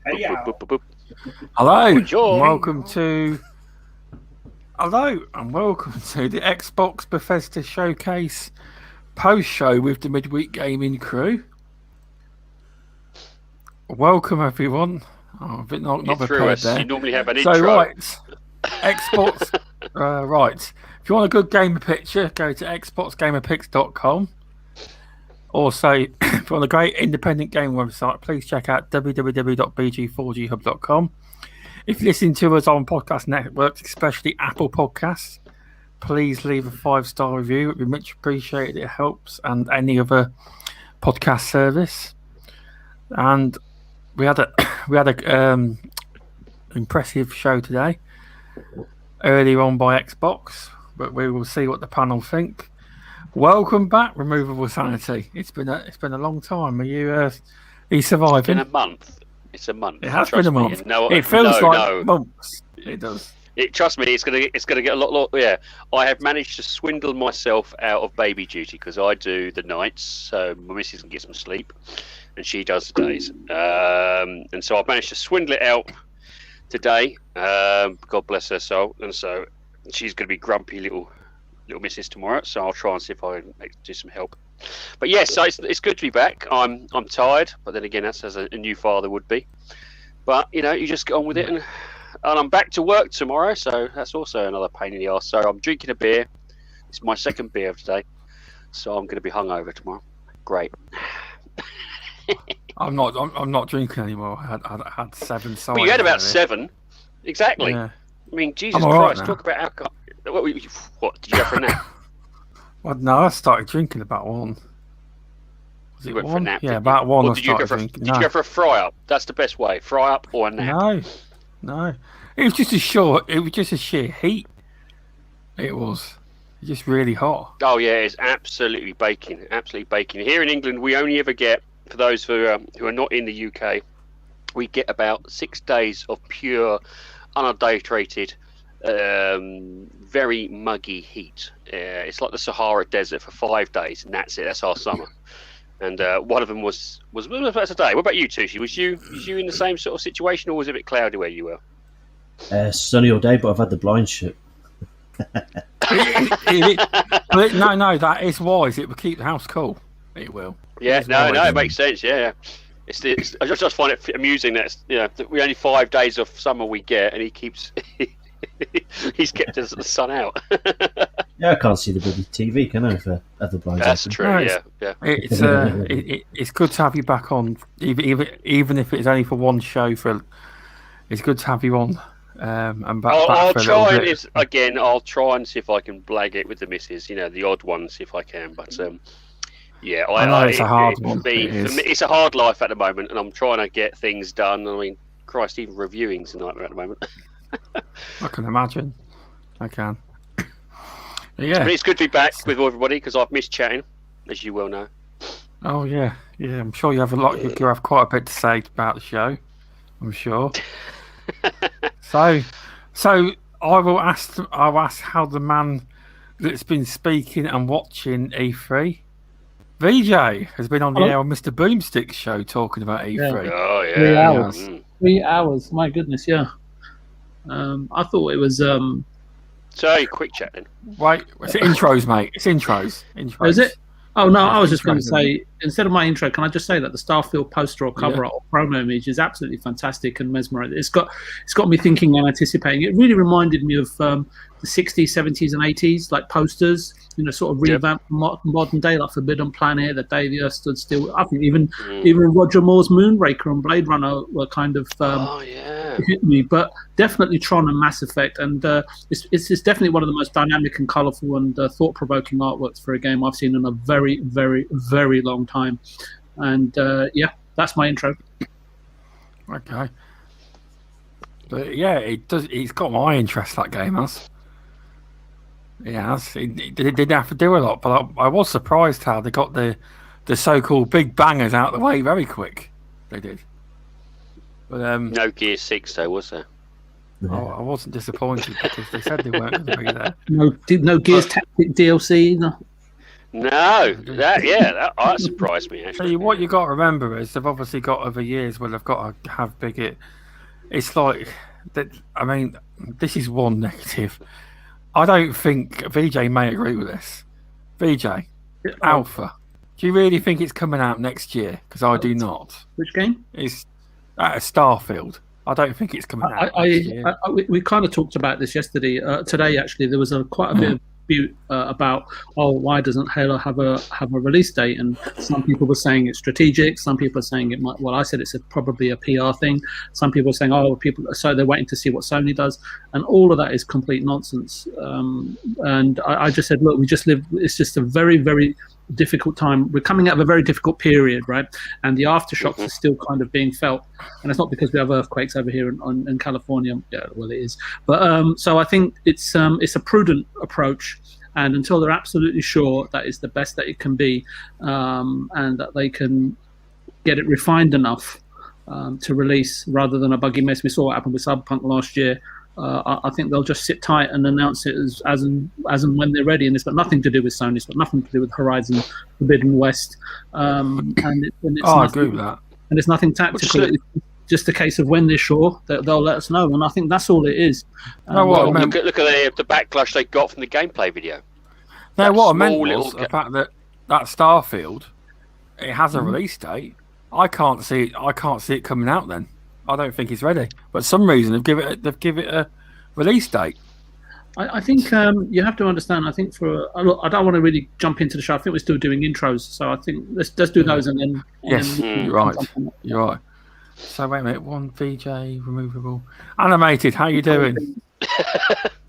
Boop, boop, boop, boop. Hello, Bonjour. and welcome to the Xbox Bethesda Showcase post-show with the Midweek gaming crew. Welcome, everyone. Oh, a bit not prepared there. You normally have an intro. So, right, Xbox. Right. If you want a good gamer picture, go to xboxgamerpics.com. Also, if you want a great independent game website, please check out www.bg4ghub.com. If you listen to us on podcast networks, especially Apple Podcasts, please leave a 5-star review. It would be much appreciated. It helps, and any other podcast service. And we had a impressive show today, earlier on by Xbox, but we will see what the panel think. Welcome back, Removable Sanity. It's been a long time. Are you surviving? It's been a month. It's a month. It has been a month. It feels like months. It does. Trust me, it's gonna get a lot. Yeah, I have managed to swindle myself out of baby duty because I do the nights, so my missus can get some sleep, and she does the days. And so I've managed to swindle it out today. God bless her soul. And so she's gonna be grumpy little missus tomorrow. So I'll try and see if I can do some help. But yes, so it's good to be back. I'm tired, but then again, that's as a new father would be. But you just get on with it, and I'm back to work tomorrow, so that's also another pain in the arse. So I'm drinking a beer. It's my second beer of today, so I'm going to be hungover tomorrow. Great. I'm not drinking anymore. I had 7 ciders. Well, you had about 7, exactly. Yeah. I mean, Jesus Christ, talk about alcohol. What did you have for a nap? Well, no, I started drinking about 1. Was it 1? For a nap, yeah, about 1. Or did you go for drinking. Did you go for a fry up? That's the best way. Fry up or a nap? No. It was just a sheer heat. It was. It's just really hot. Oh yeah, it's absolutely baking. Absolutely baking. Here in England, we only ever get, for those who are not in the UK, we get about 6 days of pure, unadulterated, very muggy heat. It's like the Sahara Desert for 5 days, and that's it. That's our summer. And one of them was today. What about you, Tushi? Was you in the same sort of situation, or was it a bit cloudy where you were? Sunny all day, but I've had the blinds shut. No, that is wise. It will keep the house cool. It will. Yeah, it makes sense. Yeah. I just find it amusing that we only 5 days of summer we get, and he keeps. He's kept the sun out. Yeah, I can't see the bloody TV, can I? If I have the blinds That's open. true. No, yeah. It's good to have you back on, even if it's only for one show. It's good to have you on. And back I'll for a try little bit. again. I'll try and see if I can blag it with the missus. The odd ones if I can. But yeah, I know it's a hard one. For me, it's a hard life at the moment, and I'm trying to get things done. I mean, Christ, even reviewing's a nightmare at the moment. I can imagine. I can. Yeah. But it's good to be back with everybody because I've missed chatting, as you well know. Oh yeah. I'm sure you have you have quite a bit to say about the show. I'm sure. So I'll ask how the man that's been speaking and watching E3, VJ, has been on the air on Mr. Boomstick's show talking about E3. Yeah. Oh yeah. 3 hours. 3 hours. My goodness, yeah. I thought it was. So quick chat then. Wait, it's intros, mate. It's intros. Oh, is it? Oh no, I was just going to say, instead of my intro, can I just say that the Starfield poster or cover art or promo image is absolutely fantastic and mesmerizing. It's got me thinking and anticipating. It really reminded me of the 60s, 70s, and 80s, like posters, sort of revamped modern day, like Forbidden Planet, The Day the Earth Stood Still. I think even Roger Moore's Moonraker and Blade Runner were kind of hit me, but definitely Tron and Mass Effect, and it's definitely one of the most dynamic and colourful and thought-provoking artworks for a game I've seen in a very, very, very long time. And that's my intro. Okay. But yeah, it's got my interest, that game has. Yeah, it didn't have to do a lot, but I was surprised how they got the so-called big bangers out of the way very quick. They did. But no Gear 6 though, was there? I wasn't disappointed because they said they weren't going to be there. No Gears Tactic DLC. That surprised me actually. So what you got to remember is they've obviously got over years where they've got to have bigger. It's like that. I mean, this is one negative. I don't think VJ may agree with this. VJ, Alpha. Do you really think it's coming out next year? Because I do not. Which game? It's Starfield. I don't think it's coming out next year. We kind of talked about this yesterday. Today, actually, there was quite a bit of dispute about why doesn't Halo have a release date? And some people were saying it's strategic. Some people are saying it might. Well, I said it's probably a PR thing. Some people are saying so they're waiting to see what Sony does, and all of that is complete nonsense. And I just said, look, we just live. It's just a very, very difficult time. We're coming out of a very difficult period, right? And the aftershocks are still kind of being felt. And it's not because we have earthquakes over here in California. Yeah, well, it is. But so I think it's a prudent approach. And until they're absolutely sure that it's the best that it can be, and that they can get it refined enough to release rather than a buggy mess. We saw what happened with Cyberpunk last year. I think they'll just sit tight and announce it as and when they're ready, and it's got nothing to do with Sony. It's got nothing to do with Horizon Forbidden West. And it's I agree with that. And it's nothing tactical. It's just a case of when they're sure that they'll let us know, and I think that's all it is. Look at the backlash they got from the gameplay video. No, what I meant was the fact that Starfield, it has a release date. I can't see it coming out then. I don't think it's ready, but for some reason they've given it a release date. I think you have to understand. I think I don't want to really jump into the show. I think we're still doing intros, so I think let's do those and then. You're right. You're right. So wait a minute. One VJ removable, animated. How you doing?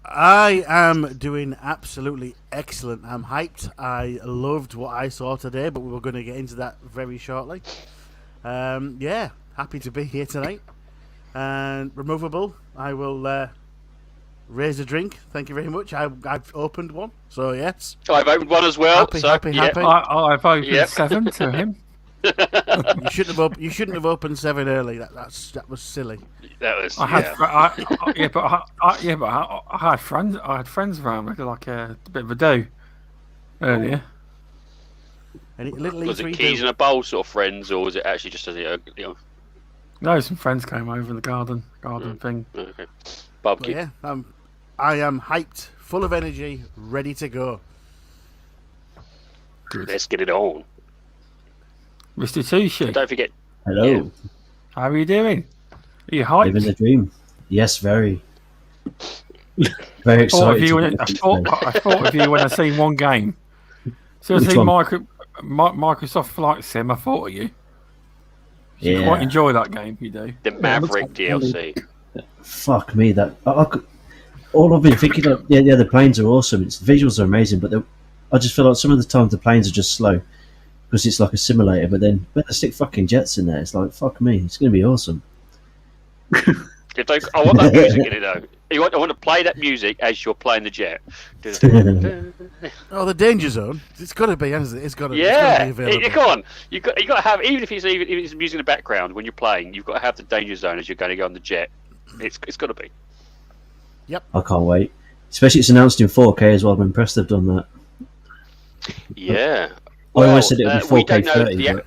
I am doing absolutely excellent. I'm hyped. I loved what I saw today, but we were going to get into that very shortly. Happy to be here tonight. And removable, I will raise a drink. Thank you very much. I've opened one, so yes. I've opened one as well. Happy. I've opened 7 to him. You shouldn't have opened 7 early. That was silly. That was. I had friends. I had friends around me like a bit of a do earlier. Was it keys in a bowl sort of friends, or was it actually just No, some friends came over in the garden thing. Okay. Barbecue. Yeah, I am hyped, full of energy, ready to go. Good. Let's get it on. Mr. Tushi. Don't forget. Hello. Yeah. How are you doing? Are you hyped? Living the dream. Yes, very. Very excited. I thought of you when I seen one game. So I seen Microsoft Flight Sim. I thought of you. You quite enjoy that game, you do. The Maverick DLC. Fuck me, that all I've been thinking of. Yeah, the planes are awesome. The visuals are amazing, but I just feel like some of the time the planes are just slow because it's like a simulator. But then when they stick fucking jets in there, it's like fuck me, it's going to be awesome. I want that music in it though. I want to play that music as you're playing the jet. Oh, the danger zone. It's got to be, hasn't it? It's got to be available. Come on. You got to have, even if it's music in the background when you're playing, you've got to have the danger zone as you're going to go on the jet. It's got to be. Yep. I can't wait. Especially it's announced in 4K as well. I'm impressed they've done that. Yeah. I always said it would be 4K 30.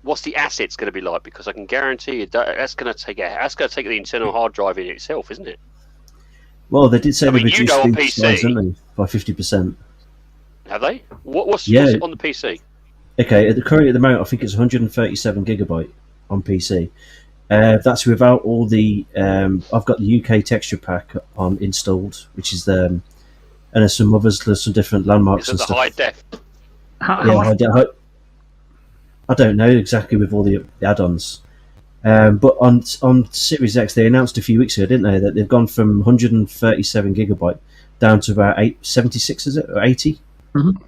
What's the assets going to be like? Because I can guarantee you that's going to take the internal hard drive in itself, isn't it? Well, they did say they reduced the the size, didn't they, by 50%. Have they? What's on the PC? Okay, currently at the moment, I think it's 137 gigabyte on PC. That's without all the. I've got the UK texture pack on installed, which is the, and there's some others. There's some different landmarks and stuff. High def. I don't know exactly with all the add-ons. But on Series X, they announced a few weeks ago, didn't they, that they've gone from 137 gigabyte down to about 76, is it, or 80? Mm-hmm.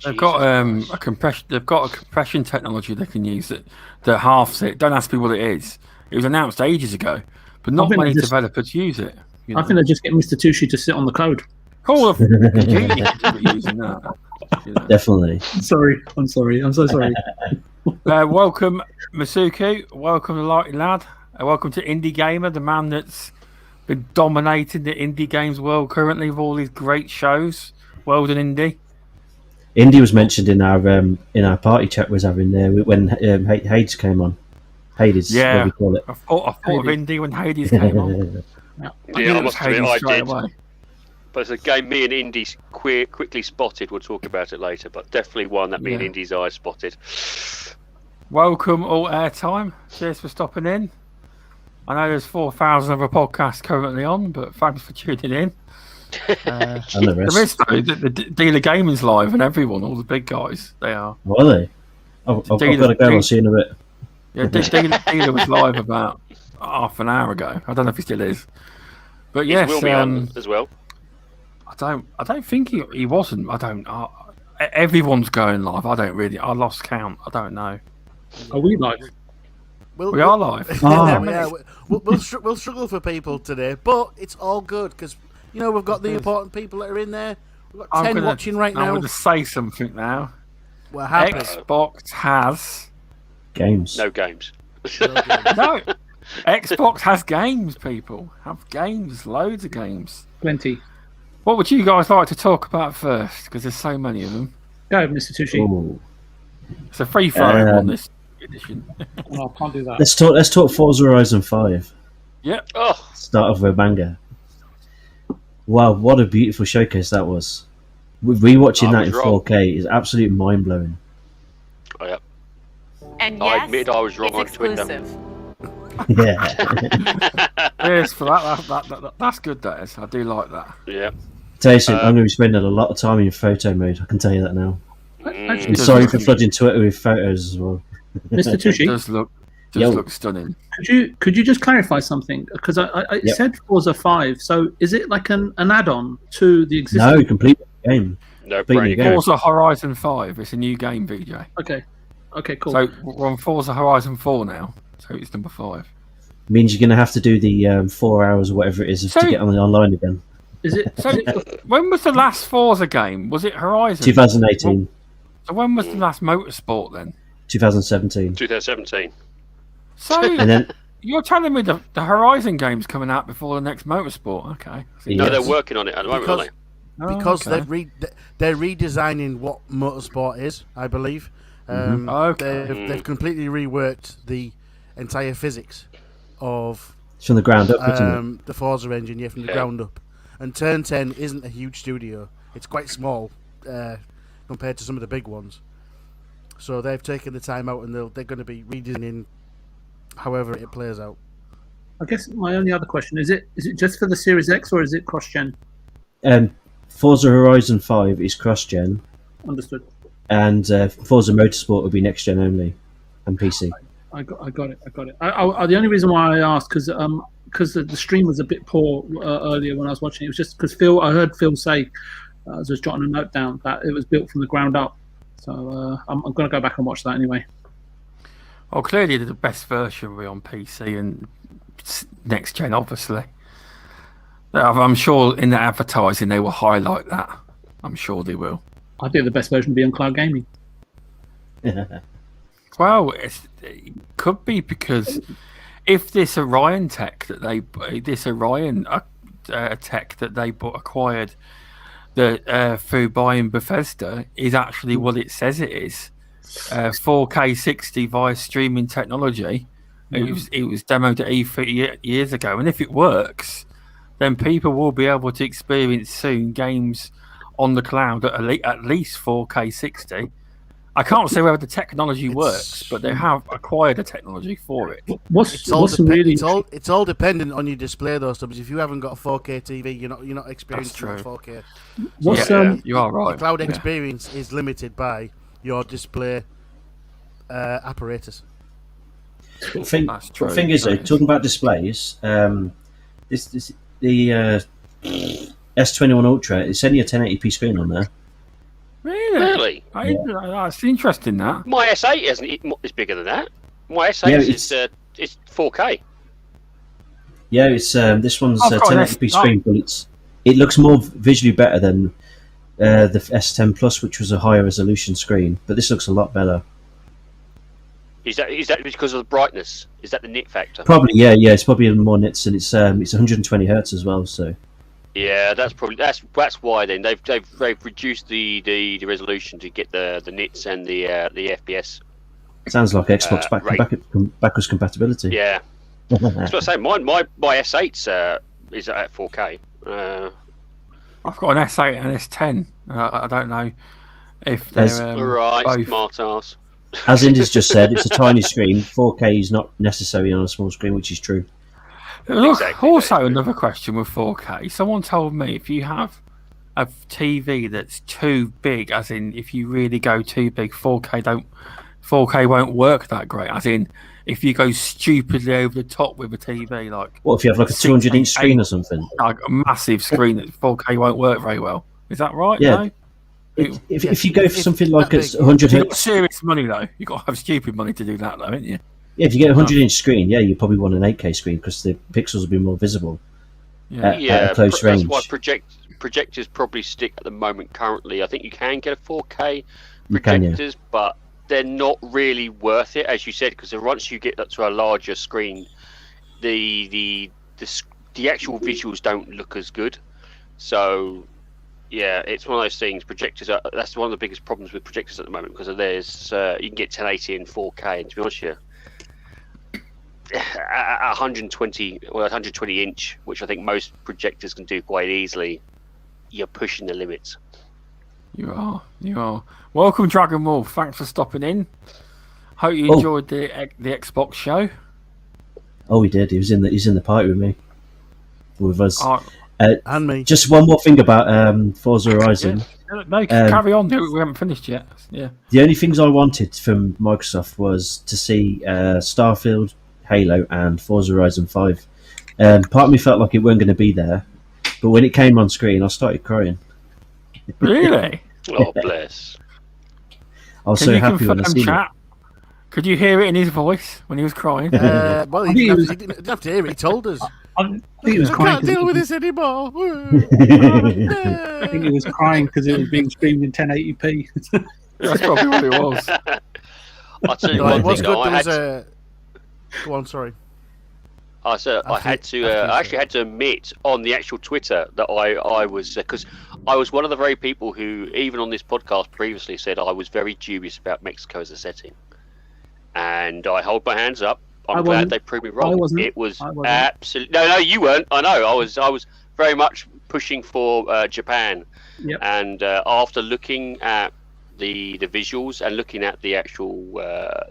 They've got a compression. They've got a compression technology they can use that halves it. Don't ask me what it is. It was announced ages ago, but not many developers use it. I think they just get Mr. Tushi to sit on the code. Call of Duty using that. Definitely. I'm sorry. I'm so sorry. Welcome, Masuku. Welcome, the Lighty Lad. Welcome to Indie Gamer, the man that's been dominating the indie games world currently with all these great shows. World and Indie. Indy was mentioned in our party chat was having there when Hades came on. Hades, what we call it. I thought of Indy when Hades came on. I must admit, I straight did. away. But it's a game me and Indy quickly spotted. We'll talk about it later, but definitely one that me and Indy's eyes spotted. Welcome, all airtime. Cheers for stopping in. I know there's 4,000 other podcasts currently on, but thanks for tuning in. And the rest. There is, though, the Dealer Gaming's live, and everyone, all the big guys, they are. What are they? I've got to go. I'll see you in a bit. Yeah, Dealer was live about half an hour ago. I don't know if he still is, but yes, he will be on as well. I don't think he wasn't. Everyone's going live. I lost count. I don't know. Are we live? We are live. We'll struggle for people today, but it's all good because we've got the important people that are in there. We've got 10 watching right now. I'm going to say something now. What happened? Xbox has games. No games. No. Xbox has games. People have games. Loads of games. Plenty. What would you guys like to talk about first? Because there's so many of them. Go, Mr. Tushi. Ooh. It's a free flowing on this edition. Oh, I can't do that. Let's talk Forza Horizon 5. Yep. Oh, Start off with a banger. Wow, what a beautiful showcase that was. Rewatching that in 4K is absolutely mind blowing. oh yeah. And I yes, admit I was wrong it's on Twitter. exclusive. Yeah. Yes, for that's good. That is. I do like that. Yeah. Jason, I'm going to be spending a lot of time in photo mode. I can tell you that now. Actually, I'm sorry for flooding Twitter with photos as well. Mr. It Tushi, does look stunning. could you just clarify something? Because I said Forza 5, so is it like an add-on to the existing? No, complete game. No, Completely brand new game. game. Forza Horizon 5. It's a new game, VJ. Okay, cool. So we're on Forza Horizon 4 now. So it's number 5. Means you're going to have to do the 4 hours or whatever it is to get on the online again. Is it? So when was the last Forza game? Was it Horizon? 2018. So when was the last Motorsport then? 2017. 2017. So And then you're telling me the Horizon game's coming out before the next Motorsport? Okay. No, Yes. they're working on it at the moment, aren't they? Because okay. they're redesigning what motorsport is, I believe. Okay. They've completely reworked the entire physics of it's from the ground up, isn't it? the Forza engine, from the ground up. And Turn 10 isn't a huge studio; it's quite small compared to some of the big ones. So they've taken the time out, and they're going to be redesigning however it plays out. I guess my only other question is it just for the Series X or is it cross-gen? Forza Horizon 5 is cross-gen, Understood. and Forza Motorsport will be next-gen only, and PC. I got it. The only reason why I asked because the stream was a bit poor earlier when I was watching it was just because I heard Phil say, as I was jotting a note down, that it was built from the ground up. So I'm going to go back and watch that anyway. Well, clearly the best version will be on PC and next gen, obviously. I'm sure in the advertising they will highlight that. I'm sure they will. I think the best version would be on cloud gaming. Well, it could be because if this Orion tech that they acquired through buying Bethesda is actually what it says it is, 4K 60 via streaming technology. It was demoed at E3 years ago, and if it works, then people will be able to experience soon games on the cloud at least 4K 60. I can't say whether the technology works, but they have acquired a technology for it. It's all dependent on your display, though. So if you haven't got a 4K TV, you're not experiencing 4K. You are right. The cloud experience is limited by your display apparatus. The thing is, though, talking about displays, the S21 Ultra, it's only a 1080p screen on there. Really? It's interesting that. My S8 is bigger than that. My S8 is 4K. Yeah, it's this one's a 1080p screen, but it looks more visually better than the S10 Plus, which was a higher resolution screen. But this looks a lot better. Is that because of the brightness? Is that the nit factor? Probably, yeah. It's probably more nits, and it's 120 hertz as well. So Yeah, that's why then they've reduced the resolution to get the nits and the FPS. Sounds like Xbox rate. backwards compatibility. Yeah, that's what I say. My S8's is at 4K. I've got an S8 and an S10. I don't know if they're right, both. smart ass. As Indy's just said, it's a tiny screen. 4K is not necessary on a small screen, which is true. Look, Exactly, also another question with 4K. Someone told me if you have a TV that's too big, as in if you really go too big, 4K won't work that great. As in, if you go stupidly over the top with a TV, like What if you have like a 200-inch screen or something? like a massive screen, that 4K won't work very well. Is that right? Yeah. No? If you go for something like a You've 100 got serious money though. You've got to have stupid money to do that though, haven't you? yeah, if you get a 100-inch screen, yeah, you probably want an 8K screen because the pixels will be more visible at a close range. That's why projectors probably stick at the moment. Currently, I think you can get a 4K You can, yeah. projectors, but they're not really worth it, as you said, because once you get up to a larger screen, the actual visuals don't look as good. So yeah, it's one of those things. Projectors that's one of the biggest problems with projectors at the moment, because there's you can get 1080 and 4K, and to be honest with you, 120 inch, which I think most projectors can do quite easily, you're pushing the limits. You are. Welcome, Dragon Wolf. Thanks for stopping in. Hope you enjoyed the Xbox show. Oh, he did. He's in the party with me. With us. And me. Just one more thing about Forza Horizon. Yeah. No, carry on. We haven't finished yet. Yeah. The only things I wanted from Microsoft was to see Starfield, Halo, and Forza Horizon 5. Part of me felt like it weren't going to be there, but when it came on screen, I started crying. Really? Oh, bless. I was so happy when I seen chat? Could you hear it in his voice when he was crying? Well, he didn't have to hear it. He told us. I think he was crying. I can't deal with this anymore. I think he was crying because it was being streamed in 1080p. That's probably what it was. I'll tell you one thing. Go on, sorry. I actually had to admit on the actual Twitter that I was, because I was one of the very people who, even on this podcast previously, said I was very dubious about Mexico as a setting, and I hold my hands up. I'm glad they proved me wrong. It was absolutely no, you weren't. I know. I was very much pushing for Japan, and after looking at the visuals and looking at the actual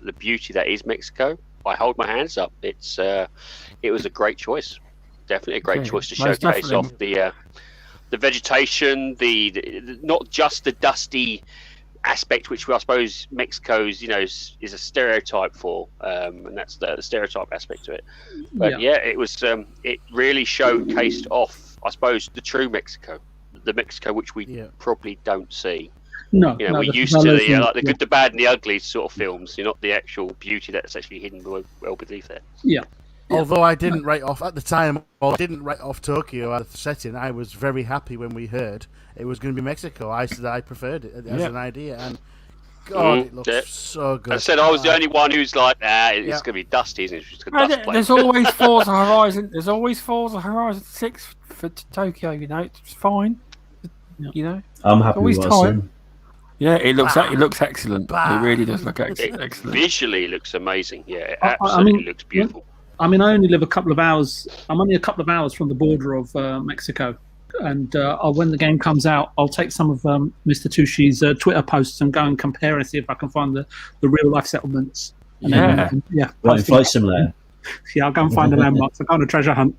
the beauty that is Mexico, I hold my hands up. It was a great choice, definitely a great choice to showcase off the vegetation, the not just the dusty aspect, which I suppose Mexico's is a stereotype for, and that's the stereotype aspect to it. But it was it really showcased off, I suppose, the true Mexico, the Mexico which we probably don't see. No, we're used to the good, the bad, and the ugly sort of films. Not the actual beauty that's actually hidden well beneath there. Yeah. Although I didn't write off at the time, I didn't write off Tokyo as a setting. I was very happy when we heard it was going to be Mexico. I said I preferred it as an idea, and God, it looks so good. I said I was the only one who's like, it's going to be dusty, isn't it? It's just a dust there's always Forza Horizon. There's always Forza Horizon 6 for Tokyo. It's fine. I'm happy with what I've seen. Yeah, it looks excellent. It really does look excellent. Visually, it looks amazing. Yeah, it absolutely looks beautiful. I mean, I only live a couple of hours. I'm only a couple of hours from the border of Mexico, and when the game comes out, I'll take some of Mr. Tushi's Twitter posts and go and compare and see if I can find the real life settlements. And Right, Flight Simulator. Yeah, I'll go and find the landmarks. I'll go on a treasure hunt.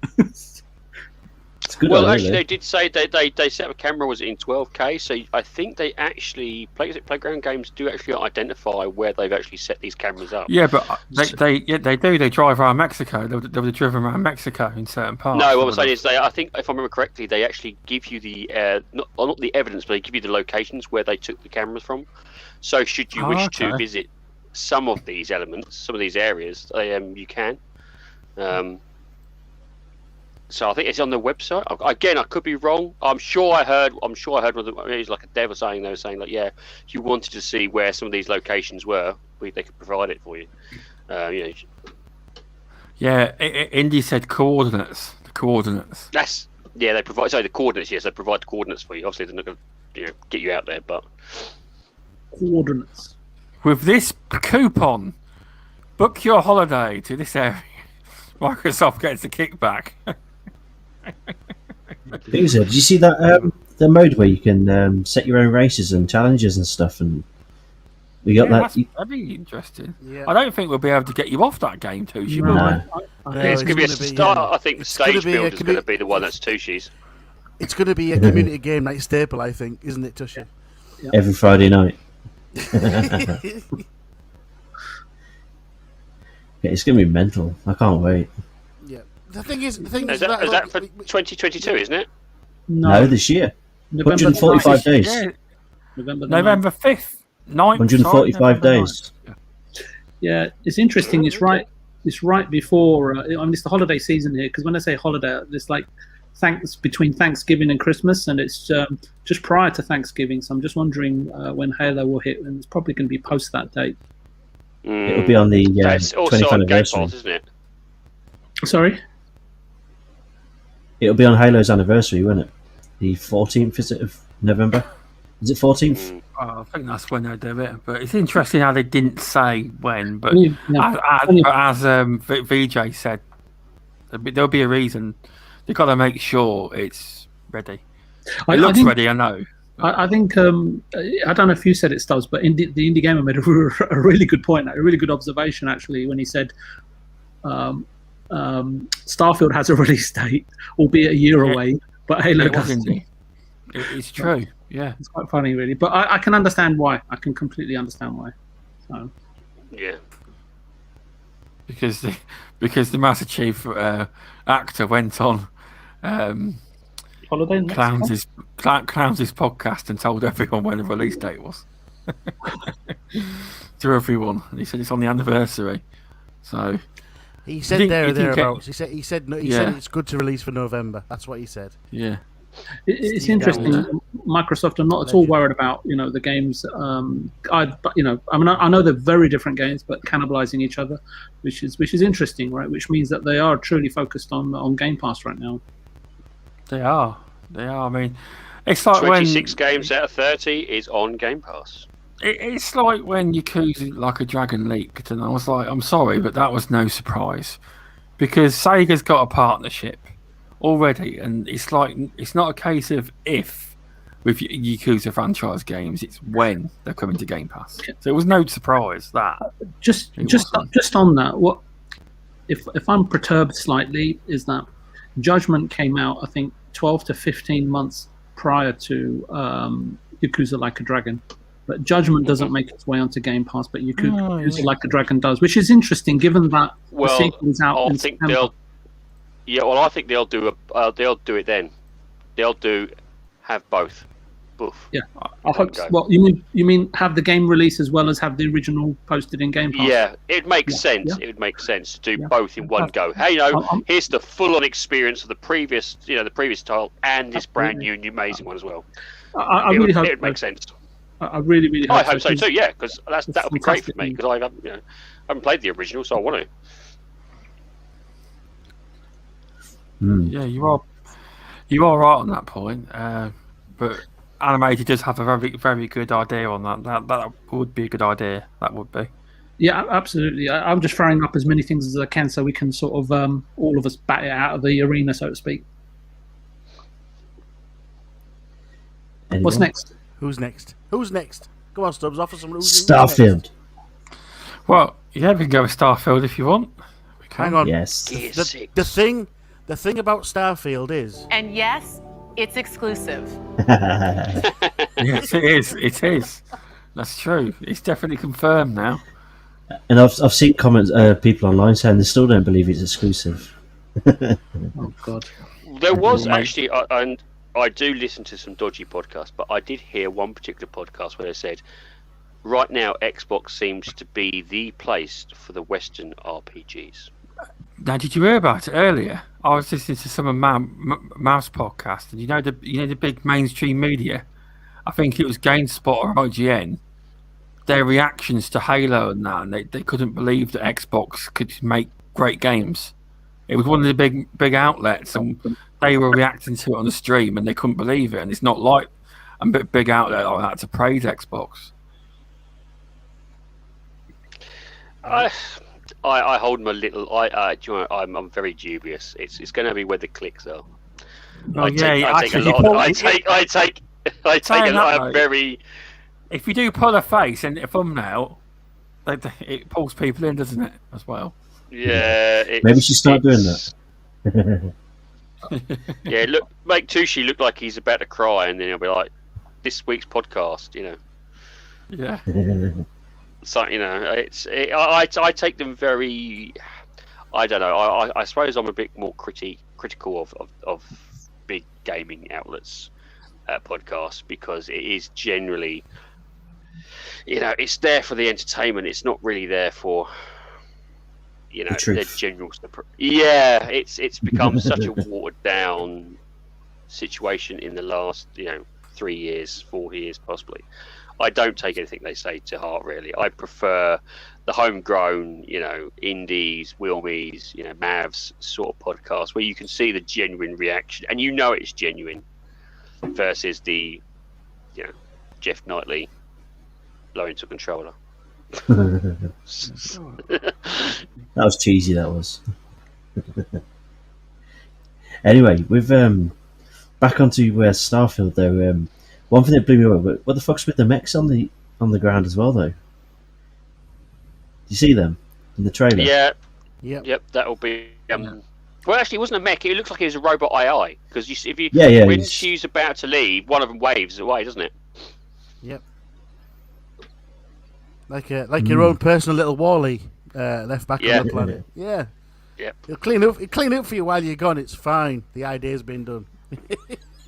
Well, actually, they did say they set up a camera was in 12K, so I think they actually Playground Games do actually identify where they've actually set these cameras up. Yeah, but they do. They drive around Mexico. They were driven around Mexico in certain parts. No, what I'm saying is I think if I remember correctly, they actually give you the not the evidence, but they give you the locations where they took the cameras from. So should you wish to visit some of these elements, some of these areas, you can. So I think it's on the website. Again, I could be wrong. I'm sure I heard. It was like a dev saying like, if you wanted to see where some of these locations were, they could provide it for you. Yeah, Indy said coordinates. The coordinates. Yeah, they provide the coordinates. Yes, they provide the coordinates for you. Obviously, they're not going to get you out there, but Coordinates. With this coupon, book your holiday to this area. Microsoft gets a kickback. Did you see that the mode where you can set your own races and challenges and stuff? And we got that. That'd be interesting. Yeah. I don't think we'll be able to get you off that game, Tushi. No. it's going to be a start. I think the stage build is going to be the one that's Tushi's. It's going to be a community game night staple, I think, isn't it, Tushi? Yeah. Every Friday night. Yeah, it's going to be mental. I can't wait. Yeah. The thing is Is that for 2022, isn't it? No, this year. November 145 days. Yeah, November 5th. 9th. 145 days. Yeah, it's interesting. It's right before. It's the holiday season here, because when I say holiday, it's like between Thanksgiving and Christmas, and it's just prior to Thanksgiving. So I'm just wondering when Halo will hit, and it's probably going to be post that date. It'll be on the It's also 20th on Game anniversary. Pass, isn't it? Sorry. It'll be on Halo's anniversary, won't it? The 14th, is it, of November? Is it 14th? I think that's when they do it. But it's interesting how they didn't say when. But as VJ said, there'll be a reason. They've got to make sure it's ready. It looks ready, I know. I think I don't know if you said it, Stubbs, but the Indie Gamer made a really good point, a really good observation actually, when he said Starfield has a release date, albeit a year away, but Halo doesn't. It's true. Yeah, it's quite funny, really. But I can understand why. I can completely understand why. So. Yeah. Because the Master Chief actor went on. Holiday Clowns' podcast and told everyone when the release date was. To everyone, and he said it's on the anniversary. So he said thereabouts. He said it's good to release for November. That's what he said. Yeah, it's interesting. Microsoft are not at all worried about the games. I know they're very different games, but cannibalizing each other, which is interesting, right? Which means that they are truly focused on Game Pass right now. They are. I mean, it's like 26 games out of 30 is on Game Pass. It's like when Yakuza Like a Dragon leaked, and I was like, I'm sorry, but that was no surprise, because Sega's got a partnership already, and it's like it's not a case of if with Yakuza franchise games, it's when they're coming to Game Pass. So it was no surprise that. Just on that, what if I'm perturbed slightly is that Judgment came out, I think, 12 to 15 months prior to Yakuza Like a Dragon. But Judgment doesn't make its way onto Game Pass, but Yakuza Like a Dragon does, which is interesting given that the sequel is out in September. I think they'll do it then. They'll have both. Yeah, I hope so. Well, you mean have the game release as well as have the original posted in Game Pass? Yeah, it makes sense. Yeah. It would make sense to do both in one go. Hey, here's the full-on experience of the previous title and this brand new amazing one as well. I really hope it would make sense. I really, really hope I hope so too. Yeah, because that would be great for me, because I haven't played the original, so I want to. Yeah, you are right on that point, but Animated does have a very, very good idea on that. That would be a good idea. That would be. Yeah, absolutely. I'm just throwing up as many things as I can so we can sort of all of us bat it out of the arena, so to speak. Anyone? What's next? Who's next? Go on, Stubbs. Offer some. Starfield. Well, yeah, we can go with Starfield if you want. Hang on. Yes. The thing about Starfield is. And yes, it's exclusive. Yes, it is. It is. That's true. It's definitely confirmed now. And I've seen comments, people online saying they still don't believe it's exclusive. Oh God. There was actually, and I do listen to some dodgy podcasts, but I did hear one particular podcast where they said, right now Xbox seems to be the place for the Western RPGs. Now, did you hear about it earlier? I was listening to some of Mouse podcast, and you know the big mainstream media. I think it was GameSpot or IGN. Their reactions to Halo and that, and they couldn't believe that Xbox could make great games. It was one of the big outlets, and they were reacting to it on the stream and they couldn't believe it, and it's not like a big outlet like that to praise Xbox. I hold my little. I'm very dubious. It's going to be where the clicks are. I take a lot. I take a lot of very. If you do pull a face in a thumbnail, it pulls people in, doesn't it, as well? Yeah. Maybe you should start doing that. Yeah, make Tushi look like he's about to cry, and then he'll be like, "This week's podcast," Yeah. So I take them very. I don't know. I suppose I'm a bit more critical of big gaming outlets podcasts, because it is generally, it's there for the entertainment. It's not really there for the general. Yeah, it's become such a watered down situation in the last 3 years, 4 years possibly. I don't take anything they say to heart, really. I prefer the homegrown, indies, Wilmies, Mavs sort of podcast where you can see the genuine reaction and it's genuine, versus the, Jeff Knightley blowing to controller. That was cheesy, that was. Anyway, we've back onto Starfield though. One thing that blew me away, what the fuck's with the mechs on the ground as well though? Do you see them in the trailer? Yeah. Yep. That'll be. Well, actually, it wasn't a mech. It looks like it was a robot AI, because when she's about to leave, one of them waves away, doesn't it? Yep. Like your own personal little Wall-E left back on the planet. Yeah. Yep. He'll clean up for you while you're gone. It's fine. The idea's been done.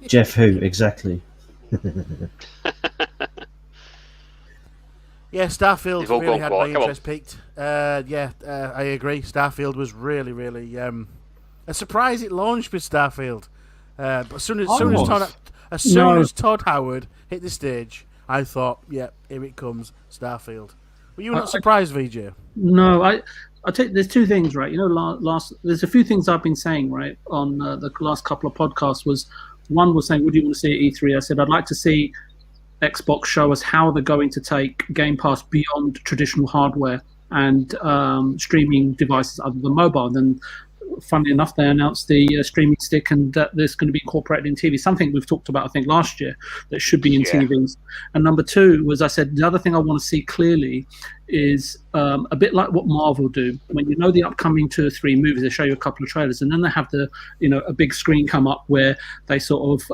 Jeff who exactly? Yeah, Starfield really had my interest piqued. I agree. Starfield was really, really a surprise. It launched with Starfield, but as soon as Todd Howard hit the stage, I thought, yeah, here it comes, Starfield. Were you not surprised, VJ? No, I take. There's two things, right? There's a few things I've been saying, right, on the last couple of podcasts. One was saying, what do you want to see at E3? I said, I'd like to see Xbox show us how they're going to take Game Pass beyond traditional hardware and streaming devices other than mobile. Then, funnily enough, they announced the streaming stick, and that there's going to be incorporated in TV, something we've talked about, I think, last year, that should be in TVs. And number two was, I said, the other thing I want to see clearly is a bit like what Marvel do. When the upcoming 2 or 3 movies, they show you a couple of trailers, and then they have a big screen come up where they sort of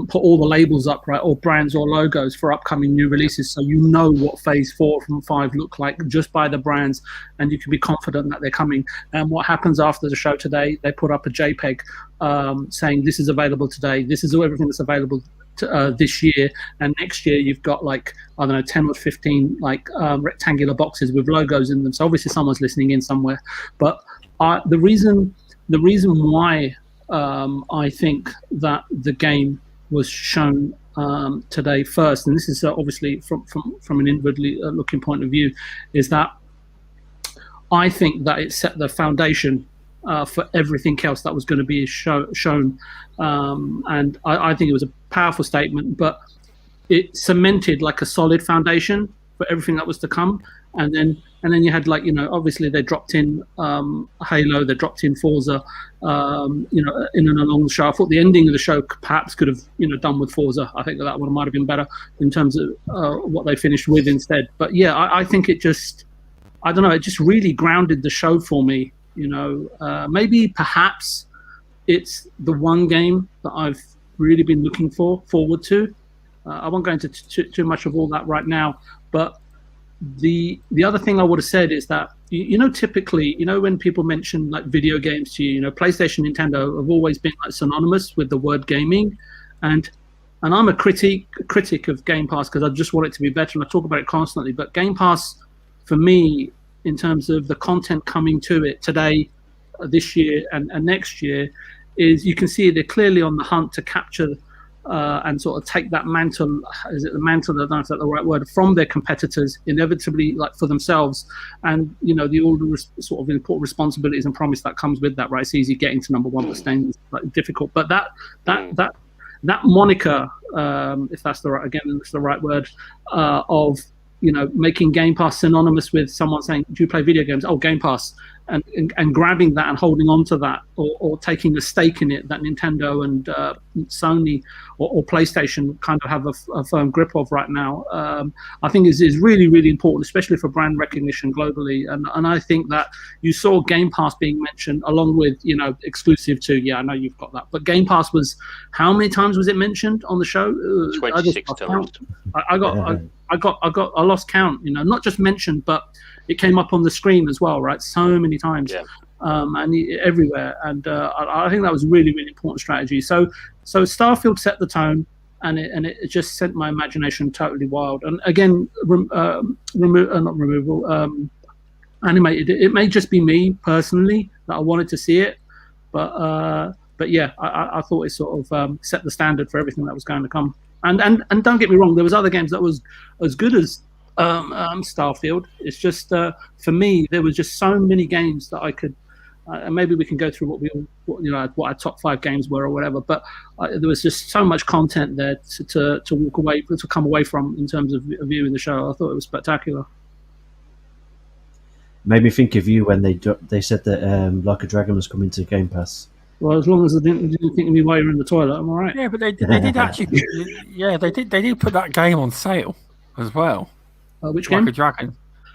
put all the labels up, right, or brands or logos for upcoming new releases, so what Phase 4 from 5 look like just by the brands, and you can be confident that they're coming. And what happens after the show today, they put up a JPEG saying this is available today, this is everything that's available this year, and next year you've got 10 or 15 rectangular boxes with logos in them. So obviously someone's listening in somewhere. But the reason why I think that the game was shown today first, and this is obviously from an inwardly looking point of view, is that I think that it set the foundation for everything else that was going to be shown, and I think it was a powerful statement, but it cemented a solid foundation for everything that was to come. And then you had obviously they dropped in Halo, they dropped in Forza, in and along the show. I thought the ending of the show perhaps could have done with Forza. I think that one might have been better in terms of what they finished with instead. But yeah, I think it just, I don't know, it just really grounded the show for me. Maybe perhaps it's the one game that I've really been looking forward to. I won't go into too much of all that right now, but the other thing I would have said is that typically when people mention video games to you, PlayStation, Nintendo have always been synonymous with the word gaming, and I'm a critic of Game Pass because I just want it to be better, and I talk about it constantly. But Game Pass, for me, in terms of the content coming to it today, this year and next year, is you can see they're clearly on the hunt to capture and sort of take that mantle, is it the mantle, I don't know if that's the right word, from their competitors, inevitably, like for themselves, and all the sort of important responsibilities and promise that comes with that, right? It's easy getting to number one, but staying is like difficult. But that moniker, if that's the right word, of making Game Pass synonymous with someone saying, "Do you play video games?" Oh, Game Pass. And grabbing that and holding on to that, or taking a stake in it that Nintendo and Sony or PlayStation kind of have a firm grip of right now, I think is really, really important, especially for brand recognition globally. And I think that you saw Game Pass being mentioned along with, exclusive to, I know you've got that, but Game Pass was, how many times was it mentioned on the show? 26 times. I lost count, not just mentioned, but it came up on the screen as well, right? So many times, and everywhere. And I think that was really, really important strategy. So Starfield set the tone, and it just sent my imagination totally wild. And again, animated. It may just be me personally that I wanted to see it, but yeah, I thought it sort of set the standard for everything that was going to come. And don't get me wrong, there was other games that was as good as Starfield. It's just for me, there was just so many games that I could. And maybe we can go through what our top 5 games were or whatever. But there was just so much content there to come away from in terms of viewing the show. I thought it was spectacular. Made me think of you when they said that Like a Dragon was coming to Game Pass. Well, as long as they didn't think of me while you're in the toilet, I'm all right. Yeah, but they did actually. Yeah, they did put that game on sale as well. Which game?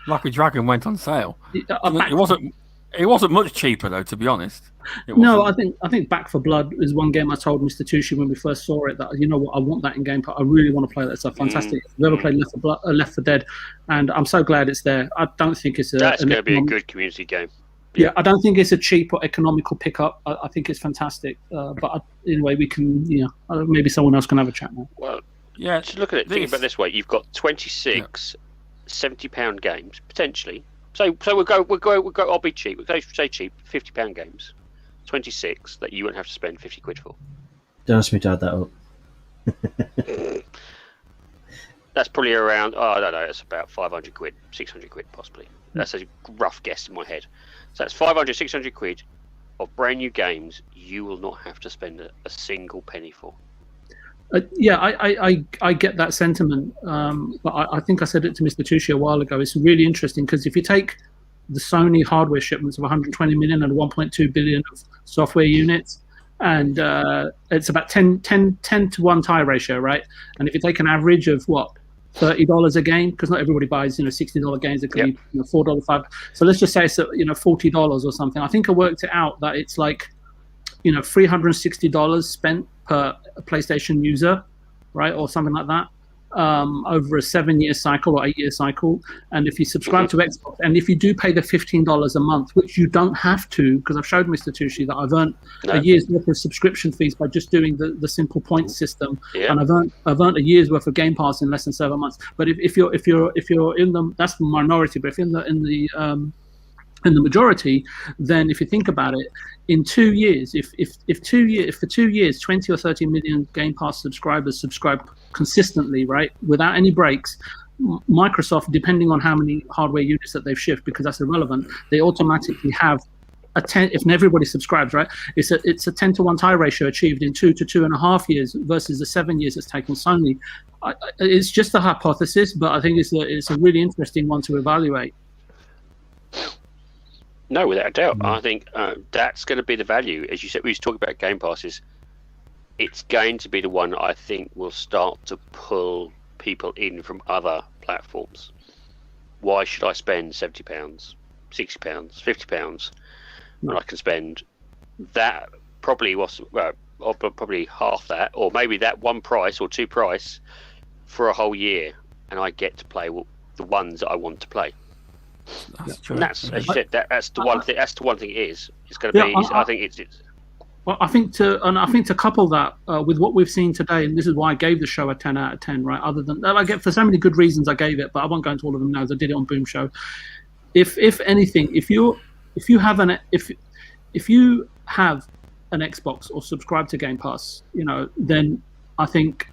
Like a Dragon went on sale. It wasn't much cheaper though, to be honest. No, I think Back for Blood is one game I told Mr. Tushi when we first saw it that, I want that in Game Pass. I really want to play that. It's fantastic. I've never played Left 4 Dead, and I'm so glad it's there. I don't think it's that's going to be a good community game. Yeah, I don't think it's a cheap or economical pickup. I think it's fantastic. But anyway, we can, maybe someone else can have a chat now. Well, yeah. Just look at it. Think about it this way: you've got 26 £70 games potentially. So we'll go. I'll be cheap. We'll go say cheap £50 games. 26 that you won't have to spend £50 for. Don't ask me to add that up. That's probably around. I don't know. It's about £500, £600 possibly. That's a rough guess in my head. So that's £500, £600 of brand new games you will not have to spend a single penny for. I get that sentiment, but I think I said it to Mr. Tushi a while ago. It's really interesting because if you take the Sony hardware shipments of 120 million and 1.2 billion of software units, and it's about 10 to 1 tie ratio, right? And if you take an average of $30 a game, because not everybody buys $60 games. It could be $4, $5. So let's just say it's $40 or something. I think I worked it out that it's like $360 spent per PlayStation user, right, or something like that, over a 7-year cycle or 8-year cycle. And if you subscribe to Xbox, and if you do pay the $15 a month, which you don't have to, because I've showed Mr. Tushi that I've earned a year's worth of subscription fees by just doing the simple points system, and I've earned a year's worth of Game Pass in less than 7 months. But if you're in them, that's the minority. But if in the majority, then if you think about it, in 2 years, if for 2 years 20 or 30 million Game Pass subscribers subscribe consistently, right, without any breaks, Microsoft, depending on how many hardware units that they've shipped, because that's irrelevant, they automatically have a 10. If everybody subscribes, right, it's a 10 to 1 tie ratio achieved in 2 to 2.5 years versus the 7 years it's taken Sony. It's just a hypothesis, but I think it's a really interesting one to evaluate. No, without a doubt. I think that's going to be the value. As you said, we was talking about Game Passes. It's going to be the one I think will start to pull people in from other platforms. Why should I spend £70, £60, £50 when I can spend that probably probably half that, or maybe that one price or two price for a whole year, and I get to play the ones that I want to play. That's true. And that's, as you said, that's the one thing. That's the one thing it is. It's going to be. I think it's. Well, I think to couple that with what we've seen today, and this is why I gave the show a 10 out of 10. Right? Other than I get for so many good reasons I gave it, but I won't go into all of them now. As I did it on Boom Show. If anything, if you have an Xbox or subscribe to Game Pass, then I think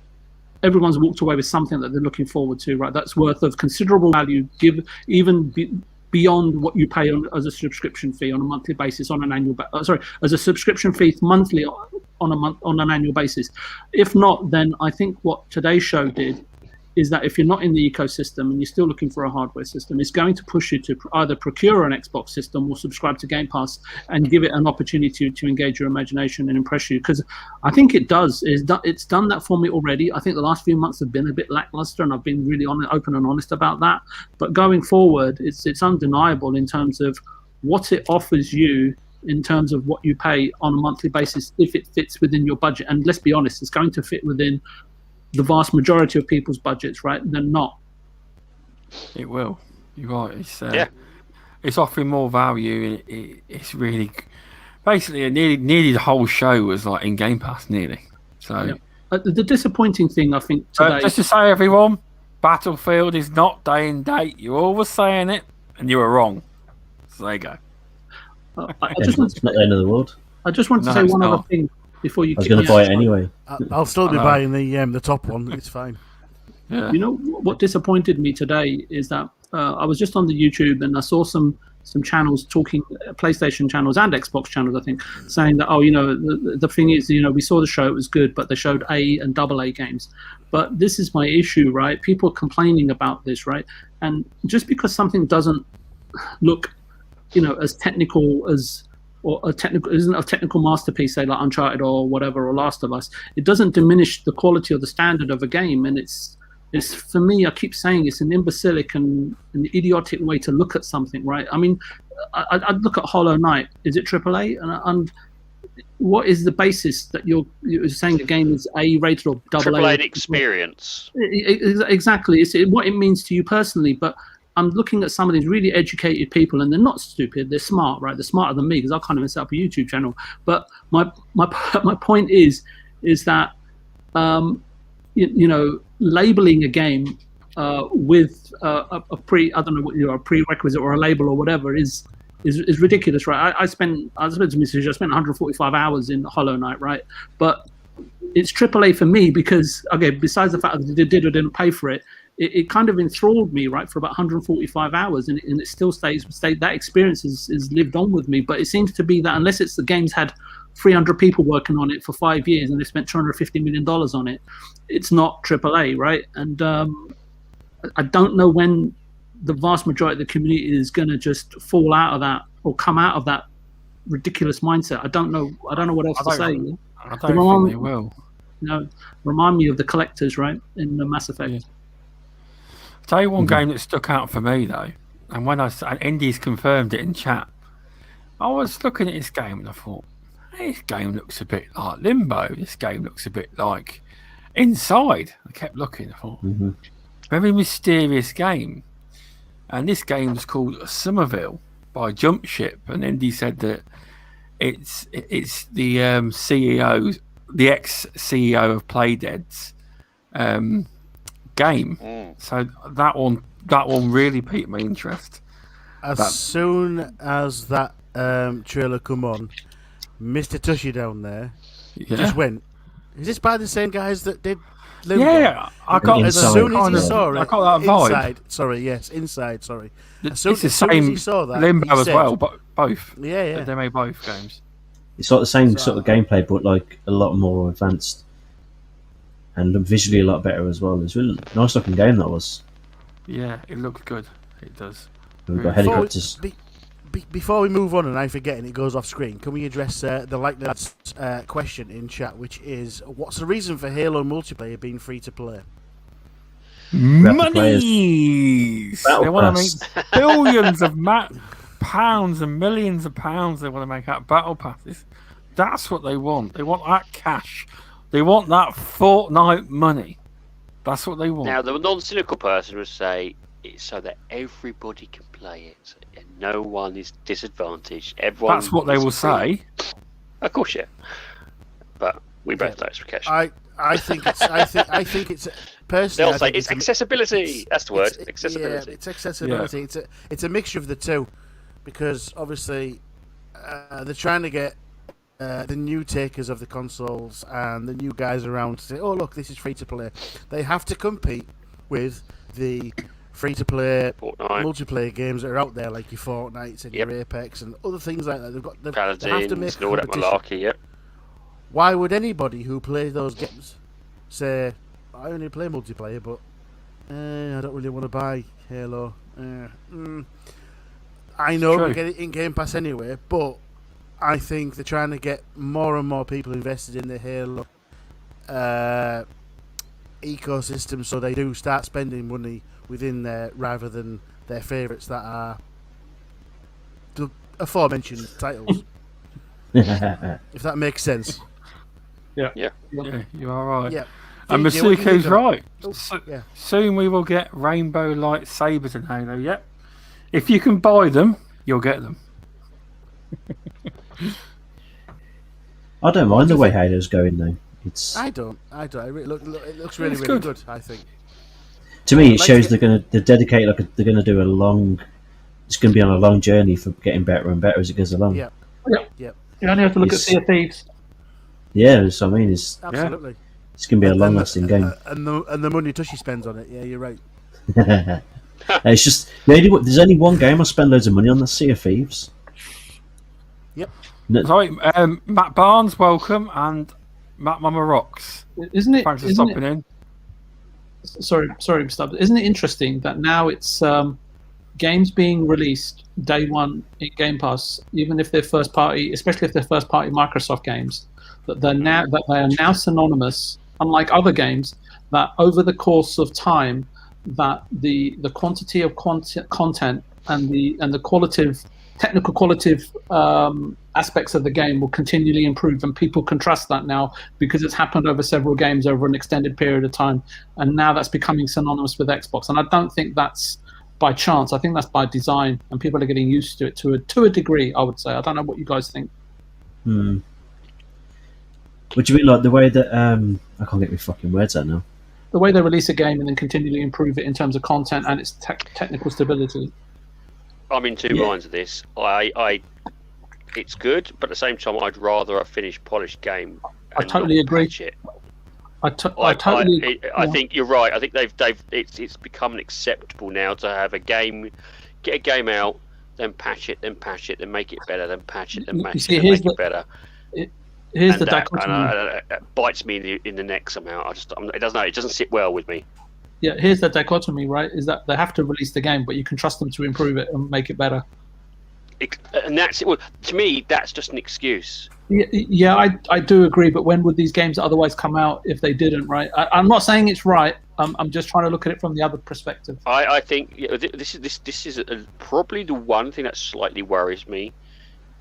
everyone's walked away with something that they're looking forward to, right? That's worth of considerable value, beyond what you pay as a subscription fee on a monthly basis on an annual as a subscription fee monthly on an annual basis. If not, then I think what today's show did is that if you're not in the ecosystem and you're still looking for a hardware system, it's going to push you to either procure an Xbox system or subscribe to Game Pass and give it an opportunity to engage your imagination and impress you. Because I think it does. It's done that for me already. I think the last few months have been a bit lackluster, and I've been really open and honest about that. But going forward, it's undeniable in terms of what it offers you in terms of what you pay on a monthly basis if it fits within your budget. And let's be honest, it's going to fit within the vast majority of people's budgets, right? They're not. It will. You're right. It's offering more value. It's really basically nearly the whole show was like in Game Pass, nearly. So the disappointing thing, I think, today. Just to say, everyone, Battlefield is not day and date. You all were saying it, and you were wrong. So there you go. It's not the end of the world. I just want to say one other thing before you. I was going to buy it anyway. I'll still be buying the top one. It's fine. Yeah. You know what disappointed me today is that I was just on the YouTube and I saw some channels talking, PlayStation channels and Xbox channels, I think, saying that the thing is, we saw the show, it was good, but they showed A and AA games. But this is my issue, right? People are complaining about this, right? And just because something doesn't look, as technical as isn't a technical masterpiece, say like Uncharted or whatever, or Last of Us, it doesn't diminish the quality or the standard of a game. And it's for me, I keep saying it's an imbecilic and an idiotic way to look at something, right? I mean, I'd look at Hollow Knight. Is it AAA? And what is the basis that you're saying the game is A rated or AA? AAA experience. Exactly. It's what it means to you personally, but I'm looking at some of these really educated people, and they're not stupid. They're smart, right? They're smarter than me because I can't even set up a YouTube channel. But my point is that labeling a game with a prerequisite or a label or whatever is ridiculous, right? I spent 145 hours in Hollow Knight, right? But it's AAA for me because, besides the fact that they did or didn't pay for it, it kind of enthralled me, right, for about 145 hours, and it still stays. That experience is lived on with me. But it seems to be that unless it's the game's had 300 people working on it for 5 years and they spent $250 million on it, it's not AAA, right? And I don't know when the vast majority of the community is going to just fall out of that or come out of that ridiculous mindset. I don't know what else to say. I don't think they will. Remind me of the collectors, right, in the Mass Effect. Yeah. I'll tell you one game that stuck out for me though, and when Indy's confirmed it in chat, I was looking at this game and I thought, hey, this game looks a bit like Limbo. This game looks a bit like Inside. I kept looking. I thought, very mysterious game. And this game is called Somerville by Jumpship. And Indy said that it's the CEO, the ex-CEO of Playdead's game. So that one really piqued my interest. As soon as that trailer come on, Mr. Tushi down there just went, is this by the same guys that did Limbo? Yeah, I got as soon as he saw it. I got that vibe. Inside. Sorry. It's the same he saw that, Limbo as well, but both. Yeah. They made both games. It's like the same sort of gameplay, but like a lot more advanced and visually a lot better as well. It's a really nice looking game, that was. Yeah, it looks good. It does. We've got helicopters. Before we move on and I forget and it goes off screen, can we address the like dad's question in chat, which is, what's the reason for Halo multiplayer being free to play? Monies! They want to make billions of pounds and millions of pounds. They want to make out battle passes. That's what they want. They want that cash. They want that Fortnite money. That's what they want. Now, the non-cynical person would say it's so that everybody can play it and no one is disadvantaged. Everyone. That's what they will say. Of course, yeah. But we both know it's Rakesh. I think it's personally. They'll say it's accessibility. That's the word. Accessibility. Yeah, it's accessibility. Yeah. It's a mixture of the two, because obviously they're trying to get the new takers of the consoles and the new guys around to say, "Oh, look, this is free to play." They have to compete with the free-to-play multiplayer games that are out there, like your Fortnites and your Apex and other things like that. They have to make all that malarkey. Yep. Why would anybody who plays those games say, "I only play multiplayer, but I don't really want to buy Halo"? I know we get it in Game Pass anyway, but I think they're trying to get more and more people invested in the Halo ecosystem, so they do start spending money within there rather than their favourites that are the aforementioned titles. If that makes sense. Yeah, you are right. Yeah. And Masuko's right. Yeah. Soon we will get rainbow lightsabers in Halo. Yep. If you can buy them, you'll get them. I don't mind the way Halo's going though. I don't. It looks really good. I think. To me, it shows they're dedicate they're going to do a long. It's going to be on a long journey for getting better and better as it goes along. Yeah. You only have to look at Sea of Thieves. Yeah, that's what I mean. Absolutely. It's going to be a long-lasting game. And the money Tushi spends on it. Yeah, you're right. It's just there's only one game I spend loads of money on. That's Sea of Thieves. Yep. Right, Matt Barnes, welcome, and Matt Mama Rocks. Isn't it? Thanks for stopping in. Sorry, Mr. Isn't it interesting that now it's games being released day one in Game Pass, even if they're first party, especially if they're first party Microsoft games, that they are now synonymous, unlike other games, that over the course of time, that the quantity of content and the technical qualitative aspects of the game will continually improve, and people can trust that now because it's happened over several games over an extended period of time, and now that's becoming synonymous with Xbox. And I don't think that's by chance. I think that's by design, and people are getting used to it to a degree, I would say. I don't know what you guys think. What do you mean, like the way that I can't get my fucking words out now? The way they release a game and then continually improve it in terms of content and its technical stability. I'm in two minds of this. It's good, but at the same time, I'd rather a finished, polished game. I totally agree. I think you're right. I think it's become acceptable now to have a game, get a game out, then patch it, then make it better, then patch it, then match it, make it better. Here's the dichotomy. It bites me in the neck somehow. It doesn't sit well with me. Yeah, here's the dichotomy, right? Is that they have to release the game, but you can trust them to improve it and make it better. And that's it. Well, to me, that's just an excuse. Yeah, I do agree. But when would these games otherwise come out if they didn't? Right? I'm not saying it's right. I'm just trying to look at it from the other perspective. I think this is probably the one thing that slightly worries me,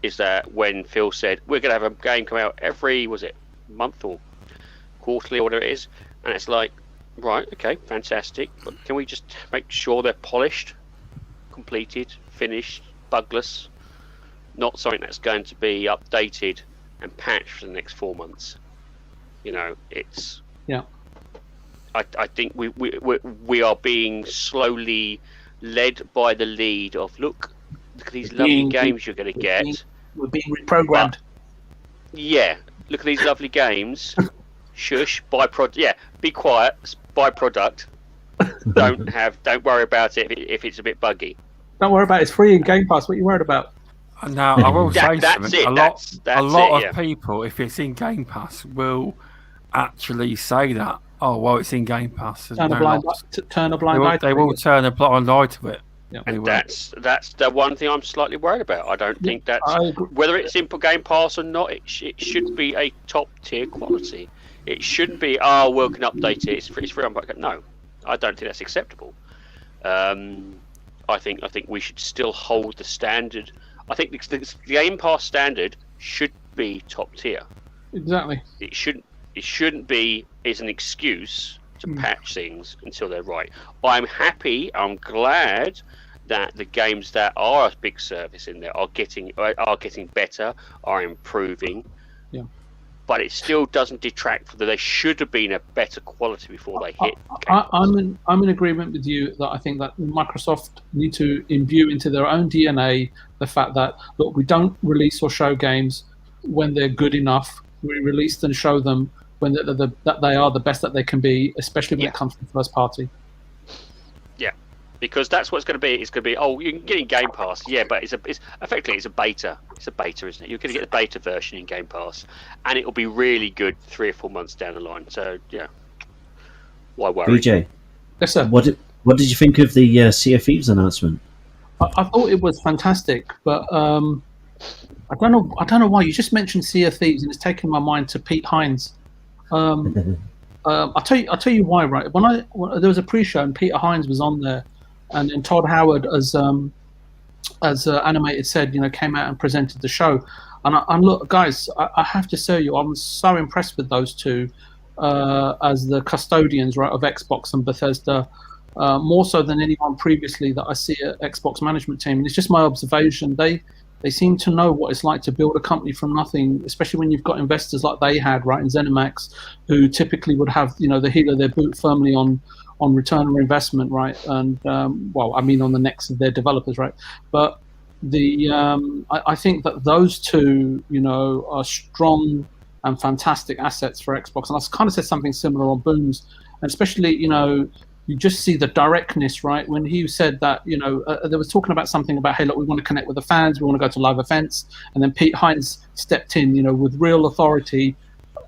is that when Phil said we're going to have a game come out every month or quarterly or whatever it is, and it's like, right, okay, fantastic, but can we just make sure they're polished, completed, finished, bugless, not something that's going to be updated and patched for the next 4 months? It's I think we are being slowly led by the lead of look at these lovely games you're going to get. We're being reprogrammed. Look at these lovely games. Shush, be quiet, buy product. Don't worry about it if it's a bit buggy. Don't worry about it. It's free in Game Pass. What are you worried about? Now, I will say something. A lot of people, if it's in Game Pass, will actually say that. Oh, well, it's in Game Pass. Turn a blind eye. They will turn a blind eye to it. Yeah, and that's the one thing I'm slightly worried about. I don't think whether it's in Game Pass or not. It should be a top tier quality. It shouldn't be. Oh, we can update it. It's free. No, I don't think that's acceptable. I think we should still hold the standard. I think the Game Pass standard should be top tier. Exactly. It shouldn't be as an excuse to patch things until they're right. I'm glad that the games that are a big service in there are getting better, are improving. Yeah. But it still doesn't detract from that they should have been a better quality before they hit. I'm in agreement with you that I think that Microsoft need to imbue into their own DNA the fact that, look, we don't release or show games when they're good enough, re-released and show them when that they are the best that they can be, especially when it comes to first party. Yeah, because that's what it's going to be. It's going to be, oh, you can get in Game Pass, yeah, but it's effectively it's a beta. It's a beta, isn't it? You're going to get the beta version in Game Pass, and it will be really good 3 or 4 months down the line. So yeah, why worry? BJ, Yes, sir. what did you think of the Sea of Thieves announcement? I thought it was fantastic, but I don't know why you just mentioned Sea of Thieves, and it's taken my mind to Pete Hines. I'll tell you why. Right, when there was a pre-show and Peter Hines was on there, and then Todd Howard, as Animated said, came out and presented the show. And look, guys, I have to say, I'm so impressed with those two as the custodians, right, of Xbox and Bethesda. More so than anyone previously that I see at Xbox management team. And it's just my observation. They seem to know what it's like to build a company from nothing, especially when you've got investors like they had, right, in ZeniMax, who typically would have, the heel of their boot firmly on return on investment, right, and on the necks of their developers, right. But I think that those two, are strong and fantastic assets for Xbox. And I kind of said something similar on Booms, and especially, you just see the directness, right? When he said that, there was talking about something about, hey, look, we want to connect with the fans, we want to go to live events, and then Pete Hines stepped in, with real authority,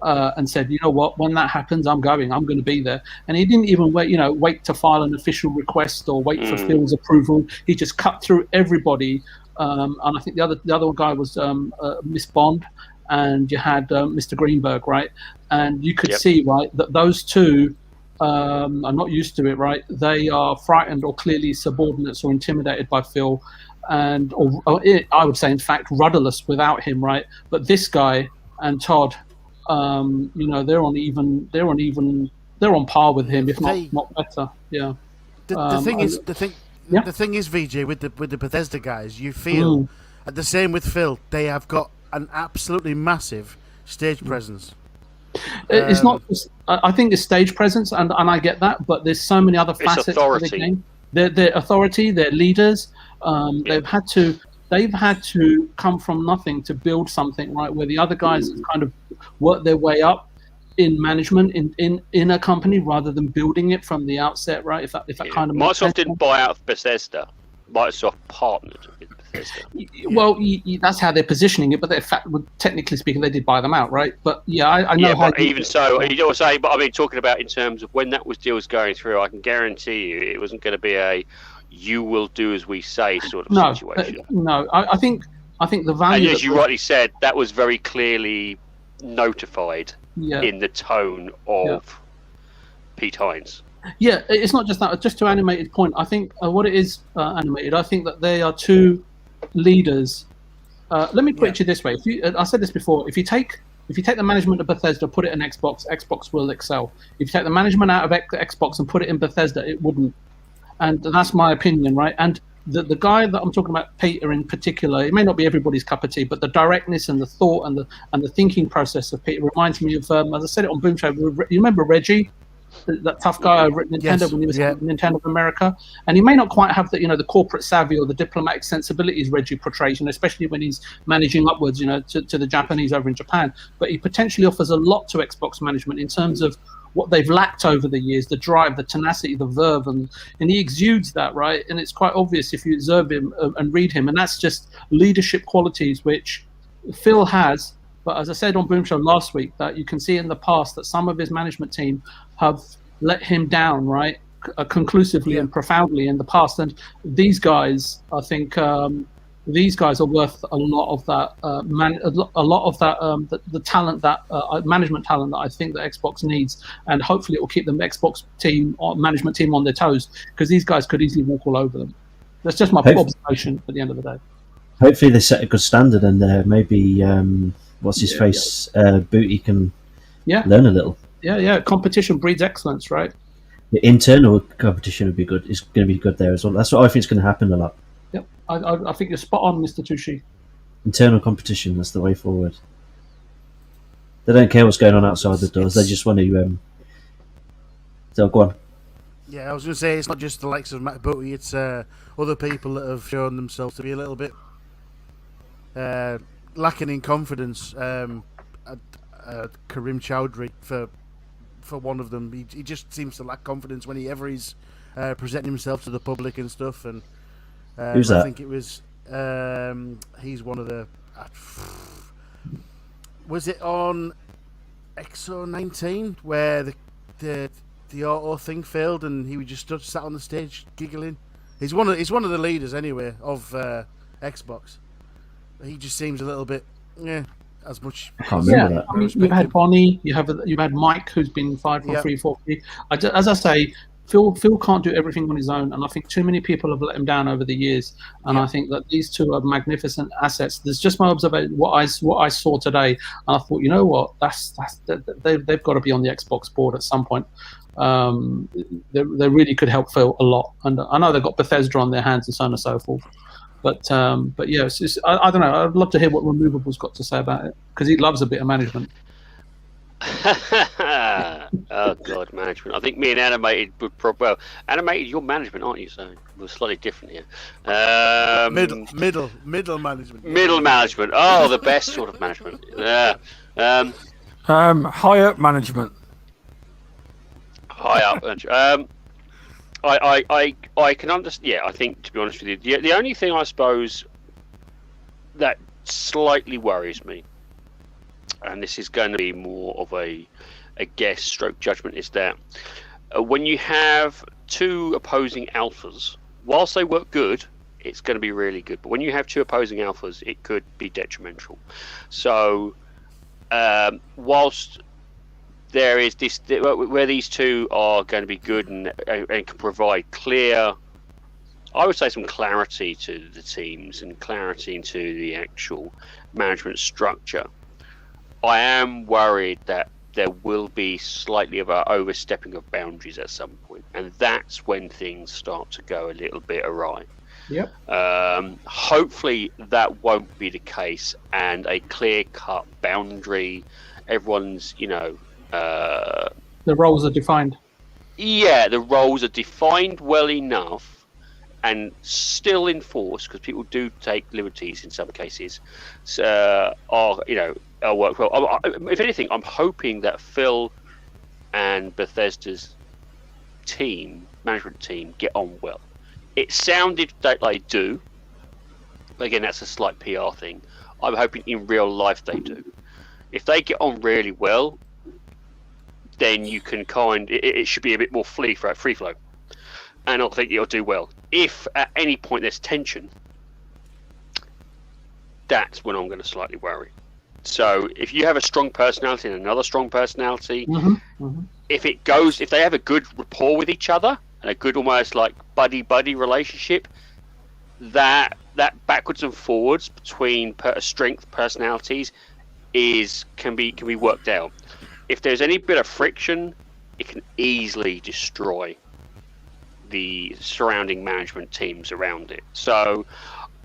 and said, you know what, when that happens, I'm going to be there. And he didn't even wait to file an official request or wait for Phil's approval. He just cut through everybody, and I think the other guy was Miss Bond, and you had Mr. Greenberg, right? And you could see, right, that those two. I'm not used to it, right? They are frightened or clearly subordinates or intimidated by Phil, and I would say, in fact, rudderless without him, right? But this guy and Todd, they're on par with him, if not better. Yeah. The thing is, VJ, with the Bethesda guys, you feel, and the same with Phil, they have got an absolutely massive stage presence. It's not. I think it's stage presence, and I get that, but there's so many other facets of the game. Their authority, their leaders. They've had to come from nothing to build something, right? Where the other guys have kind of worked their way up in management in a company rather than building it from the outset, right? If that kind of Microsoft didn't buy out of Bethesda. Microsoft partnered with Bethesda. Well, that's how they're positioning it, but technically speaking, they did buy them out, right? But yeah, I know. Yeah, but even so, you know what I'm saying. But I mean, talking about in terms of when that deal was going through, I can guarantee you it wasn't going to be a "you will do as we say" sort of situation. No, I think the value. And as you rightly said, that was very clearly notified in the tone of Pete Hines. Yeah, it's not just that. Just to Animated's point, I think what it is, Animated, I think that they are two leaders. Let me put it to you this way. I said this before. If you take the management of Bethesda, put it in Xbox, Xbox will excel. If you take the management out of Xbox and put it in Bethesda, it wouldn't. And that's my opinion, right? And the guy that I'm talking about, Peter in particular, it may not be everybody's cup of tea, but the directness and the thought and the thinking process of Peter reminds me of, as I said it on Boom Show, you remember Reggie? That tough guy over at Nintendo when he was at Nintendo of America, and he may not quite have the corporate savvy or the diplomatic sensibilities Reggie portrays, especially when he's managing upwards, to the Japanese over in Japan. But he potentially offers a lot to Xbox management in terms of what they've lacked over the years: the drive, the tenacity, the verve, and he exudes that, right? And it's quite obvious if you observe him and read him, and that's just leadership qualities which Phil has. But as I said on Boom Show last week, that you can see in the past that some of his management team have let him down, right, conclusively and profoundly in the past. And these guys, I think, these guys are worth a lot of that, the talent that management talent that I think that Xbox needs, and hopefully it will keep the Xbox team or management team on their toes, because these guys could easily walk all over them. That's just my observation at the end of the day. Hopefully they set a good standard, and maybe what's his face, Booty can learn a little. Yeah. Competition breeds excellence, right? The internal competition would be good. It's going to be good there as well. That's what I think is going to happen a lot. Yep, I think you're spot on, Mr. Tushi. Internal competition, that's the way forward. They don't care what's going on outside the doors. They just want to. So go on. Yeah, I was going to say, it's not just the likes of Matt Booty, it's other people that have shown themselves to be a little bit lacking in confidence. Karim Chowdhury for one of them. He just seems to lack confidence whenever he's presenting himself to the public and stuff. And Who's that? I think it was he's one of the. Was it on XO19 where the auto thing failed and he was just sat on the stage giggling? He's one of the leaders anyway of Xbox. He just seems a little bit as much. I can't remember that. I mean, you've had Bonnie, you've had Mike, who's been fired for 340. As I say, Phil can't do everything on his own, and I think too many people have let him down over the years. And I think that these two are magnificent assets. There's just my observation, what I saw today, and I thought, you know what, they've got to be on the Xbox board at some point. They really could help Phil a lot, and I know they've got Bethesda on their hands and so on and so forth. But yeah, I don't know. I'd love to hear what Removable's got to say about it, because he loves a bit of management. Oh god, management. I think me and Animated would Animated, you're management, aren't you? So we're slightly different here. Middle management. Middle management. Oh, the best sort of management. Yeah. High up management. High up. I can understand. Yeah, I think, to be honest with you, the only thing I suppose that slightly worries me, and this is going to be more of a guess stroke judgment, is that when you have two opposing alphas, whilst they work good, it's going to be really good. But when you have two opposing alphas, it could be detrimental. So, whilst there is this, where these two are going to be good and can provide clear, I would say, some clarity to the teams and clarity into the actual management structure, I am worried that there will be slightly of an overstepping of boundaries at some point, and that's when things start to go a little bit awry. Yep. Hopefully that won't be the case, and a clear-cut boundary. Everyone's, the roles are defined. Yeah, the roles are defined well enough and still enforced, because people do take liberties in some cases. Work well. If anything, I'm hoping that Phil and Bethesda's management team, get on well. It sounded that they do. Again, that's a slight PR thing. I'm hoping in real life they do. If they get on really well, then you can it should be a bit more free flow, and I think it'll do well. If at any point there's tension, that's when I'm going to slightly worry. So if you have a strong personality and another strong personality, if they have a good rapport with each other and a good almost like buddy relationship, that backwards and forwards between strength personalities can be worked out. If there's any bit of friction, it can easily destroy the surrounding management teams around it. So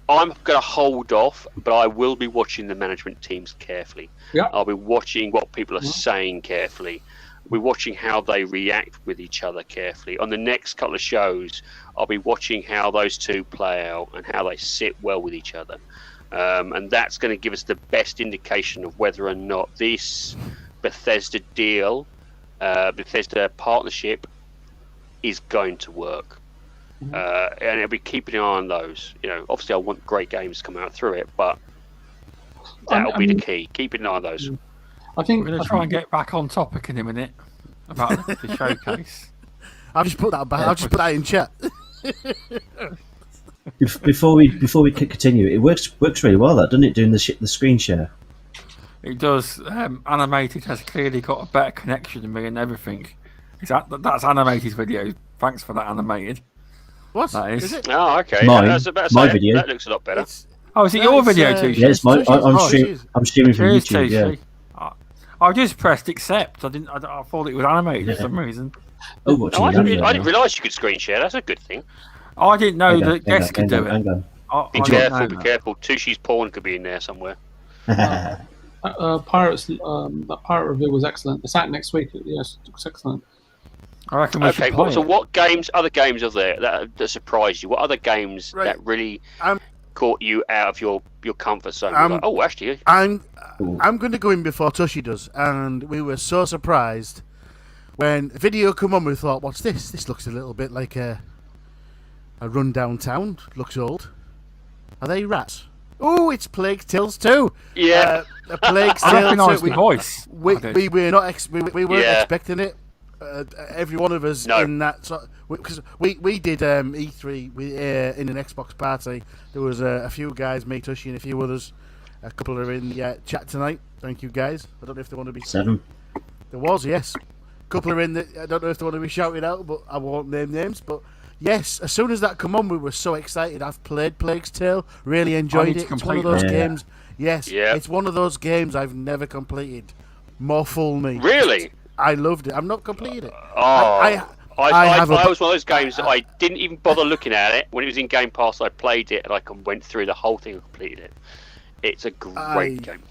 I'm going to hold off, but I will be watching the management teams carefully. Yeah. I'll be watching what people are saying carefully. We're watching how they react with each other carefully. On the next couple of shows, I'll be watching how those two play out and how they sit well with each other. And that's going to give us the best indication of whether or not this Bethesda deal, Bethesda partnership, is going to work. And it'll be keeping an eye on those. Obviously I want great games to come out through it, but that'll be the key. Keeping an eye on those. I think we're going to try and get back on topic in a minute about the showcase. I've just put that back. I've just put that in chat. Before we continue, it works really well, that, doesn't it? Doing the screen share. It does. Animated has clearly got a better connection than me and everything. That's Animated's video. Thanks for that, Animated. What? That is it? Oh, okay. My video. That looks a lot better. Is it your video too? Yes, I'm streaming from YouTube. Yeah. I just pressed accept. I thought it was Animated for some reason. I didn't realise you could screen share. That's a good thing. I didn't know that guests could do it. Be careful. Tushi's porn could be in there somewhere. Pirates. That pirate review was excellent. It's out next week. Yes, it's excellent. I reckon we should play it. So what other games are there that surprised you? What other games that really... caught you out of your comfort zone? You're like, oh, actually, I'm going to go in before Tushi does, and we were so surprised when video come on. We thought, what's this? This looks a little bit like a rundown town. Looks old. Are they rats? Oh, it's Plague Tales 2. Yeah. A Plague I Tales recognise 2. the voice. We were not. We weren't Yeah. expecting it. Every one of us in that, because we did E3 in an Xbox party. There was a few guys, me, Tushi, and a few others. A couple are in the chat tonight. Thank you, guys. I don't know if they want to be 7. There was, yes. A couple are in the. I don't know if they want to be shouted out, but I won't name names. But yes, as soon as that come on, we were so excited. I've played Plague's Tale, really enjoyed it. It's one of those games. Yes, it's one of those games I've never completed. More fool me. Really? I loved it. I've not completed it. Oh, I was one of those games that I didn't even bother looking at it. When it was in Game Pass, I played it and I went through the whole thing and completed it. It's a great game.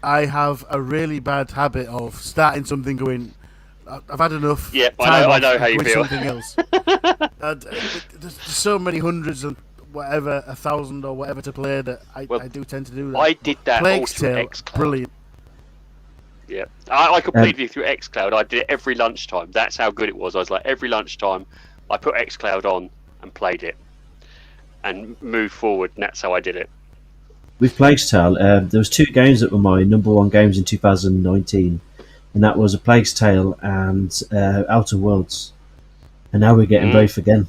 I have a really bad habit of starting something going, I've had enough. Yeah, time I know how you feel. Something else. There's so many hundreds and whatever, 1,000 or whatever to play that I do tend to do that. I did that all Plague's through Tale, xCloud. brilliant. Yeah, I completed it through xCloud. I did it every lunchtime. That's how good it was. I was like, every lunchtime, I put xCloud on and played it and moved forward, and that's how I did it. With Plague's Tale, there was 2 games that were my number 1 games in 2019, and that was A Plague's Tale and Outer Worlds. And now we're getting both again.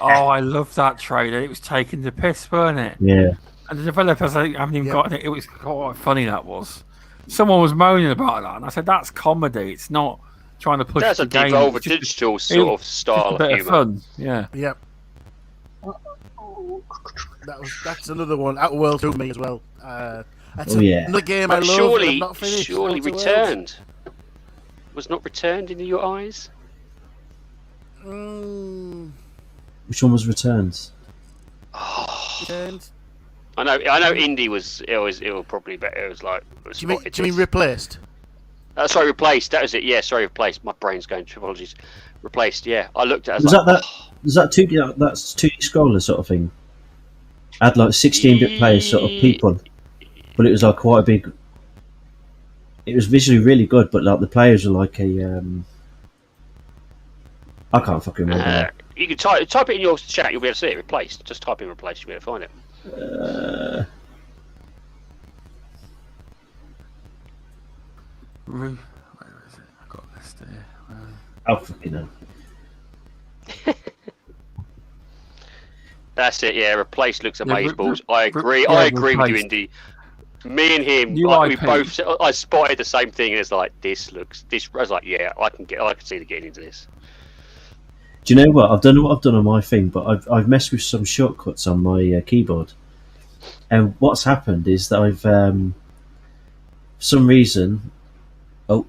Oh, I love that trailer. It was taking the piss, weren't it? Yeah. And the developers haven't even gotten it. It was quite funny, that was. Someone was moaning about that, and I said, that's comedy. It's not trying to push That's the a game. devolver digital sort of style of humour. Of fun, yeah. Yep. That's another one. Outer Worlds to me as well. That's another game I love. Surely, not finished. surely returned. Was not returned in your eyes? Which one was Returned? Returned. I know. Indie was. It will probably be. It was like. Do you mean replaced? Sorry, replaced. That was it. Yeah, sorry, replaced. My brain's going. Apologies. Replaced. Yeah, I looked at. Was that 2D? That's 2D scroller sort of thing. Had like 16-bit players sort of people, but it was like quite a big. It was visually really good, but like the players were like a. I can't fucking remember. You can type it in your chat. You'll be able to see it. Replaced. Just type in replaced. You'll be able to find it. Where is it? I got this there. Oh fucking hell. That's it. Yeah, replaced looks amazing. I agree. Yeah, I agree with you, Replaced. Indy. Me and him, New like, we IP. both. I spotted the same thing, and it's like this looks. This. I was like, yeah, I can see the getting into this. Do you know what? I don't know what I've done on my thing, but I've messed with some shortcuts on my keyboard. And what's happened is that I've, for some reason, I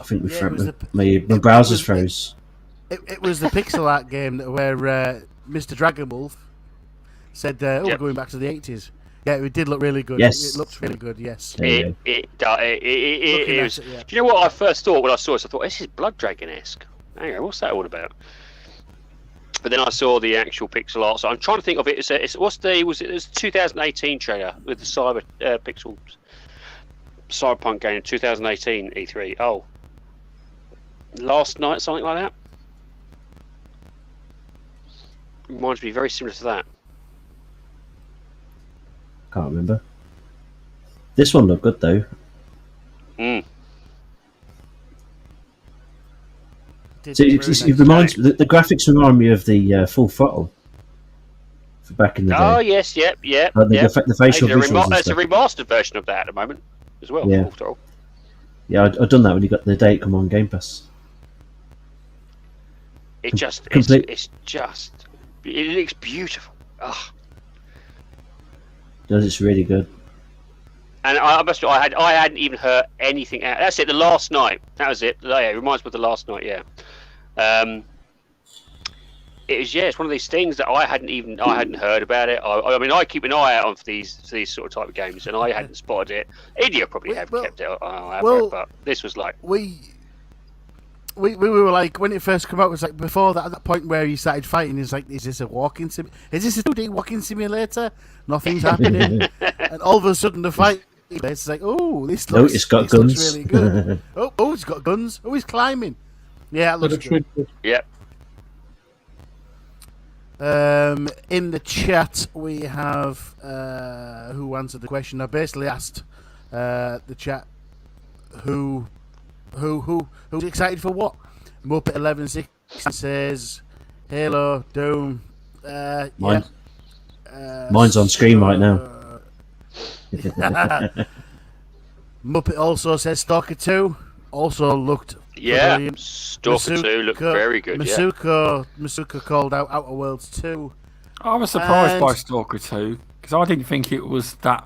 think my browser's froze. It was the pixel art game where Mr. Dragonwolf said, we're going back to the 80s. Yeah, it did look really good. Yes. It looked really good, yes. It is. Do you know what I first thought when I saw this? I thought, this is Blood Dragon-esque. Hang on, what's that all about? But then I saw the actual pixel art. So I'm trying to think of it. It was the 2018 trailer with the Cyberpunk game in 2018 E3. Oh, last night, something like that. Reminds me very similar to that. Can't remember. This one looked good though. So it reminds me. The graphics remind me of the Full Throttle. For back in the day. Oh yes, yep. The facial visuals. There's a remastered version of that at the moment as well. Yeah. Full Throttle. Yeah, I've done that when you got the date come on Game Pass. It looks beautiful. Ugh. It's really good. And I hadn't even heard anything out. That's it. The last night. That was it. Yeah, it reminds me of the last night. Yeah. It was. Yeah, it's one of these things that I hadn't heard about it. I mean, I keep an eye out for these sort of type of games, and I hadn't spotted it. India probably have kept it. But this was like we were like, when it first came out, it was like before that, at that point where he started fighting, he's like, is this a 2D walking simulator? Nothing's happening. And all of a sudden the fight, it's like, oh, this looks, it's got this guns. looks really good. oh, he's got guns. Oh, he's climbing. Yeah, it looks good. Yep. In the chat, we have who answered the question. I basically asked the chat who's excited for what. Muppet 1160 says Halo, Doom. Mine. Mine's on screen right now. Muppet also says Stalker 2. Also looked brilliant. Stalker 2 looked very good. Masuka called out Outer Worlds 2. I was surprised by Stalker 2 because I didn't think it was that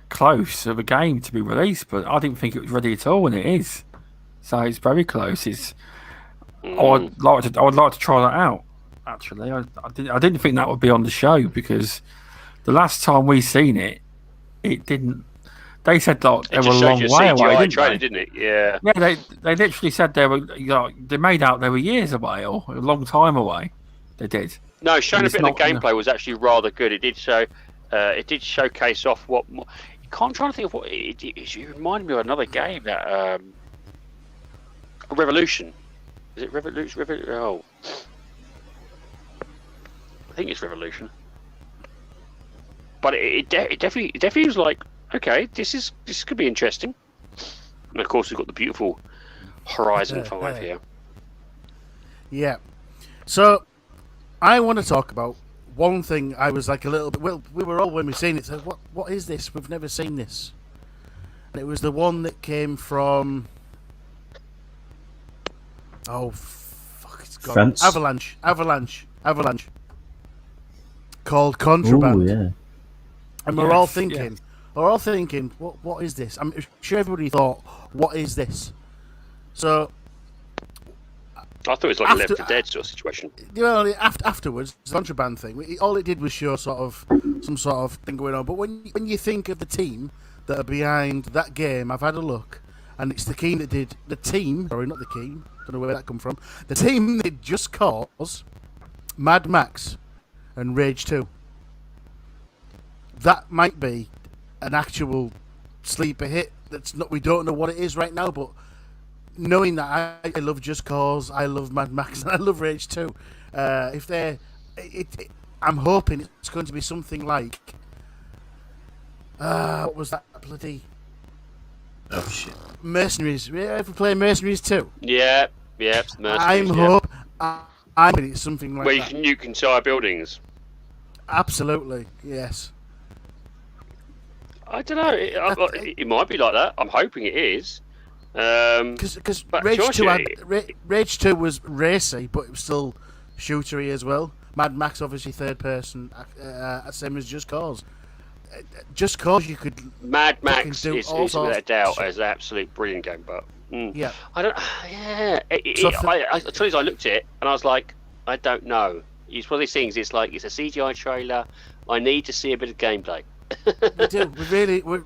close of a game to be released, but I didn't think it was ready at all, and it is. So it's very close. I would like to try that out. Actually, I didn't think that would be on the show because the last time we seen it, it didn't. They said like they were a long way away, didn't it? Yeah. Yeah, they literally said they were. They made out they were years away or a long time away. They did. No, showing a bit of the gameplay was actually rather good. It did show. It did showcase off what. I'm trying to think of what it reminded me of another game that Revolution. Is it Revolution? Oh, I think it's Revolution. But it definitely was like, okay, this could be interesting. And of course, we've got the beautiful Horizon 5 here. Yeah. So I want to talk about one thing. I was like a little bit. Well, we were all when we seen it. Said, what is this? We've never seen this. And it was the one that came from. Oh, fuck! It's gone. France? Avalanche. Called Contraband. Ooh, yeah. And we're all thinking, what is this? I'm sure everybody thought, what is this? So I thought it was like a Left 4 Dead sort of situation. Well, afterwards, the Contraband thing, all it did was show some sort of thing going on. But when you think of the team that are behind that game, I've had a look, and it's the team that did the team. Sorry, not the team. Don't know where that come from. The team that did Just Cause, Mad Max, and Rage 2. That might be an actual sleeper hit. We don't know what it is right now, but knowing that I love Just Cause, I love Mad Max, and I love Rage 2. I'm hoping it's going to be something like what was that bloody? Oh shit! Mercenaries. You ever play Mercenaries 2? Yeah, Mercenaries. I'm hoping it's something like where that. you can nuke entire buildings. Absolutely, yes. I don't know. It might be like that. I'm hoping it is. Because Rage 2 was racy, but it was still shootery as well. Mad Max, obviously, third person, same as Just Cause. Just Cause, you could. Mad Max is without a doubt is an absolute brilliant game, but yeah, I don't. Yeah, I told you, I looked at it and I was like, I don't know. It's one of these things. It's like it's a CGI trailer. I need to see a bit of gameplay. We do.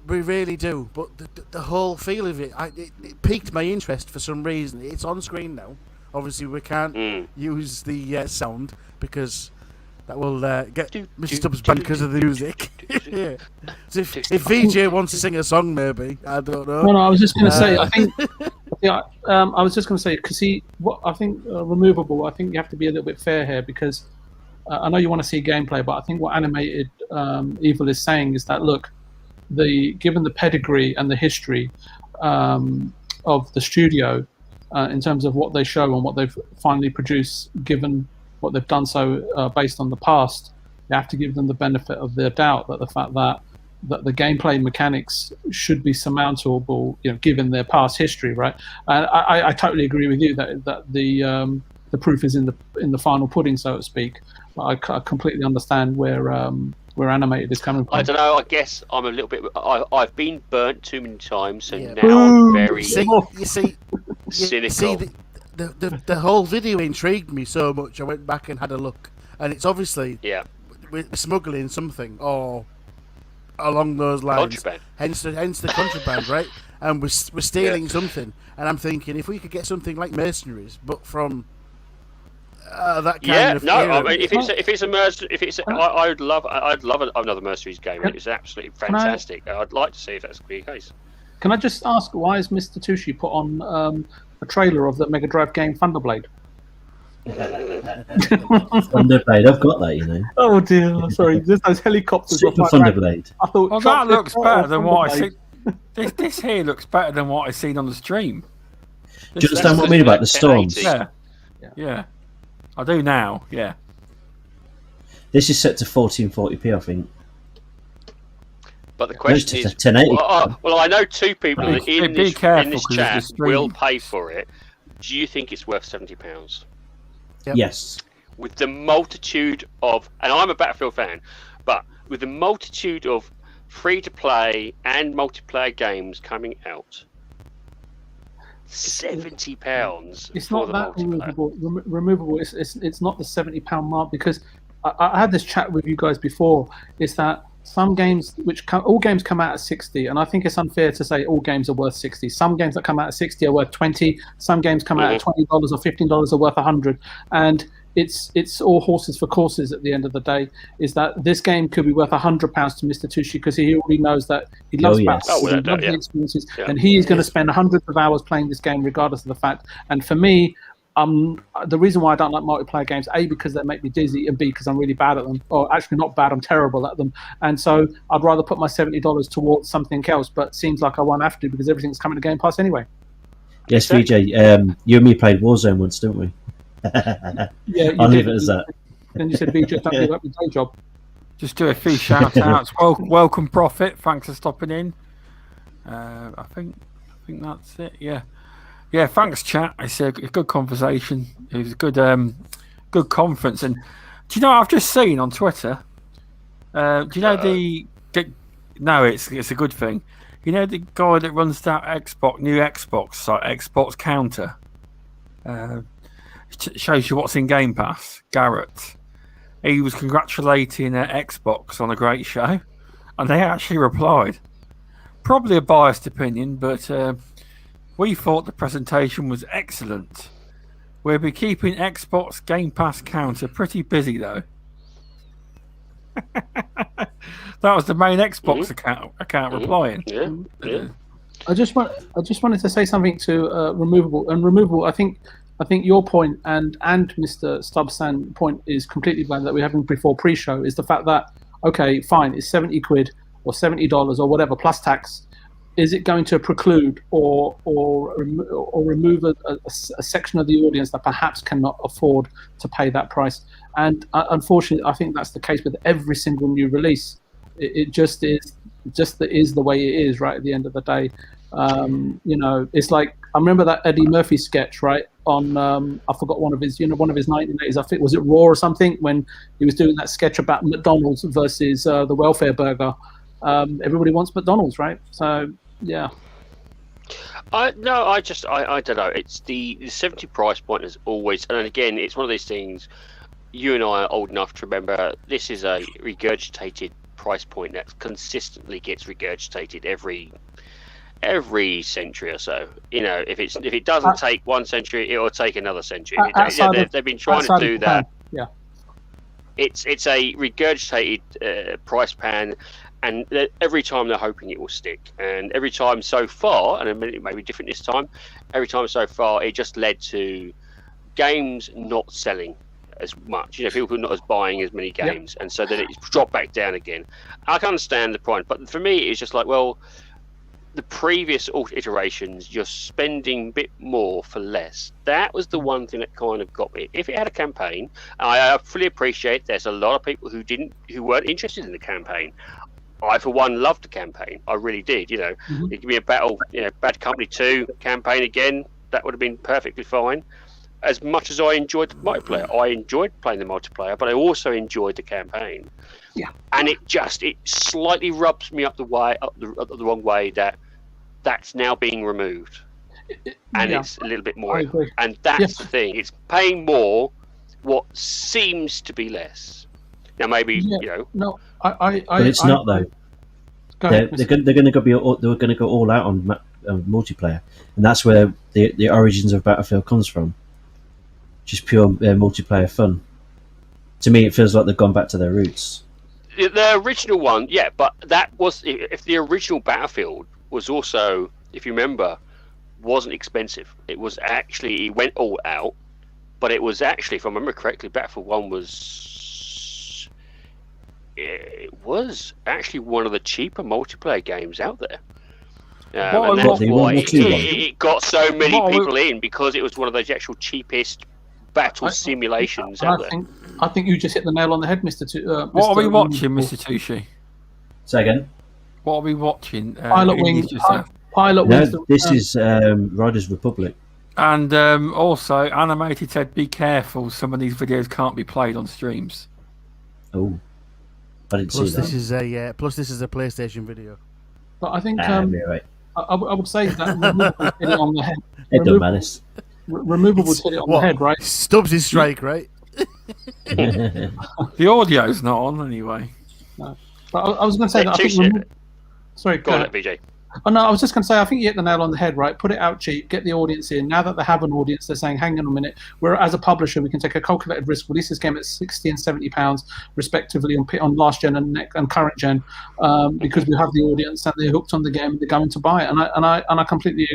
We really do. But the whole feel of it, it piqued my interest for some reason. It's on screen now. Obviously, we can't use the sound because that will get Mr. Stubbs banned because of the music. Yeah. So if VJ wants to sing a song, maybe I don't know. No, I was just going to say. I think. Yeah, I was just going to say because I think removable. I think you have to be a little bit fair here because I know you want to see gameplay, but I think what Animated Evil is saying is that look, given the pedigree and the history of the studio in terms of what they show and what they've finally produced, given what they've done so based on the past, you have to give them the benefit of their doubt that the fact that the gameplay mechanics should be surmountable, given their past history, right? And I totally agree with you that the proof is in the final pudding, so to speak. I completely understand where Animated is coming from. I don't know. I guess I'm a little bit. I've been burnt too many times, so now I'm very cynical. The whole video intrigued me so much. I went back and had a look, and it's obviously we're smuggling something or along those lines. Contraband. Hence the contraband, right? and we're stealing something. And I'm thinking, if we could get something like Mercenaries, but from that kind of era. I mean, I'd love another Mercenaries game. It's absolutely fantastic. I'd like to see if that's the case. Can I just ask, why is Mr. Tushi put on a trailer of the Mega Drive game Thunderblade? Thunderblade, I've got that, you know. Oh dear, sorry. There's those helicopters. Super Thunderblade. I thought, well, that looks better than what I see. This here looks better than what I've seen on the stream. Do you understand what I mean about the storms? Yeah. I do now, yeah. This is set to 1440p, I think. But the question is, 1080. well, I know two people in this chat will pay for it. Do you think it's worth £70? Yep. Yes. With the multitude of, and I'm a Battlefield fan, but with the multitude of free-to-play and multiplayer games coming out, £70. It's not that removable. It's not the £70 mark, because I had this chat with you guys before. Is that some games all games come out at 60, and I think it's unfair to say all games are worth 60. Some games that come out at 60 are worth 20. Some games come out at $20 or $15 are worth 100, and it's all horses for courses at the end of the day. Is that this game could be worth £100 to Mr. Tushi, because he already knows that he loves Battlefield, he loves the experiences, and he is going to spend hundreds of hours playing this game regardless of the fact. And for me, the reason why I don't like multiplayer games, A, because they make me dizzy, and B, because I'm really bad at them. Or actually not bad, I'm terrible at them. And so I'd rather put my $70 towards something else, but it seems like I won't have to, because everything's coming to Game Pass anyway. Yes, VJ, you and me played Warzone once, didn't we? Yeah, I'll leave it as that. Then you said, VJ, don't give up your day job. Just do a few shout-outs. Welcome, Prophet. Thanks for stopping in. I think that's it, yeah. Yeah, thanks, chat. It's a good conversation. It was a good conference. And do you know what I've just seen on Twitter? Do you know no, it's a good thing. You know the guy that runs that new Xbox site, Xbox Counter? Shows you what's in Game Pass. Garrett. He was congratulating Xbox on a great show, and they actually replied. Probably a biased opinion, but... we thought the presentation was excellent. We'll be keeping Xbox Game Pass Counter pretty busy, though. That was the main Xbox account replying. Yeah. I just wanted to say something to Removable. And Removable, I think your point and Mr. Stubbs's point is completely valid, that we having before pre-show, is the fact that, okay, fine, it's £70 or $70 or whatever plus tax. Is it going to preclude or remove a section of the audience that perhaps cannot afford to pay that price? And unfortunately, I think that's the case with every single new release. It just is the way it is, right? At the end of the day, it's like, I remember that Eddie Murphy sketch, right? On I forgot one of his 1980s. I think, was it Raw or something, when he was doing that sketch about McDonald's versus the welfare burger. Everybody wants McDonald's, right? So. Yeah. I don't know. It's the 70 price point is always, and again, it's one of these things. You and I are old enough to remember. This is a regurgitated price point that consistently gets regurgitated every century or so. You know, if it doesn't take one century, it will take another century. They've been trying to do that. Yeah. It's a regurgitated price pan. And every time they're hoping it will stick. And every time so far, and it may be different this time, every time so far, it just led to games not selling as much. You know, people not as buying as many games. Yep. And so then it's dropped back down again. I can understand the point. But for me, it's just like, well, the previous iterations, you're spending a bit more for less. That was the one thing that kind of got me. If it had a campaign, I fully appreciate there's a lot of people who weren't interested in the campaign. I, for one, loved the campaign. I really did. You know, you give me a Bad Company 2 campaign again, that would have been perfectly fine. As much as I enjoyed the multiplayer, I enjoyed playing the multiplayer, but I also enjoyed the campaign. Yeah. And it slightly rubs me up the wrong way that's now being removed, and it's a little bit more. And that's the thing. It's paying more, what seems to be less. Now maybe but it's not though. They're going to go all out on multiplayer, and that's where the origins of Battlefield comes from. Just pure multiplayer fun. To me, it feels like they've gone back to their roots. The original one, yeah, but that was if the original Battlefield was also, if you remember, wasn't expensive. It was actually, it went all out, but it was actually, if I remember correctly, Battlefield 1 was actually one of the cheaper multiplayer games out there. And that's why it got so many people in, because it was one of those actual cheapest battle simulations out there. I think you just hit the nail on the head, Mr. What are we watching, Mr. Tushi? Say again. What are we watching? Pilot Wings. No, this is Riders Republic. And also, Animated said, be careful, some of these videos can't be played on streams. Oh, I didn't see that. Plus, this is a PlayStation video. But I think right. I would say that Removable hit it on the head. It don't matter. Removable hit it on the head, right? Stubbs his strike, right? The audio's not on anyway. No. But I was going to say that I think... Sorry, go on, BJ. Oh no, I was just going to say, I think you hit the nail on the head, right? Put it out cheap, get the audience in. Now that they have an audience, they're saying, hang on a minute, we're, as a publisher, we can take a calculated risk, release this game at £60 and £70 respectively on last gen and current gen, because we have the audience and they're hooked on the game and they're going to buy it. And I completely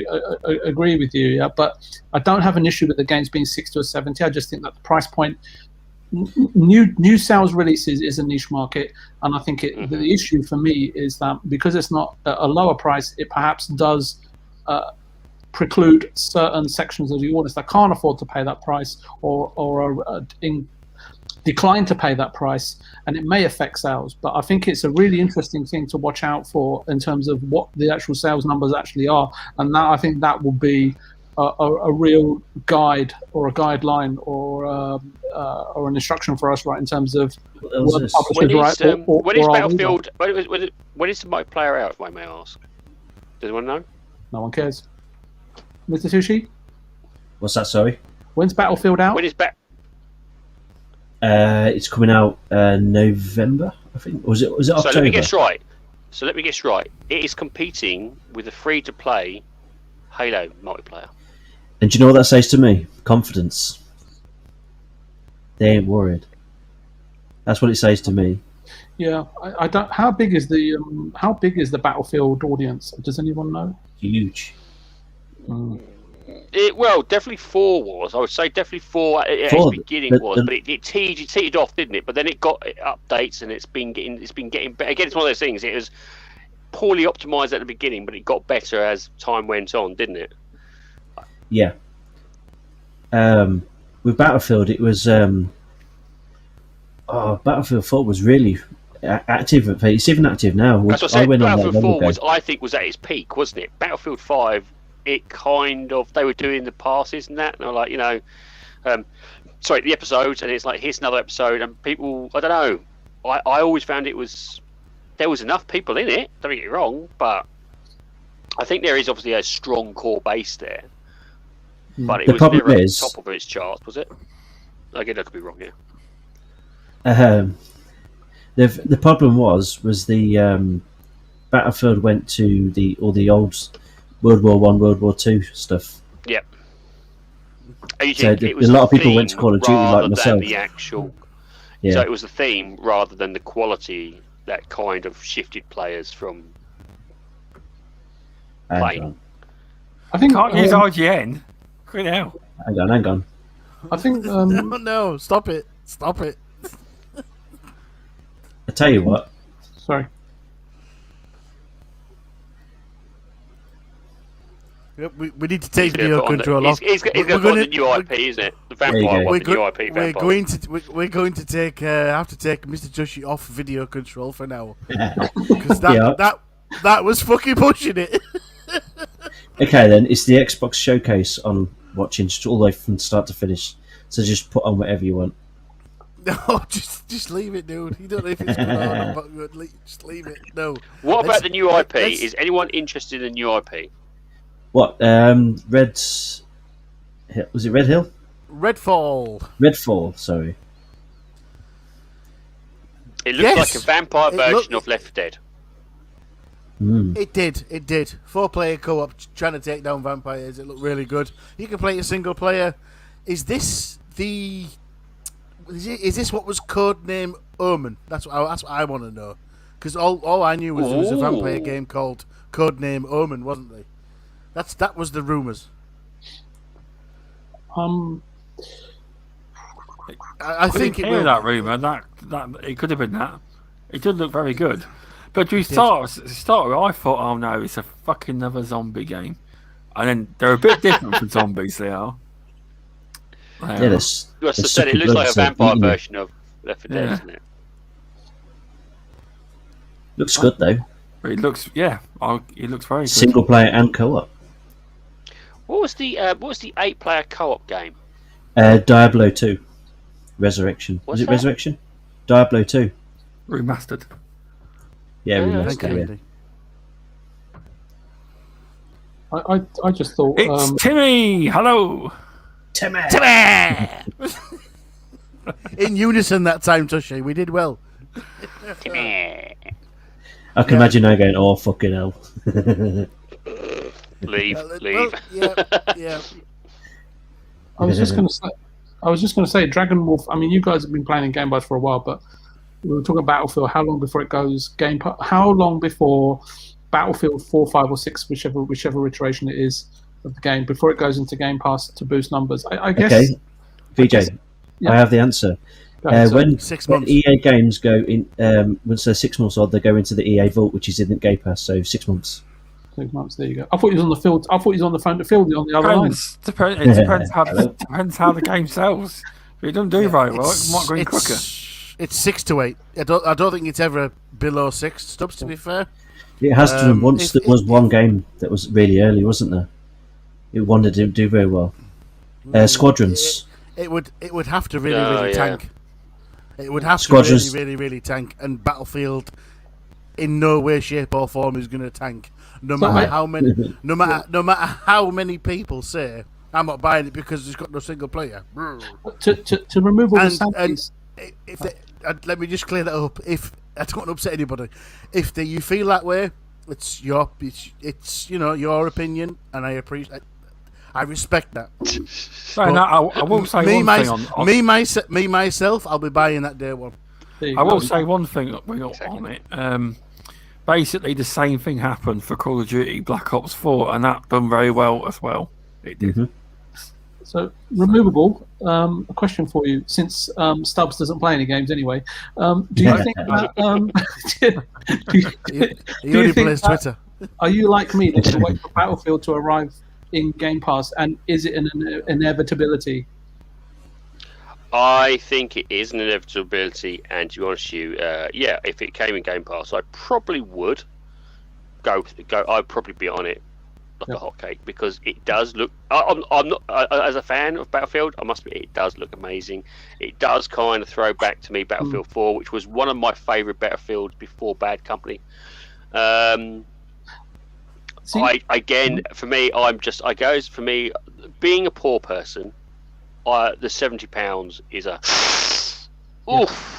agree with you, yeah. But I don't have an issue with the games being 60 or 70. I just think that the price point, new sales releases is a niche market, and I think the issue for me is that because it's not a lower price, it perhaps does preclude certain sections of the audience that can't afford to pay that price or are decline to pay that price, and it may affect sales. But I think it's a really interesting thing to watch out for in terms of what the actual sales numbers actually are, and that I think that will be a real guide or a guideline or an instruction for us, right, in terms of when is Battlefield? When is the multiplayer out? If I may ask, does anyone know? No one cares. Mr. Tushi, what's that? Sorry. When's Battlefield out? When is it's coming out November, I think. Was it October? So let me guess right. It is competing with a free-to-play Halo multiplayer. And do you know what that says to me? Confidence. They ain't worried. That's what it says to me. Yeah, I don't. How big is the Battlefield audience? Does anyone know? Huge. Well, definitely 4 was. I would say definitely 4 at its beginning was, but it teetered off, didn't it? But then it got updates, and it's been getting better. Again, it's one of those things. It was poorly optimized at the beginning, but it got better as time went on, didn't it? Yeah. With Battlefield, it was Battlefield 4 was really active. It's even active now. That's what I said. Battlefield 4 was at its peak, wasn't it? Battlefield 5, it kind of, they were doing the passes and that, and they were like, the episodes, and it's like, here's another episode, and people, I don't know, I always found there was enough people in it, don't get me wrong, but I think there is obviously a strong core base there. But it was never at the top of its charts, was it? Again, I could be wrong here. The problem was the Battlefield went to all the old World War I, World War II stuff. Yep. So a lot of people went to Call of Duty like myself. The actual, So it was the theme rather than the quality that kind of shifted players from playing. I think can't use IGN. Hang on. I think no, stop it. I tell you what. Sorry. We need to take video control off. He's going to put the new IP, isn't it? The Vampire one, the new IP. We're going to take have to take Mr. Tushi off video control for now because that was fucking pushing it. Okay, then it's the Xbox Showcase on watching just all the way from start to finish. So just put on whatever you want. No, just leave it, dude. You don't know if it's good or not good. Just leave it. No. What about the new IP? Is anyone interested in the new IP? What? Red... Was it Red Hill? Redfall, sorry. It looks like a vampire version of Left 4 Dead. It did. 4-player co-op trying to take down vampires. It looked really good. You can play it single player. Is this what was codename Omen? That's what I want to know. Because all I knew was there was a vampire game called Codename Omen, wasn't there? That was the rumours. I think it will. That rumour that it could have been that. It did look very good, but to start with, I thought, oh no, it's a fucking another zombie game, and then they're a bit different from zombies. They are. It looks like a vampire version of Left 4 Dead, isn't it? Looks good though. It looks it looks very good. Single player and co-op. What was the 8-player co-op game? Diablo 2 Resurrection. What's Was it that? Resurrection? Diablo 2. Remastered. Yeah, Thank you, remastered. Andy. I just thought It's Timmy. Hello. Timmy! In unison that time, Tushi. We did well. I can imagine now going, oh fucking hell. Leave. Yeah. I was just going to say Dragon Wolf. I mean, you guys have been playing in Game Pass for a while, but we were talking Battlefield. How long before it goes Game Pass? How long before Battlefield 4, 5, or 6, whichever iteration it is of the game, before it goes into Game Pass to boost numbers? I guess. Okay, VJ, I have the answer. When 6 months. EA games go in, once they're 6 months old, they go into the EA Vault, which is in the Game Pass. So 6 months. 6 months. There you go. I thought he was on the field. I thought he was on the phone to field on the other line. Depends how the game sells. If it doesn't do very well, it might go in quicker. It's 6 to 8. I don't think it's ever below 6. Stubbs, to be fair. It has done once. There was one game that was really early, wasn't there? One that didn't do very well. Squadrons. It would have to really tank. It would have Squadrons. to really tank, and Battlefield, in no way, shape, or form, is going to tank. No matter how many people say I'm not buying it because it's got no single player. To remove all the sanities. Let me just clear that up. If I don't want to upset anybody, if you feel that way, it's your opinion, and I respect that. I will say myself, I'll be buying that day one. I will say one thing on it. Basically, the same thing happened for Call of Duty Black Ops 4, and that done very well as well. It did. Mm-hmm. So, removable. A question for you, since Stubbs doesn't play any games anyway. Do you think that? He only plays Twitter. Are you like me that you wait for Battlefield to arrive in Game Pass, and is it an inevitability? I think it is an inevitability, and to be honest with you, if it came in Game Pass, I probably would go. I'd probably be on it like a hotcake, because it does look. I'm not as a fan of Battlefield. I must admit, it does look amazing. It does kind of throw back to me Battlefield 4, which was one of my favourite Battlefields before Bad Company. For me, being a poor person, the £70 is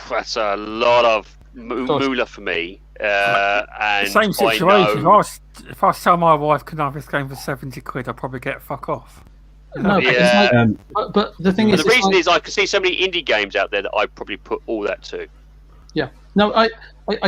that's a lot of moolah for me. And same situation. If I tell my wife can have this game for £70, I'd probably get fuck off. No, but the thing is, the reason is I can see so many indie games out there that I probably put all that to. Yeah, no, I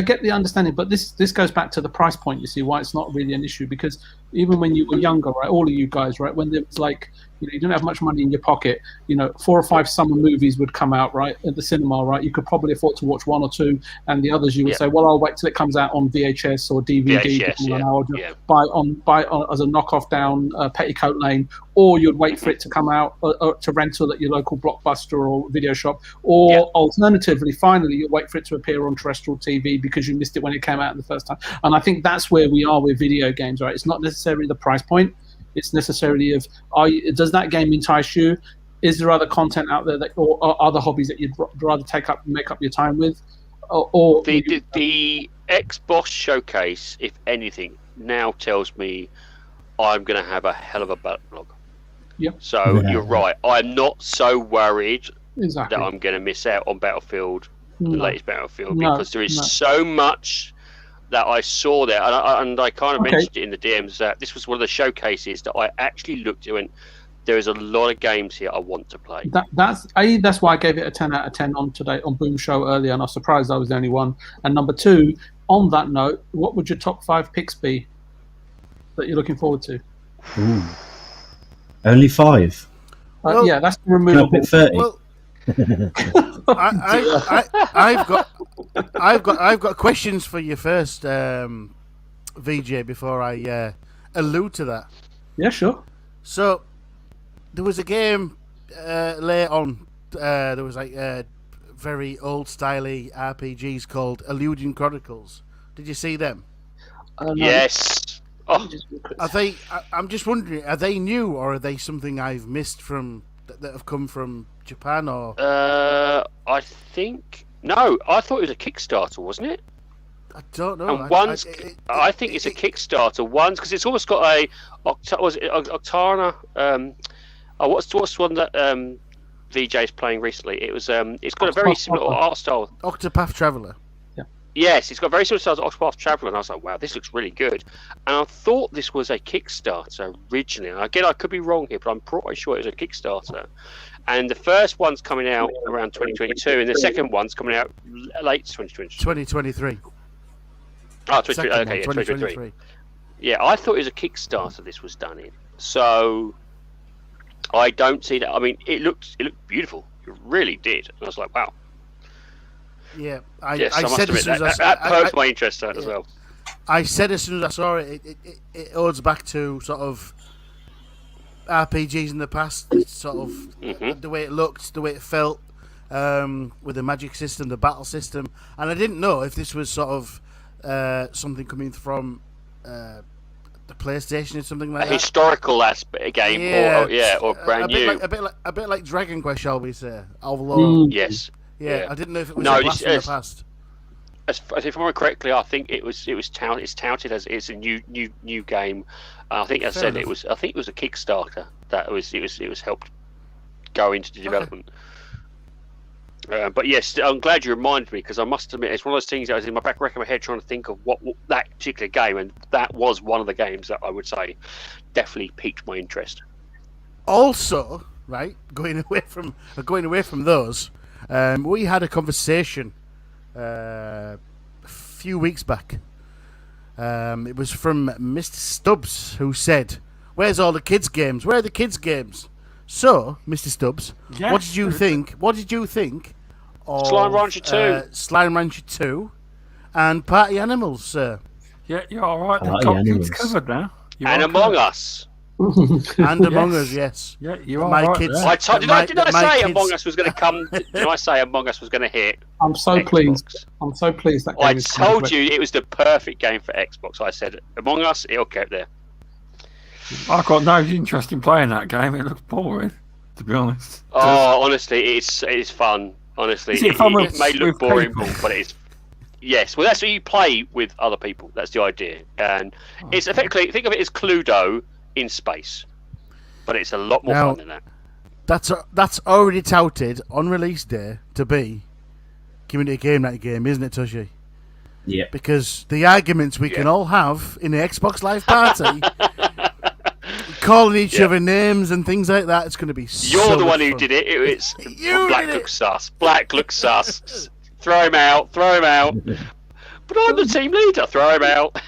get the understanding, but this goes back to the price point. You see why it's not really an issue, because even when you were younger, right, all of you guys, right, when there was like, you didn't have much money in your pocket, 4 or 5 summer movies would come out, right, at the cinema, right, you could probably afford to watch 1 or 2, and the others you would say, well, I'll wait till it comes out on VHS or DVD, buy on as a knockoff down Petticoat Lane, or you'd wait for it to come out to rental at your local Blockbuster or video shop, or alternatively, finally, you'd wait for it to appear on terrestrial TV because you missed it when it came out the first time. And I think that's where we are with video games, right? It's not necessarily the price point. It's necessarily does that game entice you? Is there other content out there or other hobbies that you'd rather make up your time with? Or the Xbox Showcase, if anything, now tells me I'm going to have a hell of a backlog. Yep. So you're right. I'm not so worried that I'm going to miss out on Battlefield, the latest Battlefield, because there is so much that I saw there, and I kind of mentioned it in the DMs that this was one of the showcases that I actually looked at and there is a lot of games here I want to play. That's why I gave it a 10 out of 10 on Boom Show earlier, and I was surprised I was the only one. And number 2, on that note, what would your top 5 picks be that you're looking forward to? Ooh. Only 5. Yeah, that's the removable. Can I pick 30? Well, I've got questions for you first, VJ, before I allude to that. Yeah, sure. So there was a game later on. There was like very old styley RPGs called Eiyuden Chronicles. Did you see them? No. Yes. Oh, Are they? I'm just wondering. Are they new or are they something I've missed from that have come from Japan or? I think no. I thought it was a Kickstarter, wasn't it? I don't know. And one's, I think it's a Kickstarter. One's because it's almost got a Octana. What's one that VJ's playing recently? It was it's got a very similar art style. Octopath Traveler. Yes, it's got very similar style to Octopath Traveler, and I was like, wow, this looks really good. And I thought this was a Kickstarter originally. And again, I could be wrong here, but I'm pretty sure it was a Kickstarter. And the first one's coming out around 2022, and the second one's coming out late 2022. 2023. Oh, 2023. Yeah, I thought it was a Kickstarter this was done in. So I don't see that. I mean, it looked beautiful. It really did. And I was like, wow. Yeah, I said as soon as that perked my interest as well. I said as soon as I saw it, it owes back to sort of RPGs in the past, sort of the way it looked, the way it felt, with the magic system, the battle system, and I didn't know if this was sort of something coming from the PlayStation or something like that. Historical aspect game, or brand new. A bit like Dragon Quest, shall we say? Although, yes. Yeah, I didn't know if it was a blast in the past. If I remember correctly, I think it's touted as it's a new game. I think I said it was. I think it was a Kickstarter that it was helped go into the development. But yes, I'm glad you reminded me because I must admit it's one of those things that was in my back of my head trying to think of what that particular game, and that was one of the games that I would say definitely piqued my interest. Also, right, going away from those. We had a conversation a few weeks back. It was from Mr. Stubbs, who said, "Where's all the kids' games? Where are the kids' games?" So, Mr. Stubbs, what did you think? What did you think of Slime Rancher 2, Slime Rancher 2, and Party Animals, sir? Yeah, you're all right. They've got kids covered now. And Among Us. And Among Us, yes. Yeah, you are my right kids. there. Did I say Among Us was going to come? Did I say Among Us was going to hit? I'm so Xbox? pleased. I'm so pleased that game I is told you it was the perfect game for Xbox. I said Among Us, it'll get there. I've got no interest in playing that game. It looks boring, to be honest. Oh, honestly, it's fun. Honestly, Is it fun it may look boring, people? but it's. Yes, well, that's what you play with other people. That's the idea, and it's effectively think of it as Cluedo in space, but it's a lot more fun than that. That's already touted on release day to be Community Game Night game, isn't it, Tushi? Yeah. Because the arguments we can all have in the Xbox Live party, calling each other names and things like that, it's going to be You're the one fun. who did it. It's Black did looks sus. Black looks sus. Throw him out. Throw him out. But I'm the team leader. Throw him out.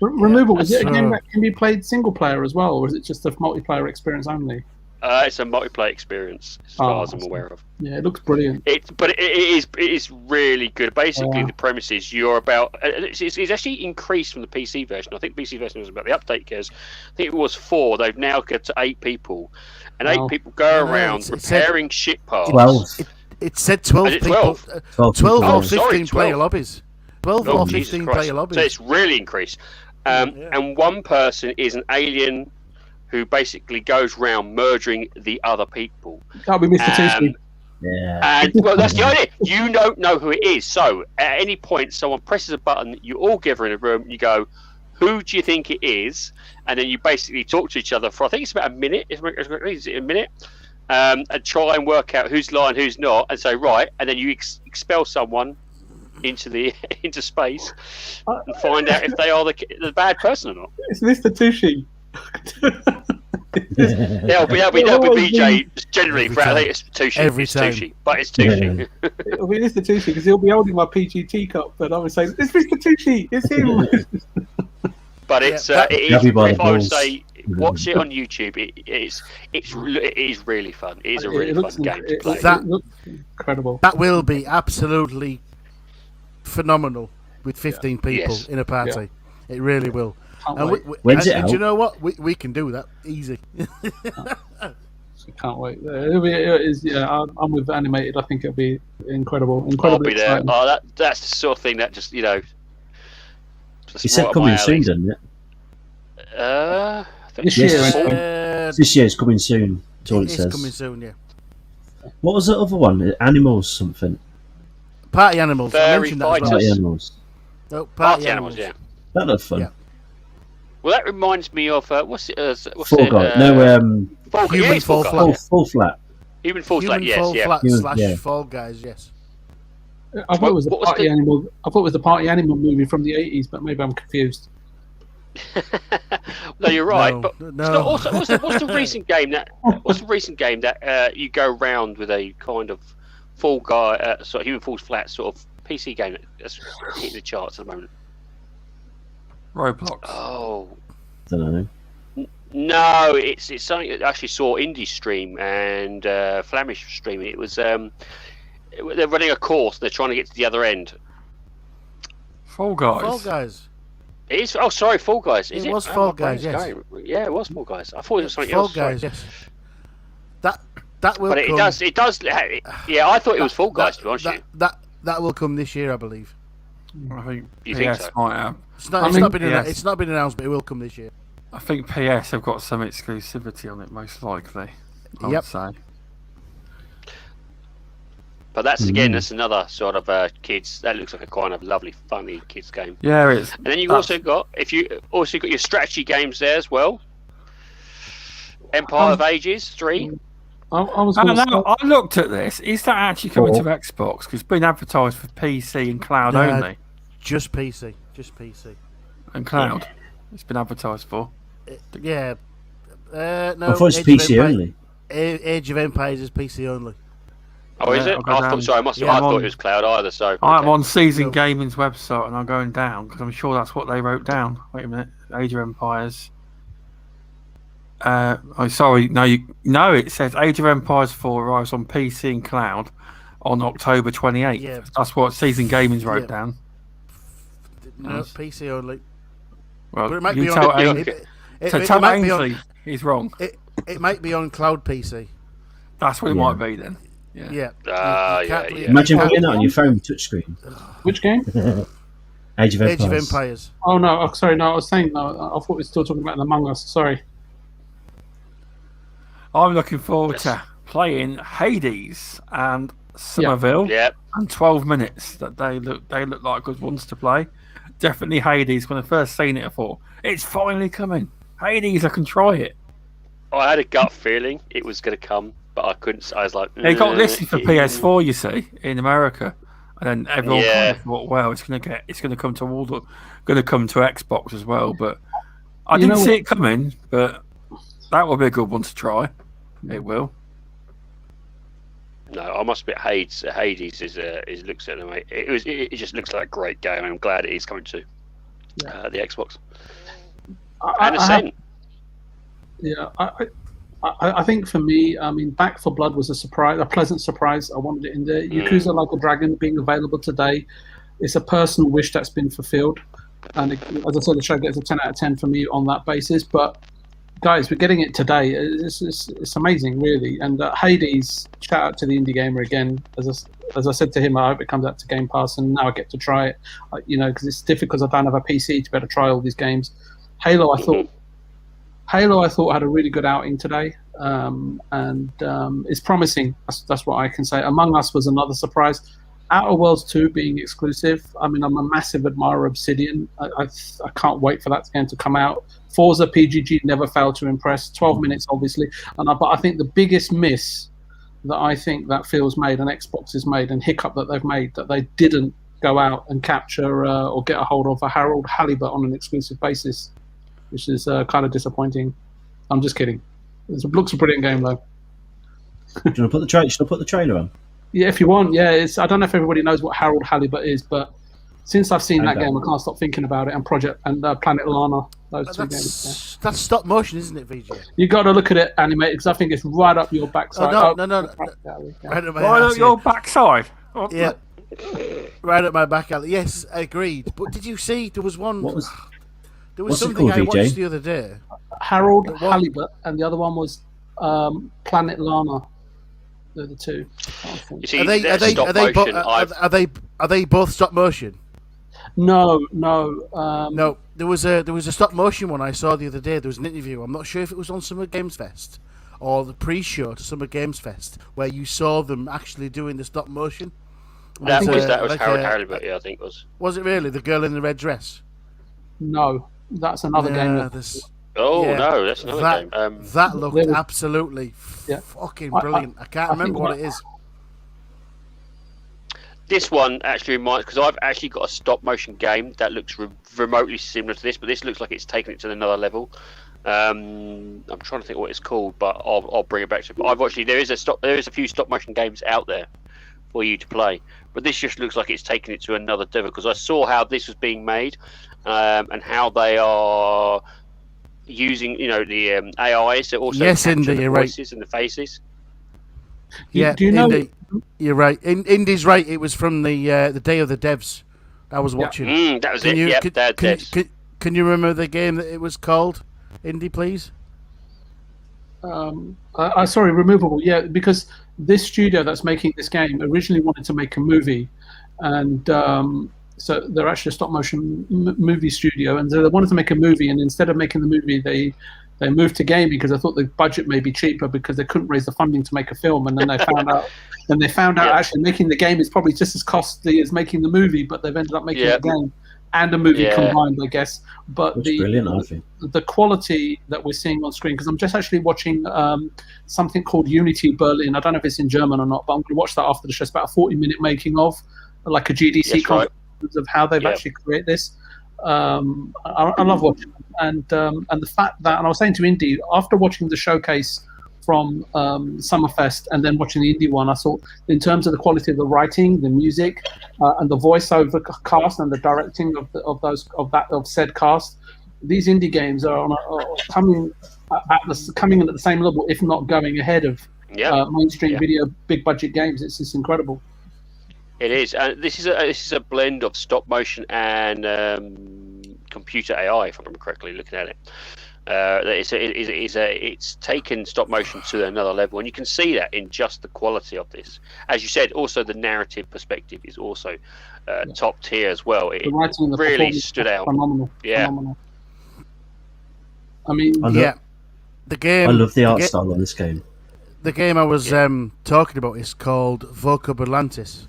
Removal, is it a game that can be played single player as well, or is it just a multiplayer experience only? It's a multiplayer experience, as far as I'm aware of. Yeah, it looks brilliant. But it is really good. Basically, the premise is you're about. It's actually increased from the PC version. I think the PC version was about the update because I think it was 4. They've now got to 8 people, and 8 people go around repairing ship parts. 12. It said 12 people. 12 or 15 player lobbies. 12 or 15 player lobbies. So it's really increased. And one person is an alien who basically goes around murdering the other people. That'll be Mr. Tushi. Yeah. And well, that's the idea. You don't know who it is. So at any point, someone presses a button. You all gather in a room. And you go, "Who do you think it is?" And then you basically talk to each other for I think it's about a minute. Is it a minute? And try and work out who's lying, who's not, and say right. And then you expel someone into space and find out if they are the bad person or not. It's Mr. Tushi. That'll be BJ generally for it's Tushi. Every time. Tushi, but it's Tushi. It'll be Mr. Tushi because he'll be holding my PGT cup, but I would say it's Mr. Tushi. It's him. But it's Grab you by the if I would balls. say watch it on YouTube, it is really fun. It is a really fun game to play. It looks incredible. That will be absolutely phenomenal with 15 people in a party. It really will. Can't wait. When's it and out? do you know what? We can do that easy. Can't wait. I'm with animated. I think it'll be incredible. I'll be there. Oh, that's the sort of thing that just He said coming soon, didn't it? I think This year, This year is coming soon. That's all it It's says. coming soon, yeah. What was the other one? Animals something. Party animals. I Fairy mentioned that as well. Party animals. No, Party Animals, yeah. That looked fun. Yeah. Well, that reminds me of what's it? Fall Guy. Fall Guy. Human Yeah, Fall Fall Guy. Flat. Fall Flat. Human Fall Flat. Human Yes, Fall yeah. Flat / Yeah. Fall Guys, yes. I thought it was the What was party the- animal. I thought it was the party animal movie from the 80s, but maybe I'm confused. No, you're right. No, but no. it's not also, what's the recent game that? What's the recent game that you go round with a kind of Fall Guy, sort of Human Falls Flat sort of PC game that's hitting the charts at the moment? Roblox. Oh Don't know. no, it's something that I actually saw Indie stream and Flamish streaming. It was they're running a course. They're trying to get to the other end. Fall Guys. Fall Guys. It is. Oh, sorry, Fall Guys. Is It it? was Oh, Fall my brain's Guys, yes. going. Yeah, it was Fall Guys. I thought it was something Fall else. sorry. Guys, yes. That will But it come. does. It does. Yeah, I thought it was Fall Guys. To be honest with you. That will come this year, I believe. I think You PS think so? might have. It's not. I It's mean, not been. yes. It's not been announced, but it will come this year. I think PS have got some exclusivity on it, most likely. I would Yep. say. But that's again, that's another sort of kids. That looks like a kind of lovely, funny kids game. Yeah, it's. And then you've also got your strategy games there as well. Empire of Ages 3. I was I going don't know. I looked at this. Is that actually coming to Xbox? Because it's been advertised for PC and cloud No. only. Just PC. Just PC. And cloud. It's been advertised for. Yeah. No. I thought it's Age of PC Empires- only. Age of Empires is PC only. Oh, is Yeah, it? I'll go I down. thought. Sorry, I must. Yeah, I I'm thought on- it was cloud either. So I'm okay. on Season No. Gaming's website and I'm going down because I'm sure that's what they wrote down. Wait a minute. Age of Empires. Sorry. No, it says Age of Empires 4 arrives on PC and cloud on October 28th. Yeah. That's what Season Gaming's wrote Yeah. down. No, Yes. PC only. Well, But it might you be tell on. Ainsley. Tell might be Ainsley on. he's wrong. It might be on cloud PC. That's what it Yeah. might be then. Yeah. Yeah. Ah, You can't yeah, play- yeah. Imagine you putting can't- that on your phone touchscreen. Which game? Age of Age of Empires. Empires. Oh no! Oh, sorry, no. I was saying no. I thought we were still talking about Among Us. Sorry. I'm looking forward to playing Hades and Somerville Yeah. and 12 minutes. That they look like good ones to play. Definitely Hades. When I first seen it, I thought it's finally coming. Hades, I can try it. I had a gut feeling it was going to come, but I couldn't. I was like, They got listed for PS4, you see, in America, and then everyone kind Yeah. of thought, well, it's going to come to Xbox as well. But I didn't see it coming. But that will be a good one to try. It will. No, I must admit, Hades is looks at it. It just looks like a great game. I'm glad it is coming to the Xbox. And Ascent. I think for me, I mean, Back 4 Blood was a pleasant surprise. I wanted it in there. Yakuza Like a Dragon being available today, it's a personal wish that's been fulfilled. And as I said, the show gets a 10 out of 10 for me on that basis. But guys, we're getting it today. It's amazing, really. And Hades, shout out to the Indie Gamer again. As I said to him, I hope it comes out to Game Pass, and now I get to try it. Because it's difficult. I don't have a PC to be able to try all these games. Halo, I thought had a really good outing today, and it's promising. That's what I can say. Among Us was another surprise. Outer Worlds 2 being exclusive. I mean, I'm a massive admirer of Obsidian. I can't wait for that game to come out. Forza PGG never failed to impress. 12 minutes, obviously. But I think the biggest miss that I think that Phil's made and Xbox has made and hiccup that they've made, that they didn't go out and capture or get a hold of a Harold Halibut on an exclusive basis, which is kind of disappointing. I'm just kidding. It looks a brilliant game though. Do you want to put the trailer? Should I put the trailer on? Yeah, if you want. Yeah, I don't know if everybody knows what Harold Halibut is, but since I've seen that game, I can't stop thinking about it. And Planet Lana, those two games. That's stop motion, isn't it, VJ? You got to look at it animated because I think it's right up your backside. No. Right up your backside. Yeah, right up my back alley. Yes, agreed. But did you see there was one? There was something I watched the other day. Harold Halibut, and the other one was Planet Lana. They're the two. You see, are they both stop motion? No. No, there was a stop motion one I saw the other day. There was an interview. I'm not sure if it was on Summer Games Fest or the pre-show to Summer Games Fest where you saw them actually doing the stop motion. That was Harold Halibut, yeah, I think it was. Was it really the girl in the red dress? No, that's another game. No, that's another game. That looked absolutely fucking brilliant. I can't remember what it is. This one actually reminds, because I've actually got a stop motion game that looks remotely similar to this, but this looks like it's taken it to another level. I'm trying to think what it's called, but I'll bring it back to it. But there is a few stop motion games out there for you to play, but this just looks like it's taken it to another level, because I saw how this was being made and how they are using, the AIs to also capture the voices and the faces. Yeah, do you know? You're right. Indy's right. It was from the Day of the Devs I was watching. That was it. Can you remember the game that it was called? Indy, please. Sorry, Removable. Yeah, because this studio that's making this game originally wanted to make a movie, and so they're actually a stop motion movie studio, and so they wanted to make a movie, and instead of making the movie, they moved to gaming because they thought the budget may be cheaper because they couldn't raise the funding to make a film, and then they found out actually making the game is probably just as costly as making the movie, but they've ended up making the game and a movie combined, I guess. But brilliant, I think. The quality that we're seeing on screen, because I'm just actually watching something called Unity Berlin. I don't know if it's in German or not, but I'm going to watch that after the show. It's about a 40-minute making of, like a GDC conference of how they've actually created this. I love watching it. And the fact that, and I was saying to Indy, after watching the showcase from Summerfest and then watching the indie one, I thought in terms of the quality of the writing, the music, and the voiceover cast and the directing of said cast, these indie games are coming in at the same level, if not going ahead of mainstream video big budget games. It's just incredible. It is. This is a blend of stop motion and computer AI, if I remember correctly, looking at it. It's taken stop motion to another level, and you can see that in just the quality of this. As you said, also the narrative perspective is also top tier as well. It really stood out. Phenomenal. I mean, the game. I love the art style on this game. The game I was talking about is called Vocabulantis.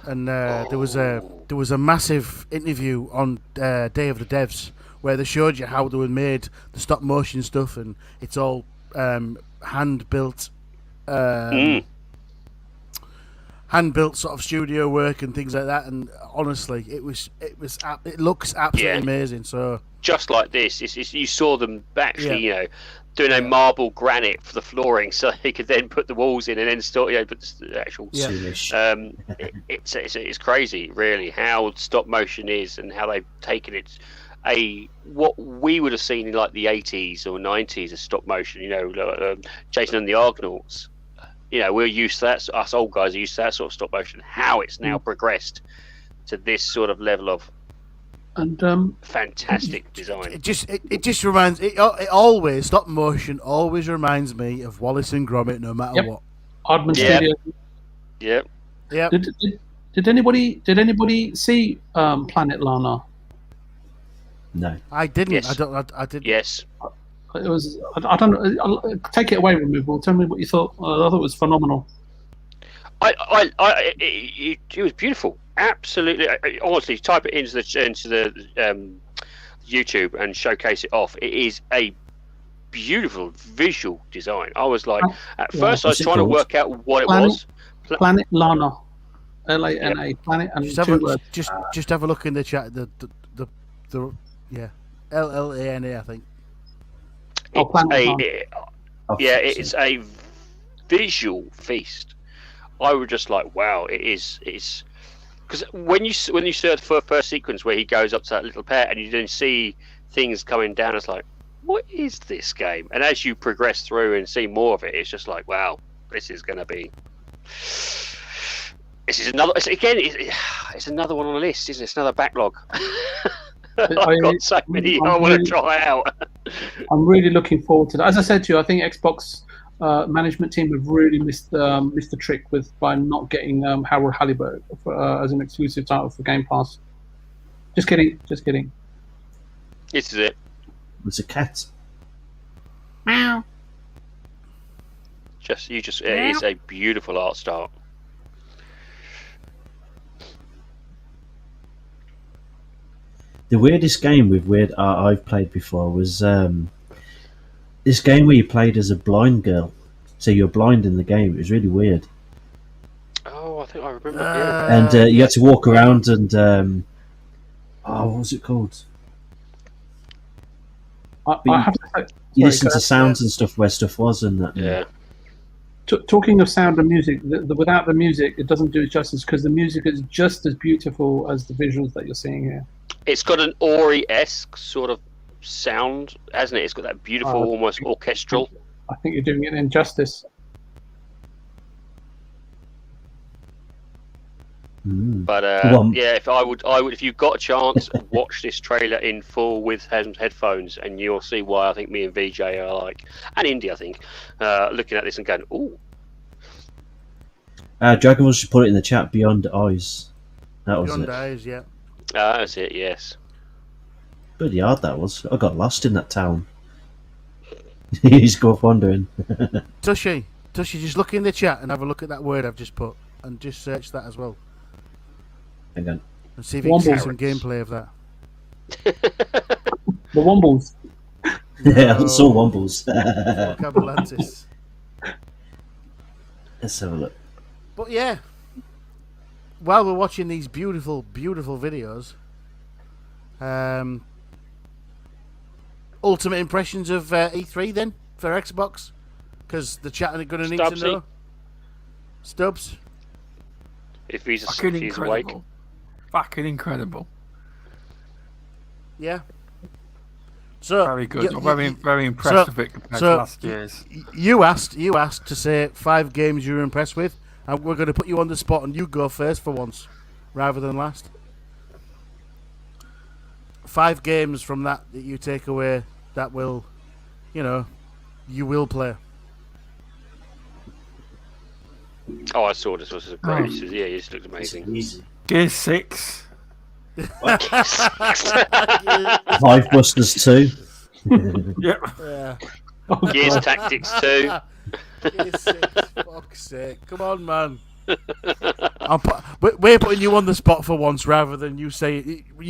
And there was a massive interview on Day of the Devs where they showed you how they were made, the stop motion stuff, and it's all hand built sort of studio work and things like that. And honestly, it looks absolutely amazing. So just like this, you saw them actually, doing a marble granite for the flooring, so they could then put the walls in and then put the actual. It's crazy, really, how stop motion is and how they've taken it. What we would have seen in like the 80s or 90s as stop motion, Jason and the Argonauts. We're used to that. Us old guys are used to that sort of stop motion. How it's now progressed to this sort of level of. And fantastic design. It just reminds it always stop motion always reminds me of Wallace and Gromit, no matter what. Oddman Studio. Yep. Did anybody see Planet Lana? No, I didn't. Yes. I didn't. Yes. It was. I don't know. I'll take it away, Removable. Tell me what you thought. I thought it was phenomenal. It was beautiful. Absolutely. Honestly, type it into the YouTube and showcase it off. It is a beautiful visual design. I was like, at first I was trying to work out what it was. Planet Lana. LANA, planet, and Just have, two a, words. just have a look in the chat. The yeah, LLANA, I think. It's a visual feast. I was just like, wow, it is. It's because when you search for a first sequence where he goes up to that little pet and you then see things coming down, it's like, what is this game? And as you progress through and see more of it, it's just like, wow, this is going to be. This is another. It's another one on the list, isn't it? It's another backlog. I've got so many I want to try out. I'm really looking forward to that. As I said to you, I think Xbox management team have really missed the trick by not getting Harold Halliburton as an exclusive title for Game Pass. Just kidding. This is it. It's a cat. Meow. It is a beautiful art style. The weirdest game with weird art I've played before was this game where you played as a blind girl. So you're blind in the game. It was really weird. Oh, I think I remember. And you had to walk around and what was it called? I have to say, you listen to sounds and stuff where stuff was and that. Yeah. Talking of sound and music, without the music, it doesn't do it justice because the music is just as beautiful as the visuals that you're seeing here. It's got an Ori-esque sort of sound, hasn't it? It's got that beautiful, almost orchestral. I think you're doing it injustice. But if you've got a chance, watch this trailer in full with headphones, and you'll see why I think me and VJ are like, and Indy, I think, looking at this and going, ooh. Dragon Ball should put it in the chat. Beyond Eyes. That was Beyond it. Eyes, yeah. That's it. Yes. Bloody hard that was. I got lost in that town. You just go off wandering. Tushi, just look in the chat and have a look at that word I've just put, and just search that as well. Hang on. And see if you can see some gameplay of that. The Wombles. Yeah, I saw Wombles. Fuck Atlantis. Let's have a look. But yeah, while we're watching these beautiful, beautiful videos, ultimate impressions of E3 then for Xbox, because the chat are going to need to know. Stubbs, if he's awake. awake. Fucking incredible. Yeah. So very good. I'm very impressed with it compared to last year's. You asked to say 5 games you were impressed with, and we're going to put you on the spot, and you go first for once, rather than last. 5 games from that you take away that will, you will play. Oh, I saw this. Was great. Yeah, this looks amazing. Easy. Gears 6. 5 Busters 2. Yep. Yeah. Gears Tactics 2. Gears 6. Fuck's sake. Come on, man. We're putting you on the spot for once rather than you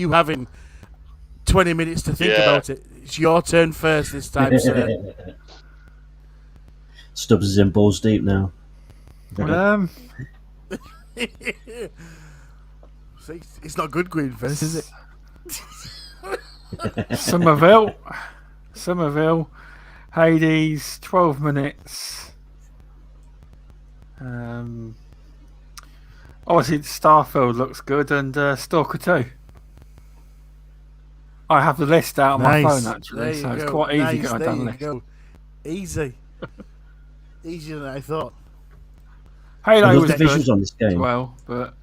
having 20 minutes to think about it. It's your turn first this time, sir. Stubbs is in balls deep now. It's not good going first, is it? Somerville, Hades, 12 minutes. Obviously, Starfield looks good, and S.T.A.L.K.E.R 2. I have the list out on my phone actually, so it's quite easy going down the list. Go. Easy, easier than I thought. Halo was good visuals on this game as well, but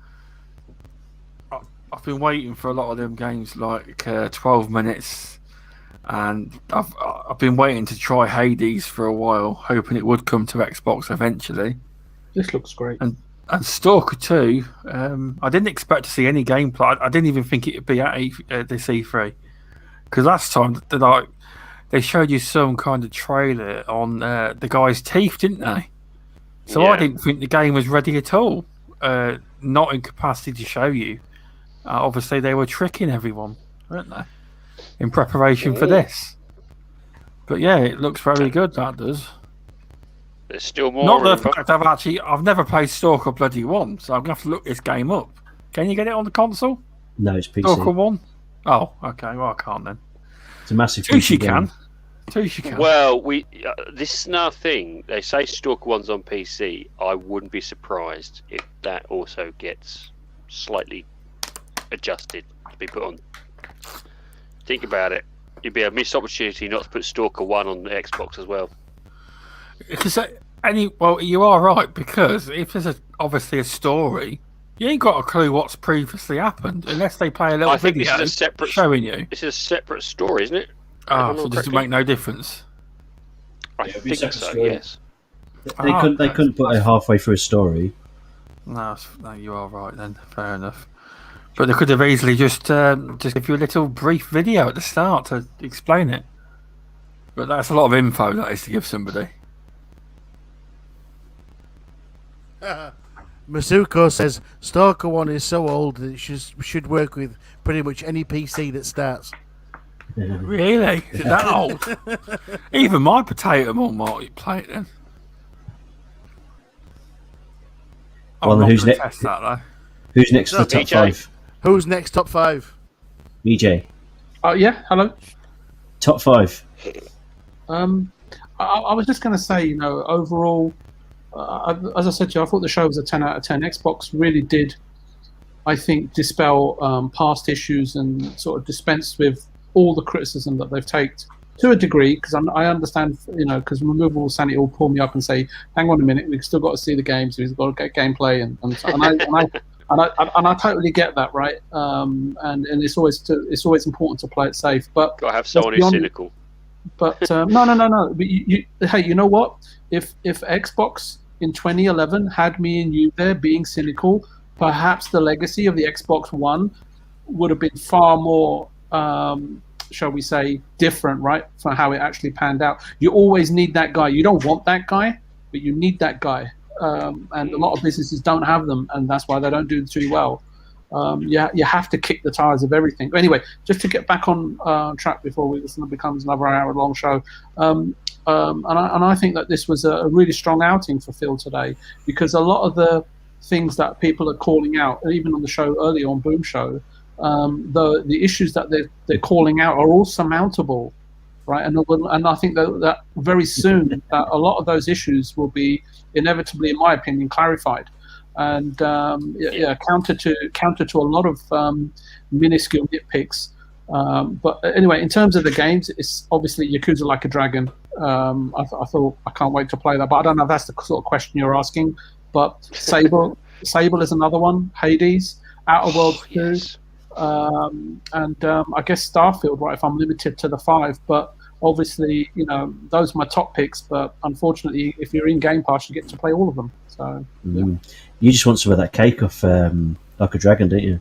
I've been waiting for a lot of them games like 12 minutes, and I've been waiting to try Hades for a while, hoping it would come to Xbox eventually. This looks great. And S.T.A.L.K.E.R 2, I didn't expect to see any gameplay. I didn't even think it would be at this E3, because last time they showed you some kind of trailer on the guy's teeth, didn't they? So I didn't think the game was ready at all. Not in capacity to show you. Obviously, they were tricking everyone, weren't they? In preparation for this. But yeah, it looks very good, that does. There's still more. Not the remember? fact I've never played Stalker bloody 1, so I'm gonna have to look this game up. Can you get it on the console? No, it's PC. Stalker 1. Oh, okay. Well, I can't then. It's a massive Tushi PC game. can. Well, this is another thing. They say Stalker 1's on PC. I wouldn't be surprised if that also gets slightly adjusted to be put on. Think about it. It'd be a missed opportunity not to put Stalker 1 on the Xbox as well. Because you are right, because if there's obviously a story, you ain't got a clue what's previously happened unless they play a little video showing you. This is a separate story, isn't it? So does it make no difference? I think so, yes. They couldn't put it halfway through a story. No, you are right then. Fair enough. But they could have easily just give you a little brief video at the start to explain it. But that's a lot of info that is to give somebody. Masuko says Stalker 1 is so old that it should work with pretty much any PC that starts. Really? Is it that old? Even my potato mum might play it then. Well, who's next? Test that, though. Who's next for the top 5? Who's next top 5? EJ. Yeah, hello. Top 5. I was just going to say, overall, as I said to you, I thought the show was a 10 out of 10. Xbox really did, I think, dispel past issues and sort of dispense with all the criticism that they've taken to a degree, because I understand, because removable sanity will pull me up and say, hang on a minute, we've still got to see the games, we've got to get gameplay, and I totally get that, right? And it's always important to play it safe, but got to have someone who's cynical. But no. But hey, you know what? If Xbox in 2011 had me and you there being cynical, perhaps the legacy of the Xbox One would have been far more, shall we say, different, right, from how it actually panned out. You always need that guy. You don't want that guy, but you need that guy. And a lot of businesses don't have them, and that's why they don't do too well. You have to kick the tires of everything. But anyway, just to get back on track before this becomes another hour-long show, and I think that this was a really strong outing for Phil today, because a lot of the things that people are calling out, even on the show earlier on Boom Show, the issues that they're calling out are all surmountable, right? And I think that very soon that a lot of those issues will be inevitably, in my opinion, clarified. And counter to a lot of minuscule nitpicks. But anyway, in terms of the games, it's obviously Yakuza Like a Dragon. I thought I can't wait to play that, but I don't know if that's the sort of question you're asking. But Sable is another one. Hades, Outer Worlds 2, and I guess Starfield. Right, if I'm limited to the 5, but obviously, those are my top picks. But unfortunately, if you're in Game Pass, you get to play all of them. So. Yeah. You just want some of that cake off Like a Dragon, don't you?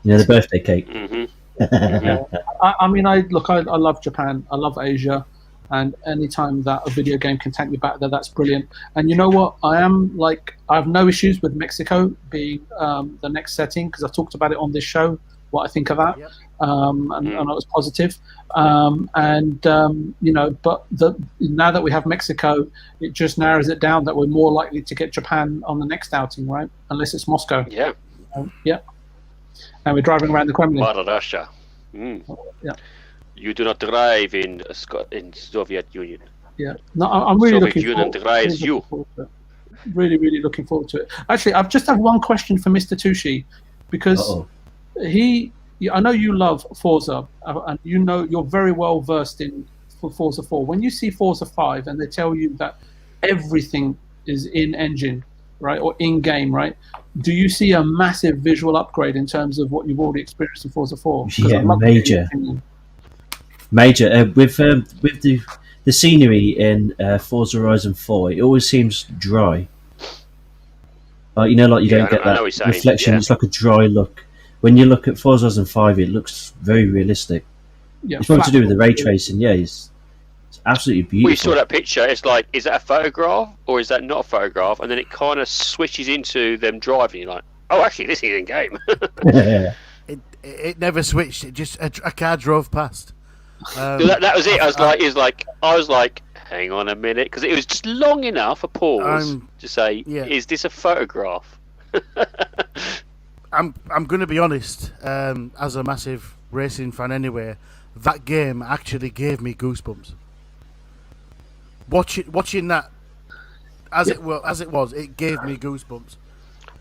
The birthday cake. Mm-hmm. Mm-hmm. I love Japan. I love Asia. And anytime that a video game can take me back there, that's brilliant. And you know what? I have no issues with Mexico being the next setting, because I talked about it on this show, what I think of that. Yep. And I was positive. But now that we have Mexico, it just narrows it down that we're more likely to get Japan on the next outing, right? Unless it's Moscow. Yeah. Yeah. And we're driving around the Kremlin. Russia. Mm. Yeah. You do not drive in Soviet Union. Yeah. No, I'm really Soviet Union drives you. Really, really looking forward to it. Actually, I've just have one question for Mr. Tushi, because I know you love Forza, and you're very well versed in Forza 4. When you see Forza 5 and they tell you that everything is in engine, right, or in game, right, do you see a massive visual upgrade in terms of what you've already experienced in Forza 4? Yeah, major. With the scenery in Forza Horizon 4, it always seems dry. You don't get that reflection. Yeah. It's like a dry look. When you look at Forza Horizon 5, it looks very realistic. Yeah, it's what to do with the ray tracing. Yeah, it's absolutely beautiful. We saw that picture. It's like, is that a photograph or is that not a photograph? And then it kind of switches into them driving. You're like, oh, actually, this is in game. It never switched. It just a car drove past. That was it. I was like, hang on a minute, because it was just long enough a pause to say, is this a photograph? I'm going to be honest. As a massive racing fan, anyway, that game actually gave me goosebumps. Watching that as it was, it gave me goosebumps.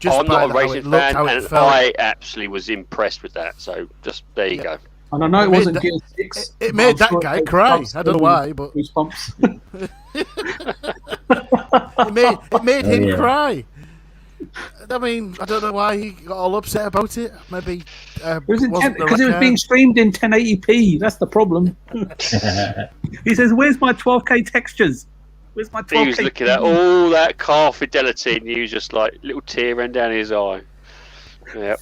I'm not a racing fan, and I absolutely was impressed with that. So just there you go. And I know it wasn't Gear 6. It made that guy cry. I don't know why, but it made him cry. I mean, I don't know why he got all upset about it. Maybe because it was being streamed in 1080p. That's the problem. He says, "Where's my 12K textures? Where's my 12K?" He was looking at all that car fidelity, and you just like little tear ran down his eye. Yeah.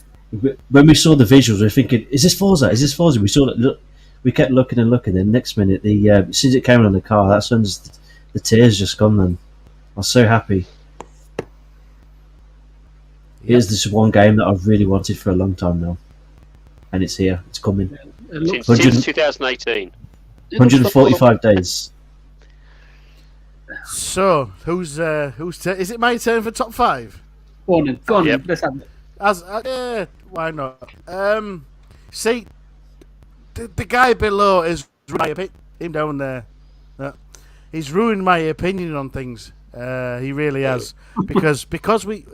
When we saw the visuals, we were thinking, "Is this Forza? Is this Forza?" We saw it. We kept looking and looking. Then next minute, as soon as it came on the car, that's when the tears just gone. Then I was so happy. Here's this one game that I've really wanted for a long time now, and it's here. It's coming. Since 2018. 145 days. So who's is it my turn for top 5? Go on. Yep. Let's have it. Why not? See, the guy below is him down there. He's ruined my opinion on things. He really has, because we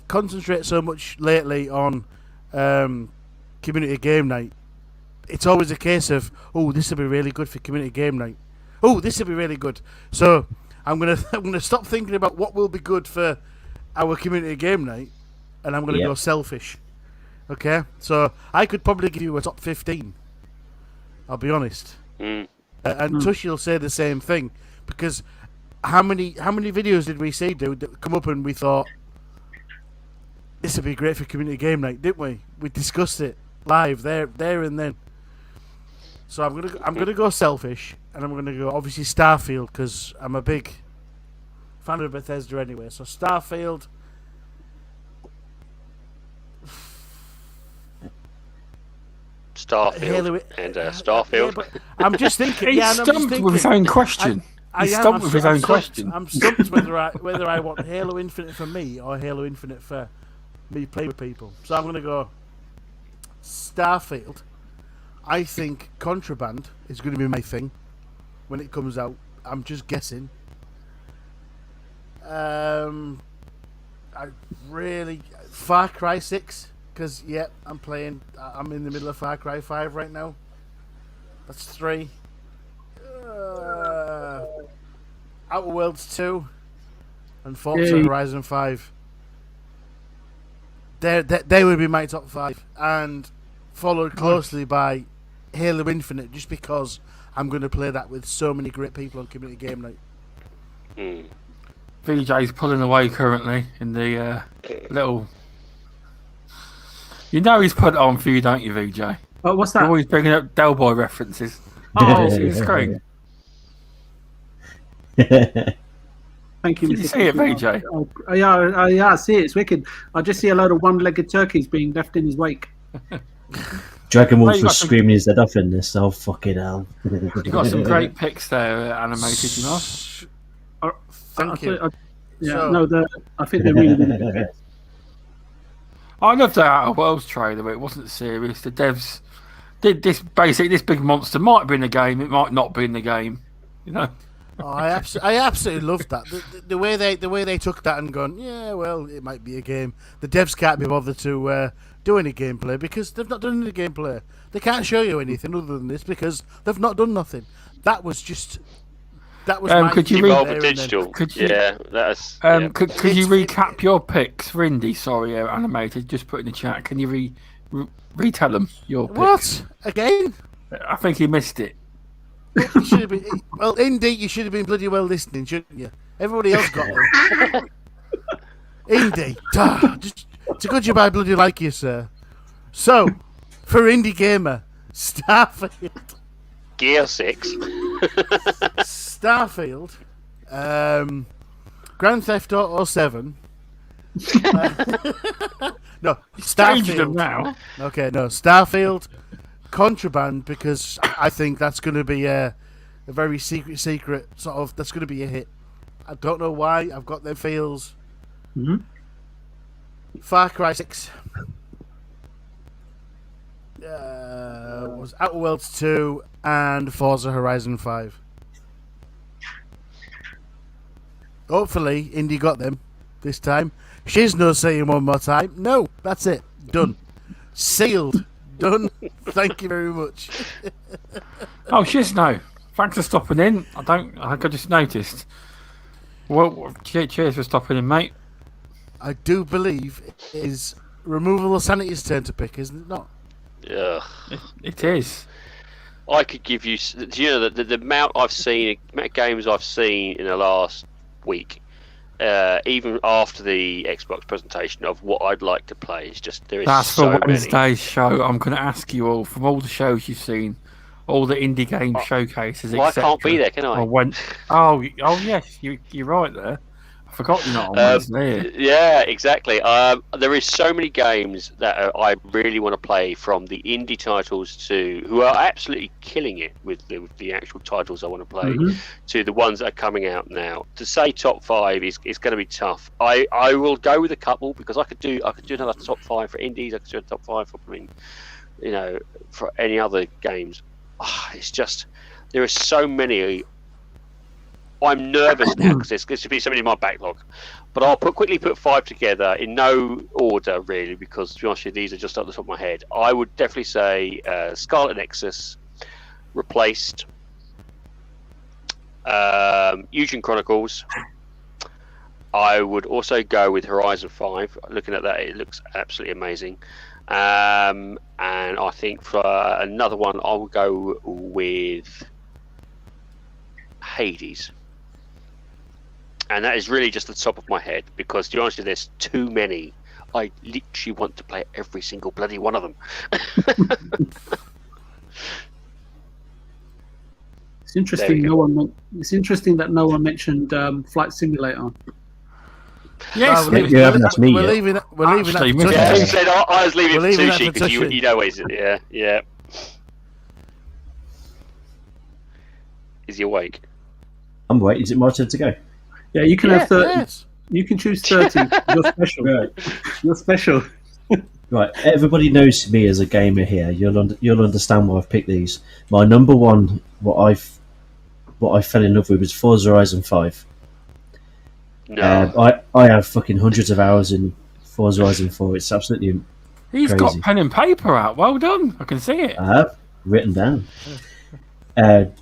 concentrate so much lately on community game night. It's always a case of, oh, this will be really good for community game night. Oh, this will be really good. So I'm gonna stop thinking about what will be good for our community game night, and I'm gonna go selfish. Okay, so I could probably give you a top 15. I'll be honest, and Tushi will say the same thing, because how many videos did we see, dude, that come up and we thought this would be great for community game night, didn't we? We discussed it live there and then. So I'm gonna go selfish, and I'm gonna go obviously Starfield, because I'm a big fan of Bethesda anyway. So Starfield. And Starfield. Yeah, I'm just thinking. He's stumped with his own question. He's stumped with his own question. I'm stumped whether I want Halo Infinite for me or Halo Infinite for me play with people. So I'm gonna go Starfield. I think Contraband is going to be my thing when it comes out. I'm just guessing. I really Far Cry 6, because I'm in the middle of Far Cry 5 right now. That's 3. Outer Worlds 2 and Forza Horizon 5. They would be my top 5, and followed closely by Halo Infinite, just because I'm going to play that with so many great people on community game night. VJ's pulling away currently in the little. You know he's put it on for you, don't you, VJ? Oh, what's that? You're always bringing up Del Boy references. Oh, it's great. Thank you. Did you see it, VJ? Oh, yeah, I see it. It's wicked. I just see a load of one-legged turkeys being left in his wake. Dragon Wolf was screaming his head off in this. Oh, fucking hell. You got some great pics there, animated, you know? Thank you. I think they're really, really good. I loved the Outer Worlds trailer, but it wasn't serious. The devs did this. Basically, this big monster might be in the game, it might not be in the game. You know. Oh, I absolutely loved that. The way they took that and gone, yeah, well, it might be a game. The devs can't be bothered to do any gameplay because they've not done any gameplay. They can't show you anything other than this because they've not done nothing. That was my could you digital? Could you recap your picks for Indy? Sorry, animated. Just put in the chat. Can you retell them your picks? What again? I think he missed it. You should have been, well, Indy, you should have been bloody well listening, shouldn't you? Everybody else got them. Indy, it's a good job I bloody like you, sir. So, for Indie Gamer, Starfield. Gear 6. Starfield. Grand Theft Auto 7. No, Starfield. Now. Okay, no, Starfield. Contraband, because I think that's going to be a very secret sort of. That's going to be a hit. I don't know why. I've got them feels. Mm-hmm. Far Cry 6. Was Outer Worlds 2 and Forza Horizon 5. Hopefully, Indy got them this time. She's no saying one more time. No, that's it. Done. Sealed. Done. Thank you very much. Oh, Shizno, thanks for stopping in. I just noticed. Well, cheers for stopping in, mate. I do believe it is removal of sanity's turn to pick, isn't it not? Yeah. It is. I could give you, the amount I've seen, the amount of games I've seen in the last week, even after the Xbox presentation of what I'd like to play is just there is That's so for many. Wednesday's show. I'm going to ask you all from all the shows you've seen, all the indie game showcases. Well, I etc. can't be there, can I? Oh yes, you're right there. I forgot you're not on Wednesday. Yeah, exactly. There is so many games that I really want to play, from the indie titles who are absolutely killing it with the actual titles I want to play, to the ones that are coming out now. To say top 5 is going to be tough. I will go with a couple, because I could do another top 5 for indies. I could do a top 5 for for any other games. It's just there are so many. I'm nervous now because there's going to be so many in my backlog, but I'll quickly put 5 together in no order really, because to be honest with you, these are just off the top of my head. I would definitely say Scarlet Nexus, Replaced, Eiyuden Chronicles. I would also go with Horizon 5. Looking at that, it looks absolutely amazing. And I think for another one, I will go with Hades. And that is really just the top of my head, because to be honest with you, there's too many. I literally want to play every single bloody one of them. It's interesting. It's interesting that no one mentioned Flight Simulator. Yes, you haven't asked me We're yet. leaving that. We're leaving that. Actually, For Yeah, Tushi. I said I was leaving We're it for leaving that Tushi, for because Tushi. you know what is it? Yeah. Is he awake? I'm waiting. Is it my turn to go? Yeah, you can have 30. Yes. You can choose 30. You're special. Right. You're special. Right. Everybody knows me as a gamer here. You'll understand why I've picked these. My number one, what I fell in love with, was Forza Horizon 5. No. I have fucking hundreds of hours in Forza Horizon 4. It's absolutely He's crazy. got pen and paper out. Well done. I can see it. I have written down.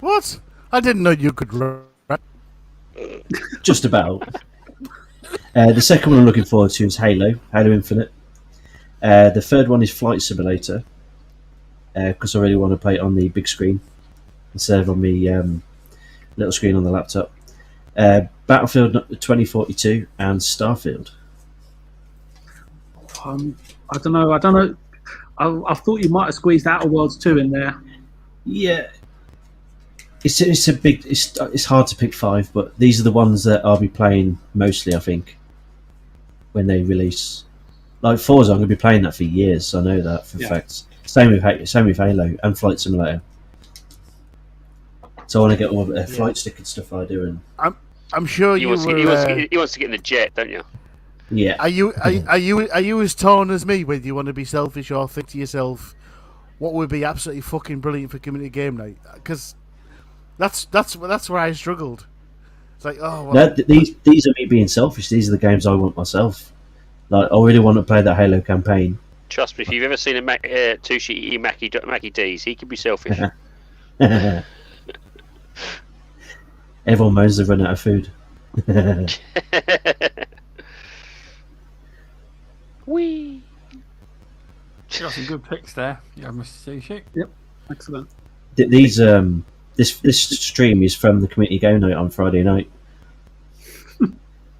What? I didn't know you could rap. Just about. The second one I'm looking forward to is Halo Infinite. The third one is Flight Simulator, because I really want to play it on the big screen instead of on the little screen on the laptop. Battlefield 2042 and Starfield. I don't know. I thought you might have squeezed Outer Worlds 2 in there. Yeah, it's hard to pick 5, but these are the ones that I'll be playing mostly, I think, when they release. Like Forza, I'm going to be playing that for years. I know that for a fact. Same with Halo and Flight Simulator. So I want to get all the flight stick and stuff I do. And I'm sure He wants to get in the jet, don't you? yeah, Are you as torn as me? Whether you want to be selfish or think to yourself, what would be absolutely fucking brilliant for community game night? Because that's where I struggled. It's like, oh, well, no, these are me being selfish. These are the games I want myself. Like, I really want to play that Halo campaign. Trust me, if you've ever seen a Tushi eat Mackie D's, he can be selfish. Everyone moans they've run out of food. Whee! You got some good picks there. Yeah, Mr. Sushi. Yep, excellent. These this stream is from the community game night on Friday night.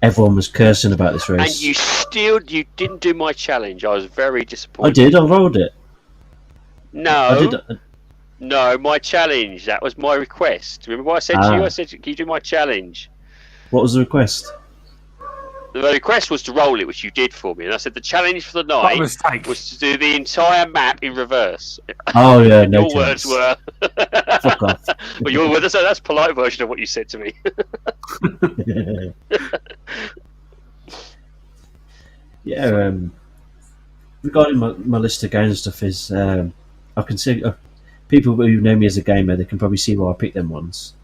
Everyone was cursing about this race. And you didn't do my challenge. I was very I disappointed. did. I rolled it. No. I did. No, my challenge. That was my request. Remember what I said to you? I said, can you do my challenge? What was the request? the request was to roll it, which you did for me, and I said the challenge for the night was to do the entire map in reverse. Oh yeah, no Your chance. words were. Fuck off. Well, your words. That's a polite version of what you said to me. Yeah. Regarding my list of games and stuff is, I can see people who know me as a gamer. They can probably see why I picked them ones.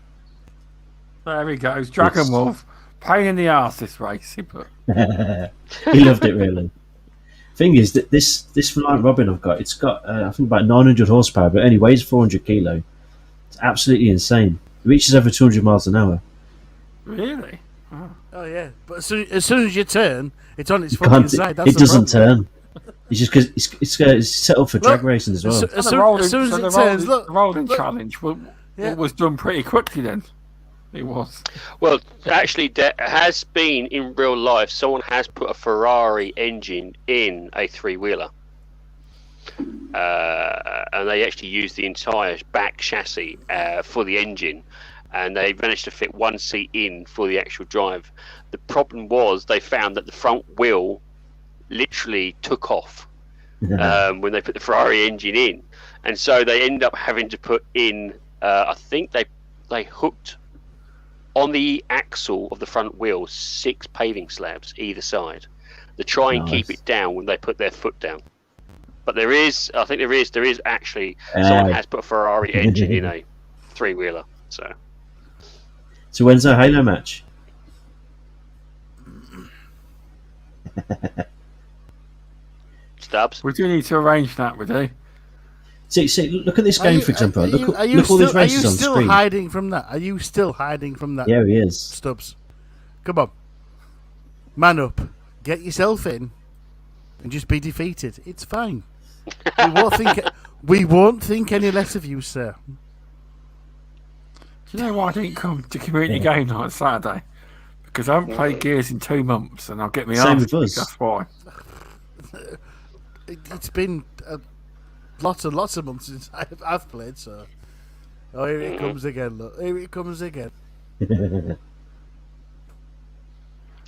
There he goes, Dragon Wolf. Pain in the arse, this race. He loved it really. Thing is that this Reliant Robin I've got, it's got I think about 900 horsepower, but it only weighs 400 kilo. It's absolutely insane. It reaches over 200 miles an hour. Really? Oh yeah, but as soon as you turn, it's on its fucking side. That's it doesn't turn. It's just because it's set up for drag racing as well. As soon as it turns, the rolling challenge was done pretty quickly then. It was. Well, actually, there has been in real life. Someone has put a Ferrari engine in a three-wheeler, and they actually used the entire back chassis for the engine, and they managed to fit one seat in for the actual drive. The problem was they found that the front wheel literally took off when they put the Ferrari engine in, and so they end up having to put in. I think they hooked on the axle of the front wheel 6 paving slabs either side to try and keep it down when they put their foot down. But there is actually someone has put a Ferrari engine in a three-wheeler. So when's our Halo match? Stubbs. We do need to arrange that, we do. See, look at this game, for example. Look all these races on screen. Are you still hiding from that? Are you still hiding from that? Yeah, he is. Stubbs, come on, man up, get yourself in, and just be defeated. It's fine. We won't think any less of you, sir. Do you know why I didn't come to community game night Saturday? Because I haven't played Gears in 2 months, and I'll get me Same arse. with us. That's why. It's been lots and lots of months since I've played, so. Oh, here it comes again, look. Here it comes again. You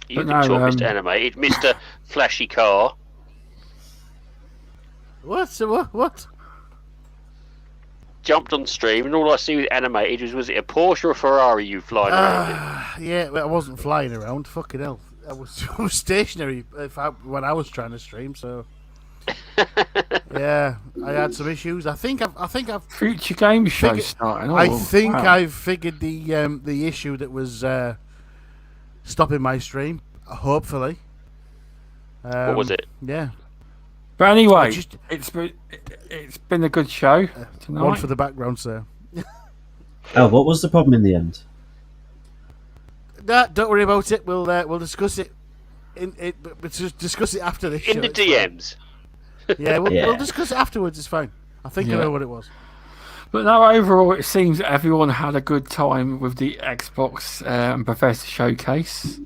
can talk, Mr. Animated, Mr. Flashy Car. What? Jumped on stream, and all I see with Animated was it a Porsche or a Ferrari you flying around in? Yeah, well, I wasn't flying around. Fucking hell. I was stationary when I was trying to stream, so. Yeah, I had some issues. I think I've Future game show starting. I've figured the issue that was stopping my stream. Hopefully. What was it? Yeah. But anyway, it's been a good show tonight. One for the background, sir. What was the problem in the end? Nah, don't worry about it. We'll discuss it. We'll discuss it after this. In the DMs. Yeah, we'll discuss it afterwards. It's fine. I think I know what it was. But no, overall, it seems everyone had a good time with the Xbox Bethesda Showcase.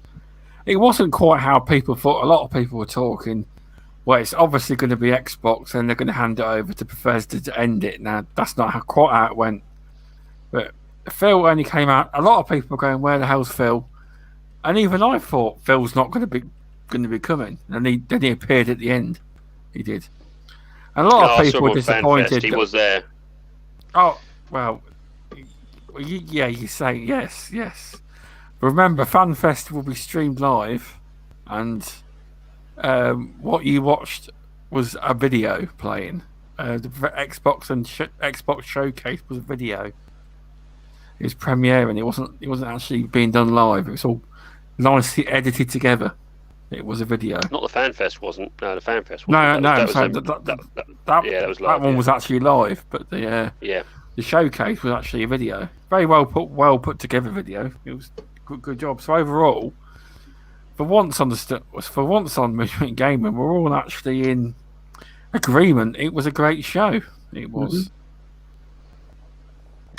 It wasn't quite how people thought. A lot of people were talking. Well, it's obviously going to be Xbox, and they're going to hand it over to Bethesda to end it. Now, that's not quite how it went. But Phil only came out. A lot of people were going, "Where the hell's Phil?" And even I thought Phil's not going to be coming. And then he appeared at the end. He did. And a lot of people were disappointed. He was there. Oh, well, yeah, you say yes. But remember, FanFest will be streamed live, and what you watched was a video playing. The Xbox and Xbox Showcase was a video. It was premiering. It wasn't actually being done live. It was all nicely edited together. It was a video. Not the FanFest wasn't. No, the FanFest wasn't. That one was actually live, but the showcase was actually a video. Very well put together video. It was good job. So overall, for once on Midweek Gaming, we're all actually in agreement. It was a great show. It was.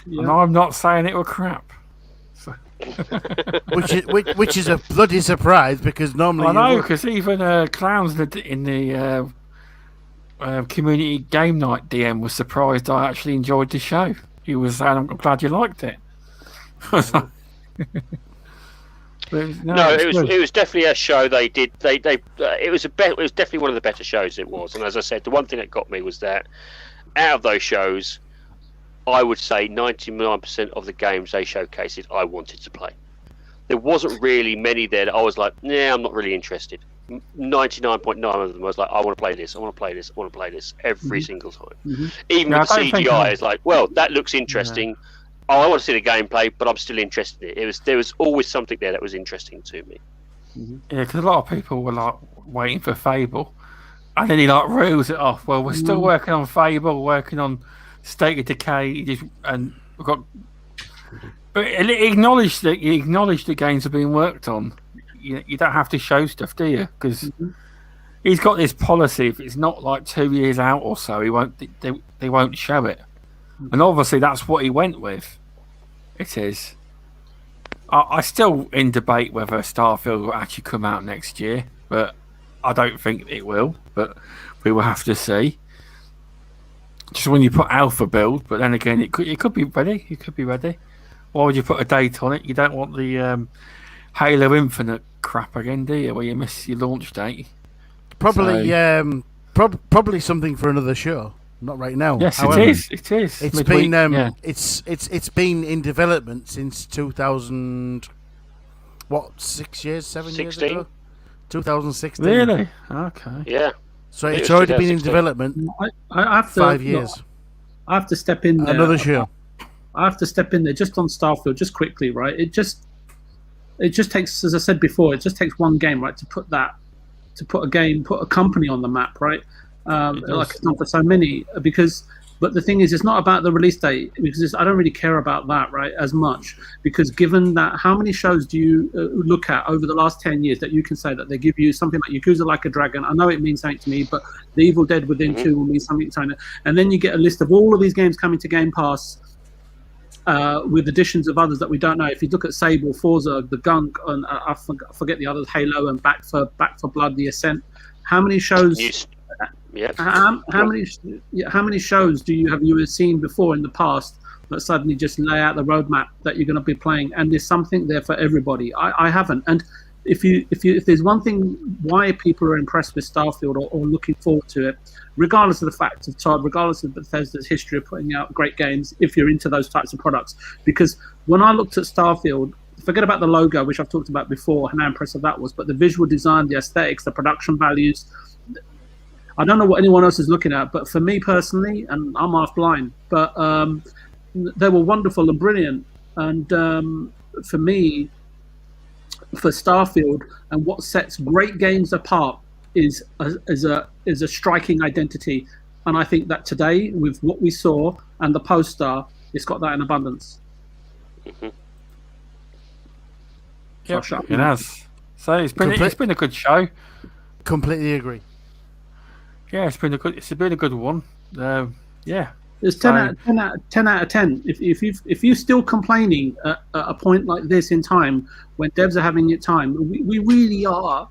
Yeah. And I'm not saying it was crap. So. which is a bloody surprise, because normally I know, because even Clowns in the community game night DM was surprised I actually enjoyed the show. He was saying, "I'm glad you liked it." No, it was definitely a show they did. It was definitely one of the better shows it was. And as I said, the one thing that got me was that out of those shows, I would say 99% of the games they showcased I wanted to play. There wasn't really many there that I was like, nah, I'm not really interested. 99.9 of them I was like, I want to play this, I want to play this, I want to play this every single time. Even with the CGI, it's like, well, that looks interesting. Oh, I want to see the gameplay, but I'm still interested in it. There was always something there that was interesting to me. Yeah, because a lot of people were like waiting for Fable, and then he like reels it off. Well, we're still working on Fable, working on State of Decay, and we've got. But he acknowledged the games are being worked on. You don't have to show stuff, do you? Because he's got this policy. If it's not like 2 years out or so, he won't. They won't show it. And obviously, that's what he went with. It is. I still in debate whether Starfield will actually come out next year, but I don't think it will. But we will have to see. Just when you put alpha build, but then again, it could be ready. It could be ready. Why would you put a date on it? You don't want the Halo Infinite crap again, do you? Where you miss your launch date. Probably, probably something for another show. Not right now. Yes, however, it is. It is. It's Midweek, been it's been in development since 2000. What, 6 years, 7 years ago? 2016. Really? Okay. Yeah. So it's already been in development. I have to, 5 years. I have to step in there. Another show. I have to step in there just on Starfield, just quickly, right? It just takes, as I said before, it just takes one game, right, to put a company on the map, right? Like it's done for so many, but the thing is, it's not about the release date, because I don't really care about that, right, as much, because given that, how many shows do you look at over the last 10 years that you can say that they give you something like Yakuza Like a Dragon? I know it means something to me, but The Evil Dead Within 2 will mean something to me. And then you get a list of all of these games coming to Game Pass, with additions of others that we don't know. If you look at Sable, Forza, the Gunk, and I forget the others, Halo, and Back for Blood, The Ascent. How many shows? How many shows do you seen before in the past that suddenly just lay out the roadmap that you're going to be playing, and there's something there for everybody? I haven't. And if there's one thing why people are impressed with Starfield or looking forward to it, regardless of the fact of Todd, regardless of Bethesda's history of putting out great games, if you're into those types of products, because when I looked at Starfield, forget about the logo, which I've talked about before, how impressive that was, but the visual design, the aesthetics, the production values, I don't know what anyone else is looking at, but for me personally, and I'm half blind, but they were wonderful and brilliant. And for me, for Starfield, and what sets great games apart is a striking identity. And I think that today, with what we saw and the poster, it's got that in abundance. Yep, it has. So it's been a good show. Completely agree. Yeah, it's been a good one. Yeah. It's 10 out of 10. If you're still complaining at a point like this in time, when devs are having it time, we really are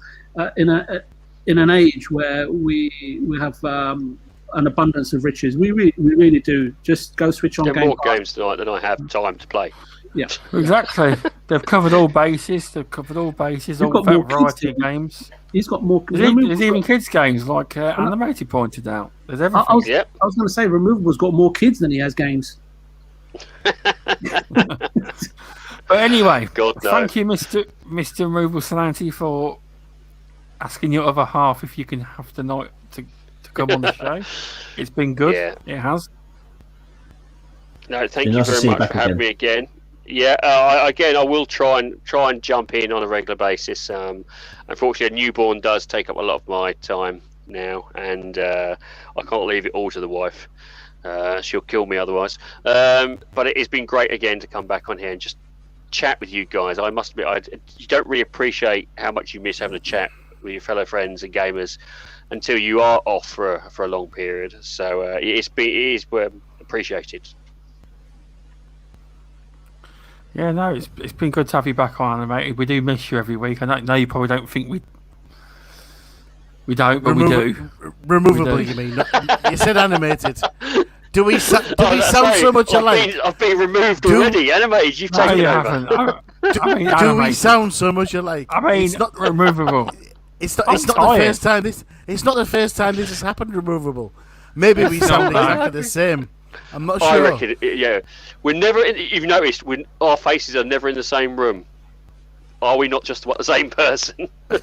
in an age where we have an abundance of riches. We really do. Just go switch on. There are more games tonight than I have time to play. Yeah, exactly. They've covered all bases. All that variety of games. He's got more. There's even kids games like Animated pointed out. There's everything. I was going to say Removable's got more kids than he has games. But anyway, thank you, Mr. Removal Sanity, for asking your other half if you can have the night to come on the show. It's been good. Yeah. It has. No, thank you very much for having me again. Yeah, I will try and jump in on a regular basis. Unfortunately, a newborn does take up a lot of my time now, and I can't leave it all to the wife. She'll kill me otherwise. But it's been great again to come back on here and just chat with you guys. I must admit, you don't really appreciate how much you miss having a chat with your fellow friends and gamers until you are off for a long period. So it is appreciated. Yeah, no, it's been good to have you back on Animated. We do miss you every week. I know you probably don't think we don't, but we do. Removable, you mean? You said Animated. We sound so much alike? I've been removed already. Animated, you've taken over. Haven't. I mean, Do we animated. sound so much alike? I mean, it's not removable. It's not. I'm It's not the tired. first time this. It's not the first time this has happened. Removable. Maybe we sound not exactly the same. I'm not I sure. reckon, yeah. We're never. You've noticed our faces are never in the same room. Are we not just the same person? I'm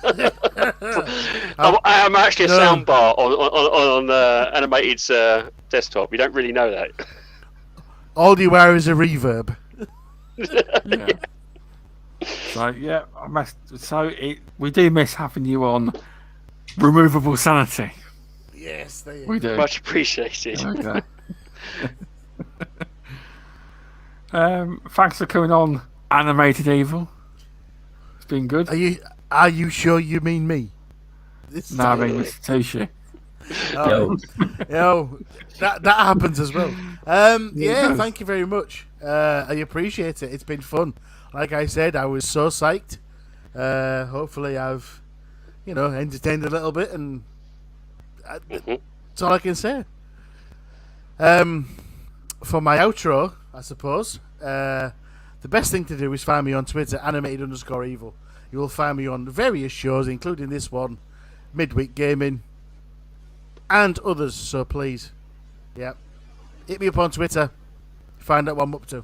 actually a soundbar on Animated's desktop. You don't really know that. All you are is a reverb. Yeah. So yeah, we do miss having you on removable sanity. Yes, they We do. Much appreciated. Okay. Thanks for coming on, Animated Evil. It's been good. Are you sure you mean me? No, I mean Mr. Tushi. Oh, that happens as well. Yeah, thank you very much. I appreciate it. It's been fun. Like I said, I was so psyched. Hopefully, I've entertained a little bit, and that's all I can say. For my outro, I suppose, the best thing to do is find me on Twitter, animated_evil. You will find me on various shows, including this one, Midweek Gaming, and others. So please, hit me up on Twitter. Find out what I'm up to.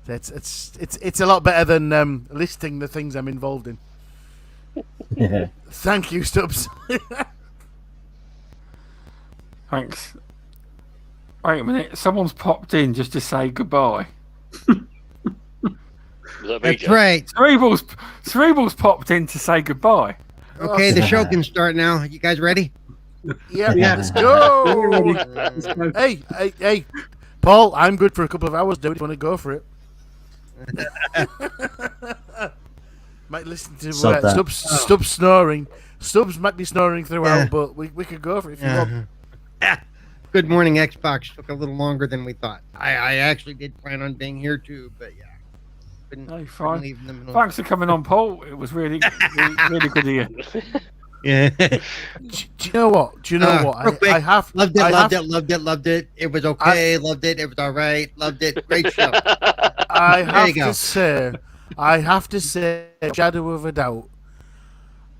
It's a lot better than listing the things I'm involved in. Yeah. Thank you, Stubbs. Thanks. Wait a minute, someone's popped in just to say goodbye. That's right. Cerebral's popped in to say goodbye. Okay, the show can start now. You guys ready? Yeah, let's go. Hey, Paul, I'm good for a couple of hours, dude. You want to go for it? Might listen to Stubbs snoring. Stubbs might be snoring throughout, but we could go for it if you want. Good morning, Xbox. Took a little longer than we thought. I actually did plan on being here too, but yeah. No, fine. Thanks for coming on, Paul. It was really good of you. Yeah. Do you know what? I have loved it. It was okay. Loved it. It was all right. Loved it. Great show. I have to say, shadow of a doubt,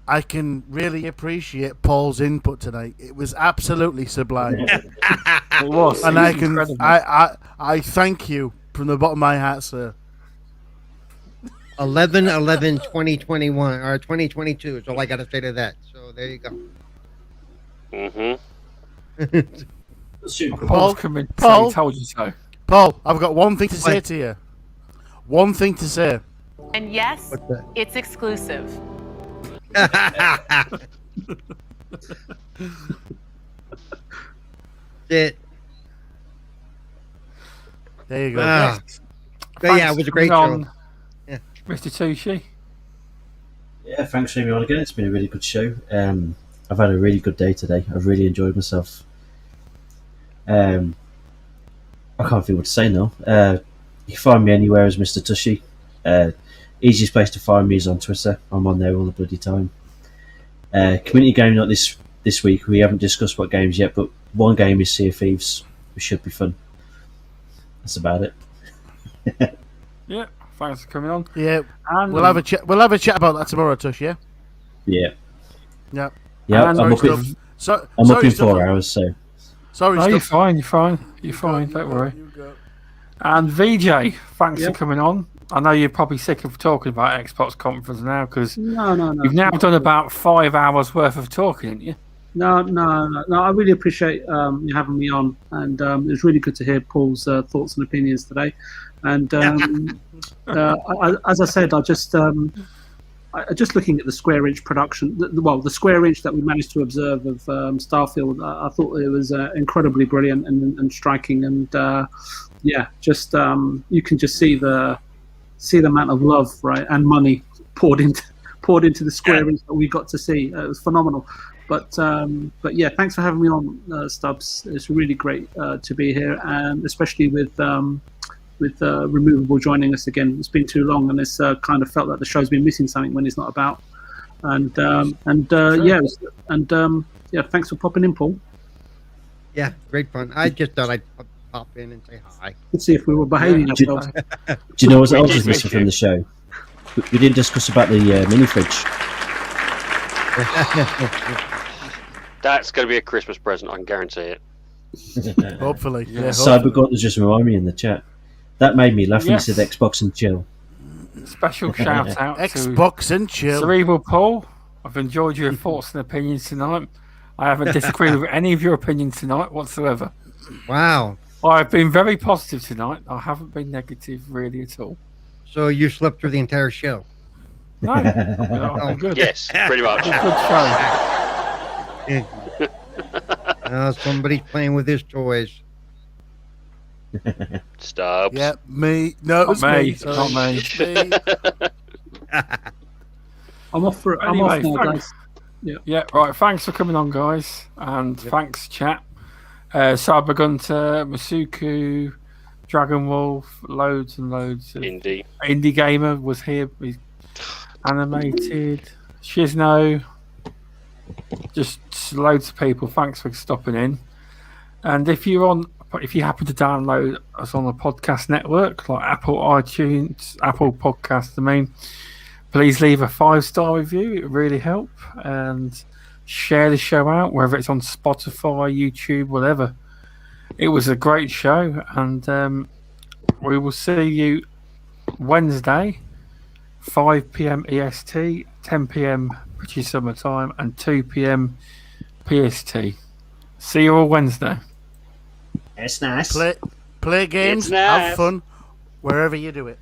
I can really appreciate Paul's input tonight. It was absolutely sublime. It was. And It was incredible. I thank you from the bottom of my heart, sir. 11/11/2021 or 2022 is all I got to say to that. So there you go. Paul's coming. Paul told you so. Paul, I've got one thing to say to you. One thing to say. And yes, it's exclusive. It. There you go. But yeah, it was a great show. Yeah. Mr. Tushi. Yeah, thanks for having me on again. It's been a really good show. I've had a really good day today. I've really enjoyed myself. I can't think what to say now. You can find me anywhere as Mr. Tushi. Easiest place to find me is on Twitter. I'm on there all the bloody time. Community game night this week. We haven't discussed what games yet, but one game is Sea of Thieves, which should be fun. That's about it. Yeah, thanks for coming on. Yeah, and we'll have a chat. We'll have a chat about that tomorrow, Tush. Yeah. Yeah. Yeah. Yeah. And I'm up in 4 hours. So. Sorry. No, you're fine. Don't worry. And VJ, thanks for coming on. I know you're probably sick of talking about Xbox conference now because No. you've now done about 5 hours worth of talking, haven't you? No. I really appreciate you having me on, and it was really good to hear Paul's thoughts and opinions today. And as I said, I just looking at the square inch production, the square inch that we managed to observe of Starfield, I thought it was incredibly brilliant and striking, and you can just see the amount of love, right, and money poured into the square inch that we got to see. It was phenomenal. But yeah, thanks for having me on, Stubbs. It's really great to be here, and especially with Removable joining us again. It's been too long, and it's kind of felt like the show's been missing something when he's not about. And thanks for popping in, Paul. Yeah, great fun. I just thought I'd pop in and say hi. Let's see if we were behaving ourselves. Do you know what We else did was missing miss from you. the show? We didn't discuss about the mini fridge. That's going to be a Christmas present. I can guarantee it. Hopefully. Yeah, Cybergot was just reminding me in the chat. That made me laugh when Yes. he said Xbox and chill. Special shout out to Xbox and chill. Cerebral Paul. I've enjoyed your thoughts and opinions tonight. I haven't disagreed with any of your opinions tonight whatsoever. Wow. I've been very positive tonight. I haven't been negative really at all. So you slept through the entire show? No, I'm good. Yes, pretty much. Good show. Somebody's playing with his toys. Stubbs. Yeah, me. No, it was me. Sorry. Not me. It's me. I'm off for I'm Anyway, off now, thanks. guys. Yeah, right. Thanks for coming on, guys, and thanks, chat. Cyber Gunter, Masuku, Dragon Wolf, loads and loads of Indie Gamer was here. He's animated. Shizno, just loads of people. Thanks for stopping in. And if you happen to download us on the podcast network like Apple iTunes, Apple Podcasts, please leave a 5-star review. It really help, and share the show out whether it's on Spotify, YouTube, whatever. It was a great show, and we will see you Wednesday, 5 p.m. EST, 10 p.m. British Summer Time, and 2 p.m. PST. See you all Wednesday. It's nice. Play games, It's nice. have fun, wherever you do it.